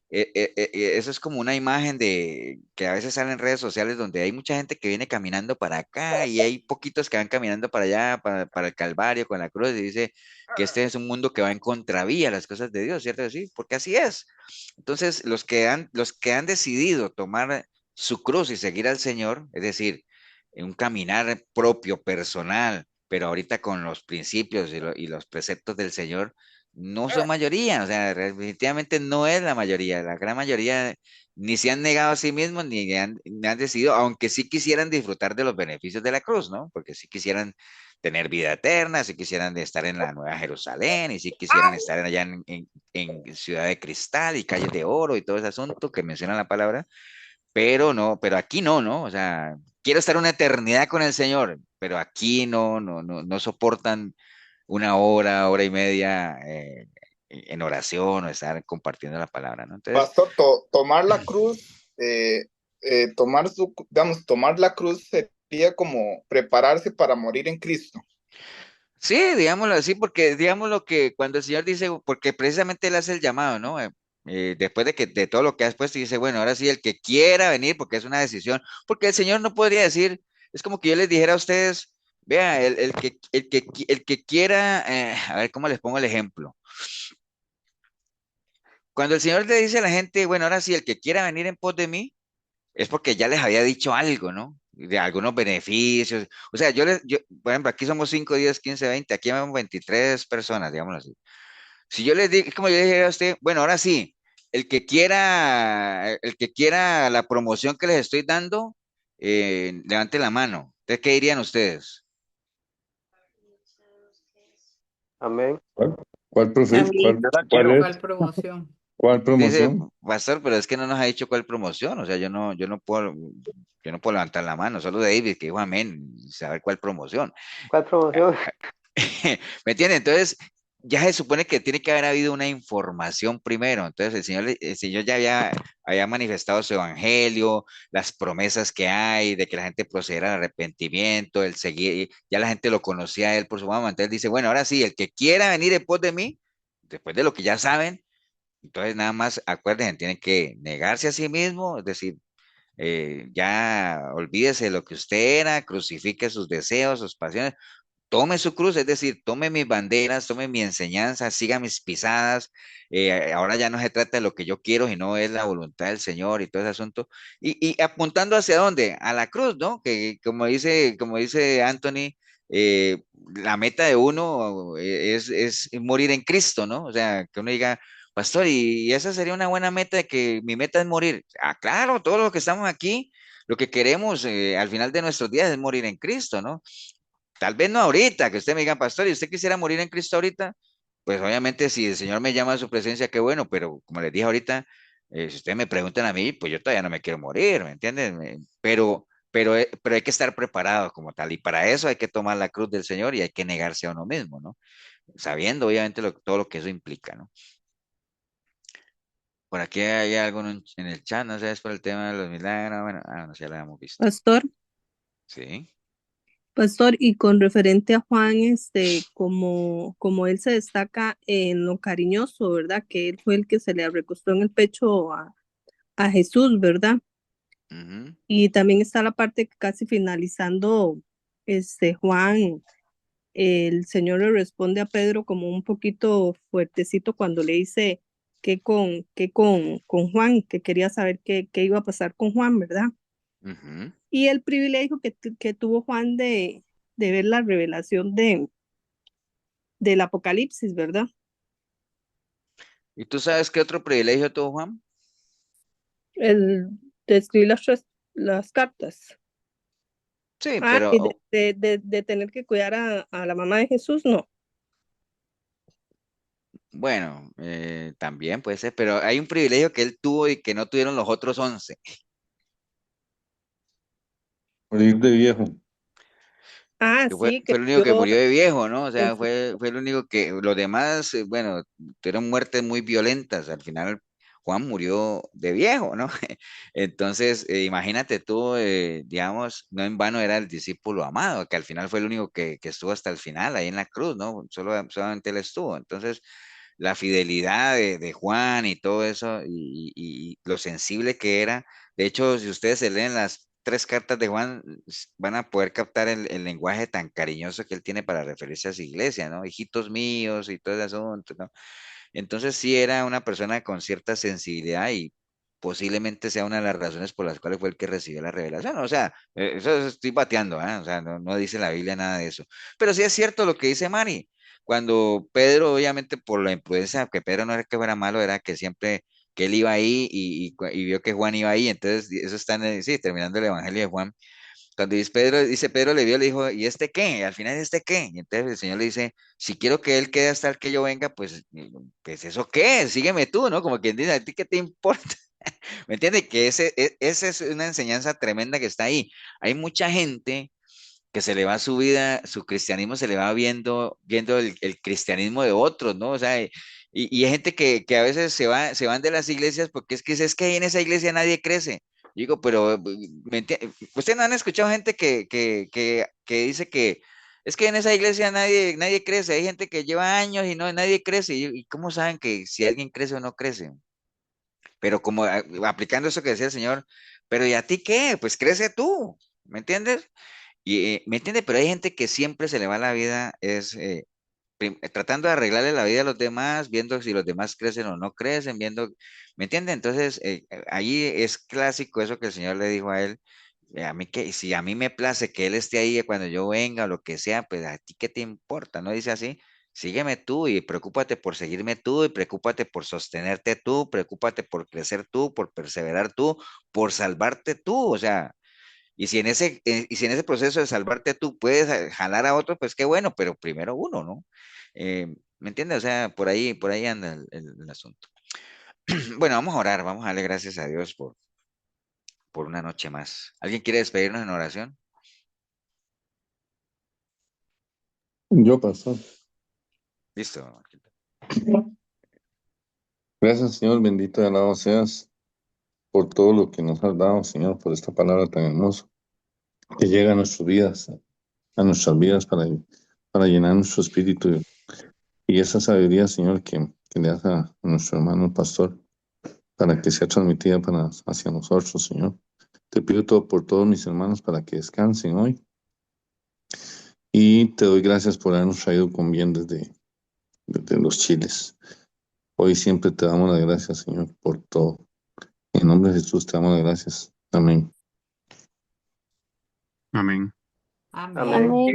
eso es como una imagen de que a veces sale en redes sociales donde hay mucha gente que viene caminando para acá y hay poquitos que van caminando para allá, para el Calvario con la cruz y dice que este es un mundo que va en contravía a las cosas de Dios, ¿cierto? Sí, porque así es. Entonces, los que han decidido tomar su cruz y seguir al Señor, es decir, un caminar propio, personal, pero ahorita con los principios y los preceptos del Señor, no son mayoría, o sea, definitivamente no es la mayoría, la gran mayoría ni se han negado a sí mismos ni han decidido, aunque sí quisieran disfrutar de los beneficios de la cruz, ¿no? Porque sí quisieran tener vida eterna, si quisieran de estar en la Nueva Jerusalén y si quisieran estar allá en Ciudad de Cristal y Calles de Oro y todo ese asunto que menciona la palabra, pero no, pero aquí no, ¿no? O sea, quiero estar una eternidad con el Señor, pero aquí no soportan una hora, hora y media en oración o estar compartiendo la palabra, ¿no? Entonces, Pastor, tomar la cruz, tomar la cruz sería como prepararse para morir en Cristo. sí, digámoslo así, porque digámoslo que cuando el Señor dice, porque precisamente Él hace el llamado, ¿no? Después de que de todo lo que has puesto, dice, bueno, ahora sí, el que quiera venir, porque es una decisión, porque el Señor no podría decir, es como que yo les dijera a ustedes, vea, el que quiera, a ver cómo les pongo el ejemplo. Cuando el Señor le dice a la gente, bueno, ahora sí, el que quiera venir en pos de mí, es porque ya les había dicho algo, ¿no? De algunos beneficios. O sea, por ejemplo, aquí somos 5, 10, 15, 20, aquí vemos 23 personas, digámoslo así. Si yo les digo, es como yo le dije a usted, bueno, ahora sí, el que quiera la promoción que les estoy dando, levante la mano. Entonces, ¿qué dirían ustedes? amén. ¿Cuál, profe? Amén. Yo la ¿Cuál quiero. ¿Cuál es? promoción? ¿Cuál Dice, promoción? pastor, pero es que no nos ha dicho cuál promoción, o sea, yo no puedo levantar la mano, solo David que dijo amén, y saber cuál promoción. ¿Cuál promoción? ¿Me entiende? Entonces, ya se supone que tiene que haber habido una información primero. Entonces, el Señor ya había manifestado su evangelio, las promesas que hay, de que la gente procediera al arrepentimiento, el seguir, ya la gente lo conocía a él por su mamá. Entonces dice, bueno, ahora sí, el que quiera venir en pos de mí, después de lo que ya saben, entonces nada más acuérdense, tienen que negarse a sí mismo, es decir, ya olvídese de lo que usted era, crucifique sus deseos, sus pasiones, tome su cruz, es decir, tome mis banderas, tome mi enseñanza, siga mis pisadas. Ahora ya no se trata de lo que yo quiero, sino es la voluntad del Señor y todo ese asunto. Y apuntando hacia dónde? A la cruz, ¿no? Que como dice Anthony, la meta de uno es morir en Cristo, ¿no? O sea, que uno diga, pastor, y esa sería una buena meta de que mi meta es morir. Ah, claro, todos los que estamos aquí, lo que queremos al final de nuestros días es morir en Cristo, ¿no? Tal vez no ahorita, que usted me diga, pastor, y usted quisiera morir en Cristo ahorita, pues obviamente si el Señor me llama a su presencia, qué bueno, pero como les dije ahorita, si ustedes me preguntan a mí, pues yo todavía no me quiero morir, ¿me entienden? Pero hay que estar preparado como tal, y para eso hay que tomar la cruz del Señor y hay que negarse a uno mismo, ¿no? Sabiendo obviamente todo lo que eso implica, ¿no? Por aquí hay algo en el chat, no sé, es por el tema de los milagros, bueno, no sé, ya lo habíamos visto. Pastor, Sí. y con referente a Juan, como él se destaca en lo cariñoso, ¿verdad? Que él fue el que se le recostó en el pecho a Jesús, ¿verdad? Ujú. Y también está la parte que casi finalizando, Juan, el Señor le responde a Pedro como un poquito fuertecito cuando le dice con Juan, que quería saber qué iba a pasar con Juan, ¿verdad? Ujú. Y el privilegio que tuvo Juan de ver la revelación del Apocalipsis, ¿verdad? ¿Y tú sabes qué otro privilegio tuvo Juan? El de escribir las cartas. Sí, Ah, y pero de tener que cuidar a la mamá de Jesús, no. bueno, también puede ser, pero hay un privilegio que él tuvo y que no tuvieron los otros 11. Morir de viejo. Ah, Que sí, que fue el único que yo murió de viejo, ¿no? O en sea, su- fue el único que, los demás, bueno, tuvieron muertes muy violentas. Al final, Juan murió de viejo, ¿no? Entonces, imagínate tú, digamos, no en vano era el discípulo amado, que al final fue el único que estuvo hasta el final ahí en la cruz, ¿no? Solamente él estuvo. Entonces, la fidelidad de Juan y todo eso, y lo sensible que era. De hecho, si ustedes se leen las tres cartas de Juan, van a poder captar el lenguaje tan cariñoso que él tiene para referirse a su iglesia, ¿no? Hijitos míos y todo el asunto, ¿no? Entonces sí era una persona con cierta sensibilidad y posiblemente sea una de las razones por las cuales fue el que recibió la revelación. O sea, eso estoy bateando, ¿eh? O sea, no dice la Biblia nada de eso. Pero sí es cierto lo que dice Mari. Cuando Pedro, obviamente por la imprudencia, que Pedro no era que fuera malo, era que siempre que él iba ahí y vio que Juan iba ahí, entonces eso está sí, terminando el Evangelio de Juan. Cuando dice Pedro le vio, le dijo, ¿y este qué? Al final, ¿este qué? Y entonces el Señor le dice, si quiero que Él quede hasta el que yo venga, pues ¿eso qué? Sígueme tú, ¿no? Como quien dice, ¿a ti qué te importa? ¿Me entiendes? Que esa es una enseñanza tremenda que está ahí. Hay mucha gente que se le va su vida, su cristianismo se le va viendo el cristianismo de otros, ¿no? O sea, y hay gente que a veces se van de las iglesias porque es que ahí en esa iglesia nadie crece. Digo, pero ¿ustedes no han escuchado gente que dice que es que en esa iglesia nadie crece? Hay gente que lleva años y nadie crece. ¿Y cómo saben que si alguien crece o no crece? Pero como aplicando eso que decía el Señor, pero ¿y a ti qué? Pues crece tú, ¿me entiendes? ¿Me entiende? Pero hay gente que siempre se le va la vida, tratando de arreglarle la vida a los demás, viendo si los demás crecen o no crecen, viendo, ¿me entiende? Entonces, ahí es clásico eso que el Señor le dijo a él, a mí que, si a mí me place que él esté ahí cuando yo venga o lo que sea, pues a ti qué te importa, ¿no? Dice así, sígueme tú y preocúpate por seguirme tú y preocúpate por sostenerte tú, preocúpate por crecer tú, por perseverar tú, por salvarte tú, o sea. Y si en ese proceso de salvarte tú puedes jalar a otro, pues qué bueno, pero primero uno, ¿no? ¿Me entiendes? O sea, por ahí anda el asunto. Bueno, vamos a orar, vamos a darle gracias a Dios por una noche más. ¿Alguien quiere despedirnos en oración? Yo, pastor. Listo. Gracias, Señor, bendito y alabado seas por todo lo que nos has dado, Señor, por esta palabra tan hermosa que llega a nuestras vidas para llenar nuestro espíritu y esa sabiduría, Señor, que le das a nuestro hermano pastor para que sea transmitida hacia nosotros, Señor. Te pido todo por todos mis hermanos para que descansen hoy y te doy gracias por habernos traído con bien desde los chiles. Hoy siempre te damos las gracias, Señor, por todo. En nombre de Jesús te damos las gracias. Amén. Amén. Amén. Amén. Amén.